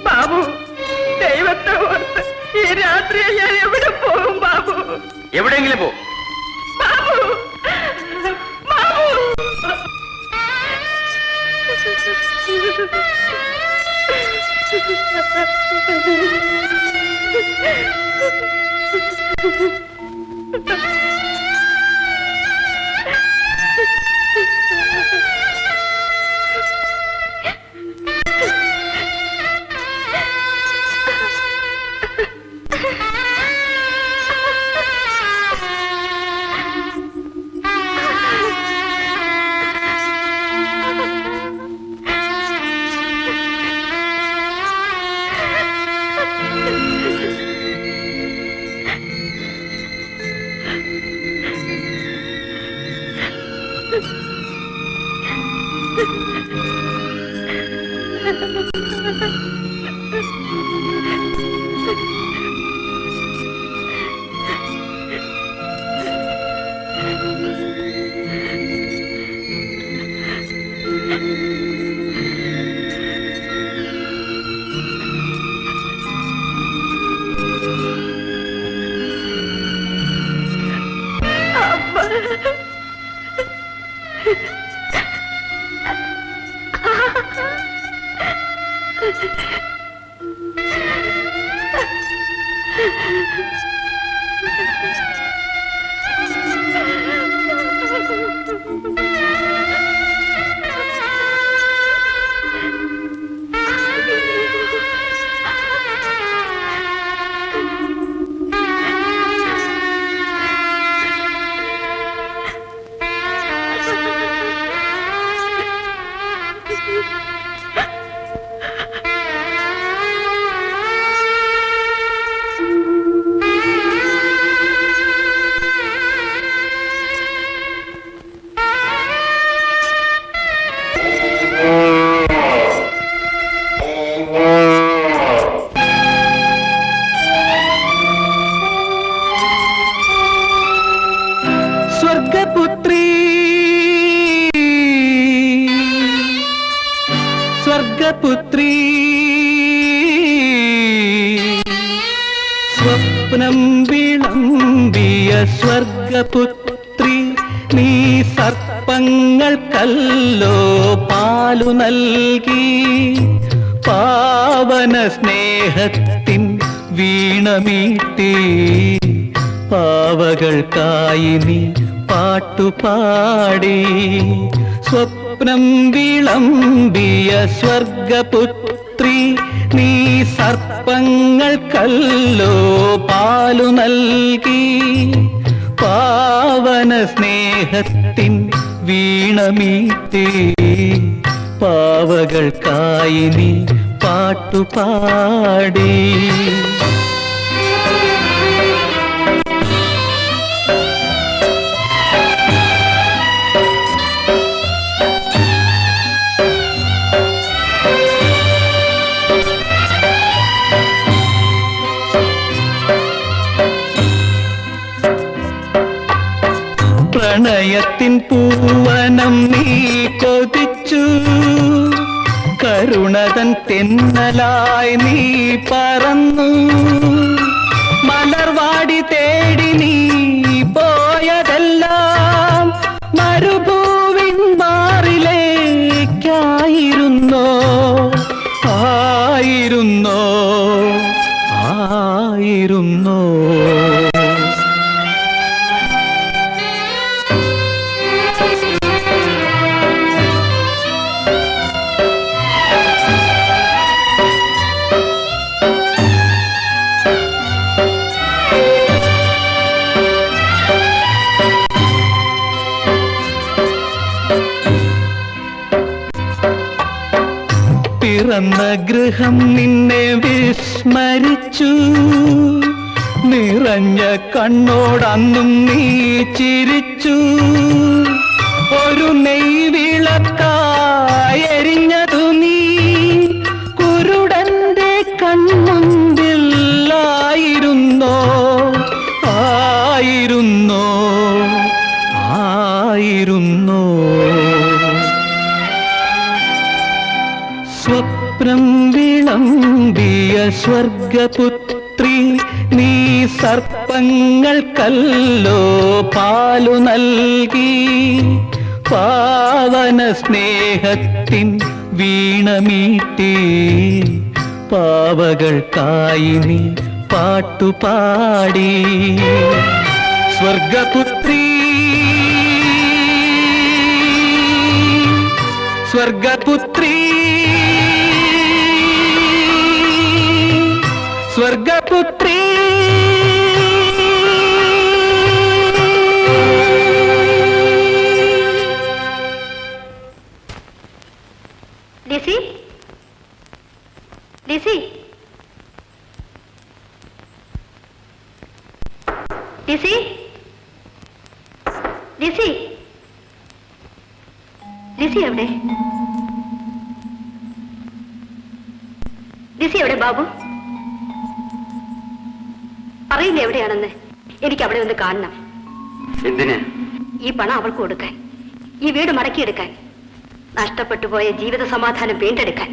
ബാബു, ദൈവത്തെ ഓർത്ത് ഈ രാത്രിയെ ഞാൻ എവിടെ പോകും ബാബു? എവിടെയെങ്കിലും പോ. ബാബു, ബാബു. സ്വർഗപുത്രീ സ്വർഗപുത്രീ സ്വപ്നം വിളമ്പിയ സ്വർഗപുത്രി നീ സർപ്പങ്ങൾക്കല്ലോ പാലു നൽകി പാവന സ്നേഹത്തിൻ വീണമീട്ടി പാവകൾക്കായി നീ പാട്ടുപാടി സ്വപ്നം വിളമ്പിയ സ്വർഗപുത്രി നീ സർപ്പങ്ങൾക്കല്ലോ പാലു നൽകി പാവന സ്നേഹത്തിൻ വീണമീട്ടി പാവകൾക്കായി നീ പാട്ടുപാടി പ്രണയത്തിൻ പൂവനം നീ കൊതിച്ചു കരുണതൻ തെന്നലായി നീ പറന്നു മലർവാടി തേടി നീ പോയതെല്ലാം മരുഭൂവിൻ മാറിലേക്കായിരുന്നോ ആയിരുന്നോ ആയിരുന്നോ പിറന്ന ഗൃഹം നിന്നെ വിസ്മരിച്ചു നിറഞ്ഞ കണ്ണോടന്നും നീ ചിരിച്ചു ഒരു നെയ്വിളക്കായി എരിഞ്ഞതു നീ കുരുടന്റെ കൺമുമ്പിൽ ആയിരുന്നോ ആയിരുന്നോ ആയിരുന്നോ സ്വപ്നം വിളമ്പിയ സ്വർഗപുത്രി നീ സർപ്പങ്ങൾക്കല്ലോ പാലു നൽകി പാവന സ്നേഹത്തിൻ വീണമീട്ടി പാവകൾക്കായി നീ പാട്ടുപാടി സ്വർഗപുത്രി സ്വർഗപുത്രി സ്വർഗപുത്രി ലിസി ലിസി ലിസി ലിസി ലിസി എവിടെ ലിസി എവിടെ ബാബു അറിയില്ല എവിടെയാണെന്ന് എനിക്ക് അവിടെ ഒന്ന് കാണണം എന്തിന്? ഈ പണം അവൾക്ക് കൊടുക്കാൻ ഈ വീട് മടക്കിയെടുക്കാൻ നഷ്ടപ്പെട്ടു പോയ ജീവിത സമാധാനം വീണ്ടെടുക്കാൻ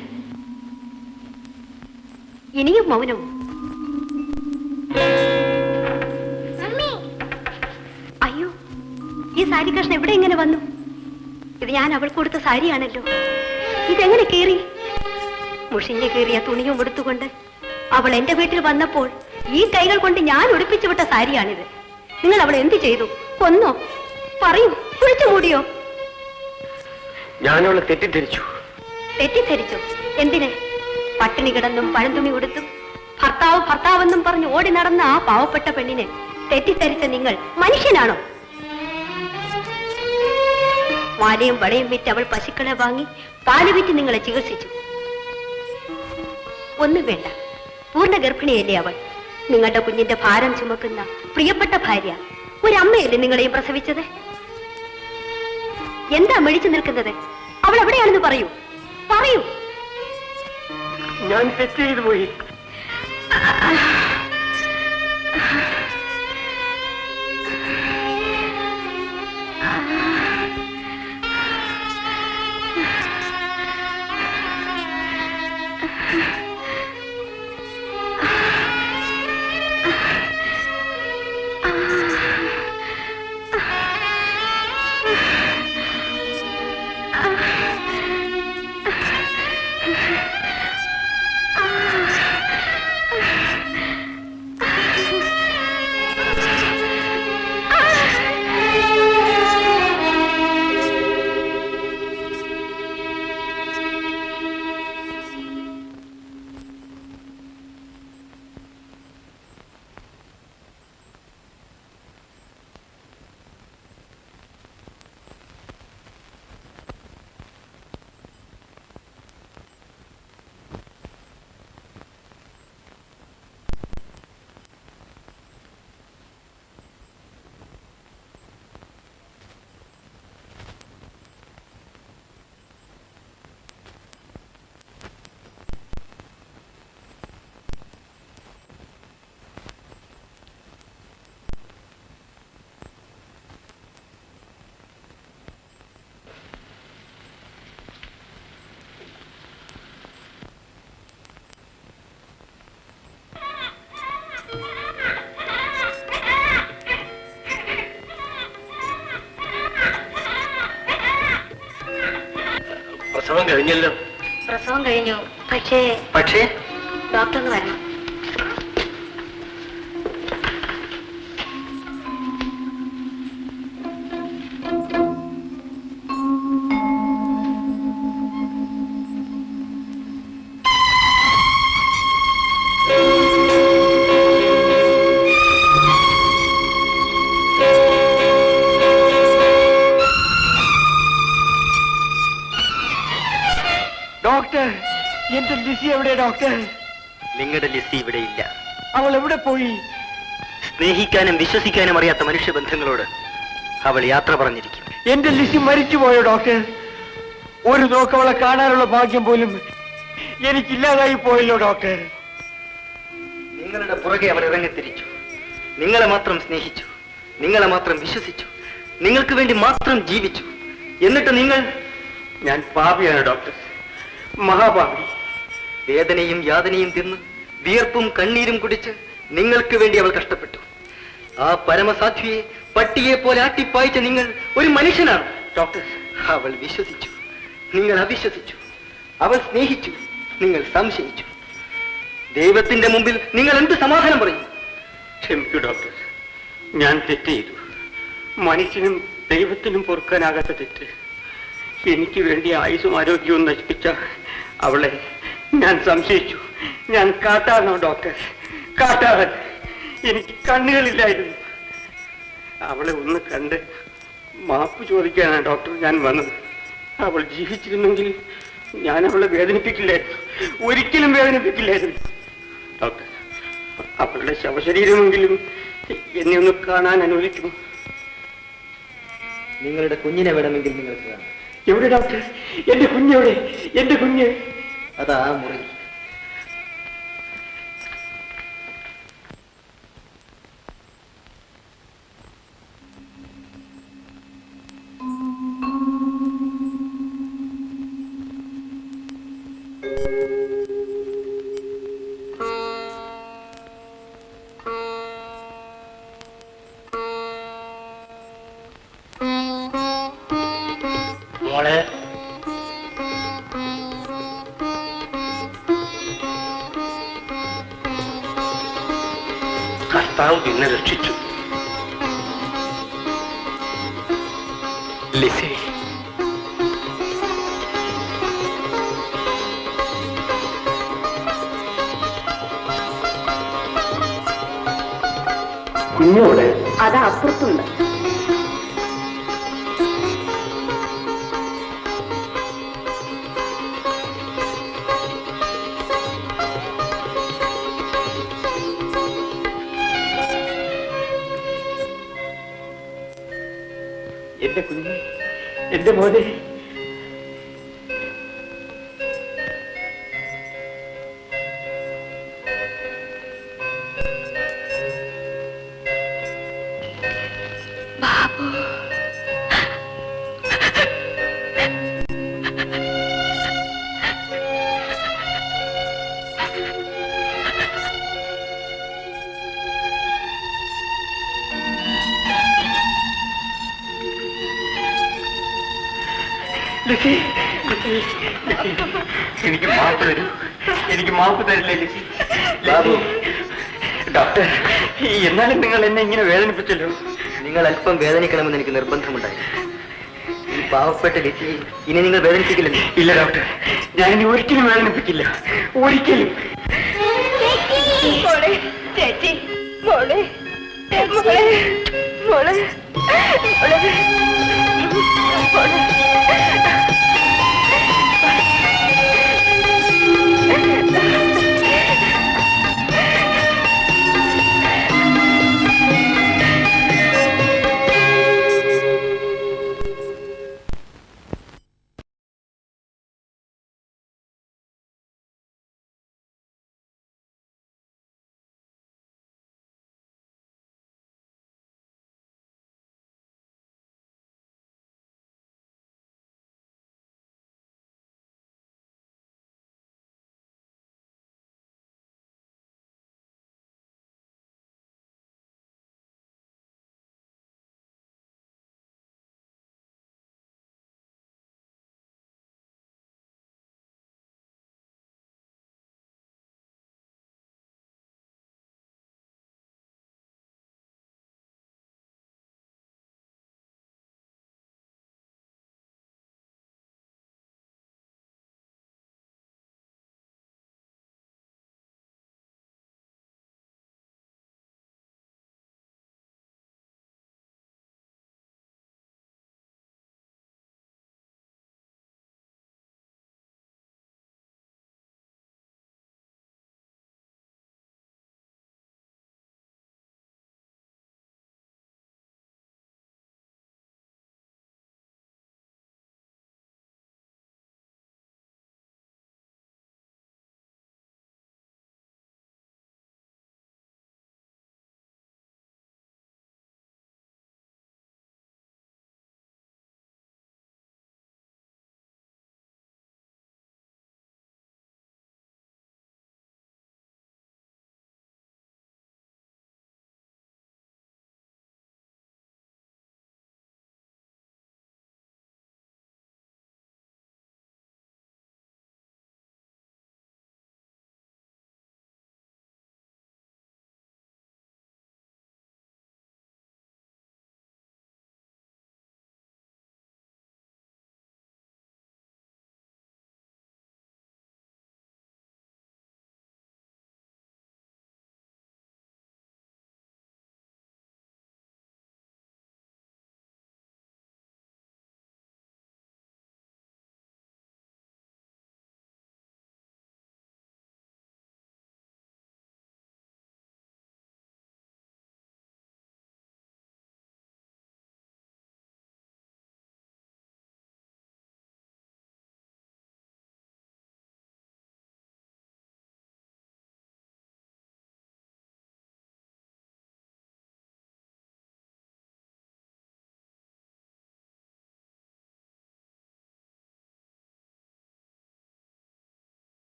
ഇനിയും മൗനവും അയ്യോ ഈ സാരി കഷ്ണം എവിടെ ഇങ്ങനെ വന്നു ഇത് ഞാൻ അവൾക്ക് കൊടുത്ത സാരിയാണല്ലോ ഇതെങ്ങനെ കീറി മുഷിഞ്ഞു കീറിയ തുണിയും എടുത്തുകൊണ്ട് അവൾ എന്റെ വീട്ടിൽ വന്നപ്പോൾ ഈ കൈകൾ കൊണ്ട് ഞാൻ ഉടുപ്പിച്ചു വിട്ട സാരിയാണിത് നിങ്ങൾ അവൾ എന്ത് ചെയ്തു കൊന്നോ പറയൂ, കുഴിച്ചു മൂടിയോ? ഞാനവളെ തെറ്റിദ്ധരിച്ചു. തെറ്റിദ്ധരിച്ചു? എന്തിന്? പട്ടിണി കിടന്നും പഴന്തുണി കൊടുത്തും ഭർത്താവ് ഭർത്താവെന്നും പറഞ്ഞ് ഓടി നടന്ന ആ പാവപ്പെട്ട പെണ്ണിനെ തെറ്റിദ്ധരിച്ച നിങ്ങൾ മനുഷ്യനാണോ? മാലയും വളയും വിറ്റ് അവൾ പശുക്കളെ വാങ്ങി പാല് വിറ്റ് നിങ്ങളെ ചികിത്സിച്ചു. ഒന്നും വേണ്ട, പൂർണ്ണ ഗർഭിണിയല്ലേ അവൾ. നിങ്ങളുടെ കുഞ്ഞിന്റെ ഭാരം ചുമക്കുന്ന പ്രിയപ്പെട്ട ഭാര്യ. ഒരമ്മയല്ലേ നിങ്ങളെയും പ്രസവിച്ചത്? എന്താ മിഴിച്ചു നിൽക്കുന്നത്? അവൾ എവിടെയാണെന്ന് പറയൂ, പറയൂ. ഞാൻ തെറ്റ് ചെയ്തു പോയി. പ്രസവം കഴിഞ്ഞല്ലോ. പ്രസവം കഴിഞ്ഞു. പക്ഷേ ഡോക്ടർ ഒന്ന് വരണം. ഡോക്ടർ, എന്റെ ലിസി എവിടെ? ഡോക്ടർ, നിങ്ങളുടെ ലിസി ഇവിടെ ഇല്ല. അവൾ എവിടെ പോയി? സ്നേഹിക്കാനും വിശ്വസിക്കാനും അറിയാത്ത മനുഷ്യബന്ധങ്ങളോട് അവൾ യാത്ര പറഞ്ഞിരിക്കും. എന്റെ ലിസി മരിച്ചുപോയോ ഡോക്ടർ? ഒരു നോക്ക് അവളെ കാണാനുള്ള ഭാഗ്യം പോലും എനിക്കില്ലാതായി പോയല്ലോ ഡോക്ടർ. നിങ്ങളുടെ പുറകെ അവർ ഇറങ്ങിത്തിരിച്ചു. നിങ്ങളെ മാത്രം സ്നേഹിച്ചു, നിങ്ങളെ മാത്രം വിശ്വസിച്ചു, നിങ്ങൾക്ക് വേണ്ടി മാത്രം ജീവിച്ചു. എന്നിട്ട് നിങ്ങൾ... ഞാൻ പാപിയാണ് ഡോക്ടർ, മഹാപാപി. വേദനയും യാതനയും തിന്ന് വിയർപ്പും കണ്ണീരും കുടിച്ച് നിങ്ങൾക്ക് വേണ്ടി അവൾ കഷ്ടപ്പെട്ടു. ആ പരമസാധ്വിയെ പട്ടിയെ പോലെ ആട്ടിപ്പായിച്ച നിങ്ങൾ ഒരു മനുഷ്യനാണ് ഡോക്ടർ. അവൾ വിശ്വസിച്ചു, നിങ്ങൾ അവിശ്വസിച്ചു. അവൾ സ്നേഹിച്ചു, നിങ്ങൾ സംശയിച്ചു. ദൈവത്തിന്റെ മുമ്പിൽ നിങ്ങൾ എന്ത് സമാധാനം പറയും? ക്ഷമിക്കൂ ഡോക്ടർ, ഞാൻ തെറ്റ് ചെയ്തു. മനുഷ്യനും ദൈവത്തിനും പൊറുക്കാനാകാത്ത തെറ്റ്. എനിക്ക് വേണ്ടി ആയുസ്സും ആരോഗ്യവും നശിപ്പിച്ച അവളെ ഞാൻ സംശയിച്ചു. ഞാൻ കാട്ടാനോ ഡോക്ടർ, കാട്ടാവൻ. എനിക്ക് കണ്ണുകളില്ലായിരുന്നു. അവളെ ഒന്ന് കണ്ട് മാപ്പ് ചോദിക്കാനാണ് ഡോക്ടർ ഞാൻ വന്നത്. അവൾ ജീവിച്ചിരുന്നെങ്കിൽ ഞാൻ അവളെ വേദനിപ്പിക്കില്ലായിരുന്നു, ഒരിക്കലും വേദനിപ്പിക്കില്ലായിരുന്നു. ഡോക്ടർ, അവളുടെ ശവശരീരമെങ്കിലും എന്നെ ഒന്ന് കാണാൻ അനുവദിക്കുമോ? നിങ്ങളുടെ കുഞ്ഞിനെ വേണമെങ്കിൽ നിങ്ങൾക്ക് കാണാം. എവിടെ ഡോക്ടർ? എന്റെ കുഞ്ഞെവിടെ? എന്റെ കുഞ്ഞ് അതാ മുറി. മോളെ, കർത്താവ് പിന്നെ രക്ഷിച്ചു. ലിസി, കുഞ്ഞോട് അതാ അപ്പുറത്തുണ്ട്. എന്റെ കുഞ്ഞ്, എന്റെ മോനെ. ലിസി, എനിക്ക് മാപ്പ് തരൂ, എനിക്ക് മാപ്പ് തരില്ലേ ലിസി? ബാബു, ഡോക്ടർ, എന്നാലും നിങ്ങൾ എന്നെ ഇങ്ങനെ വേദനിപ്പിച്ചല്ലോ. നിങ്ങൾ അല്പം വേദനിക്കണമെന്ന് എനിക്ക് നിർബന്ധമുണ്ടായി. ഈ പാവപ്പെട്ട ലിസി ഇനി നിങ്ങൾ വേദനിപ്പിക്കില്ലല്ലോ? ഇല്ല ഡോക്ടർ, ഞാൻ ഇനി ഒരിക്കലും വേദനിപ്പിക്കില്ല, ഒരിക്കലും. മോളെ, ചേച്ചി, മോളെ, മോളെ, മോളെ, മോളെ, മോളെ.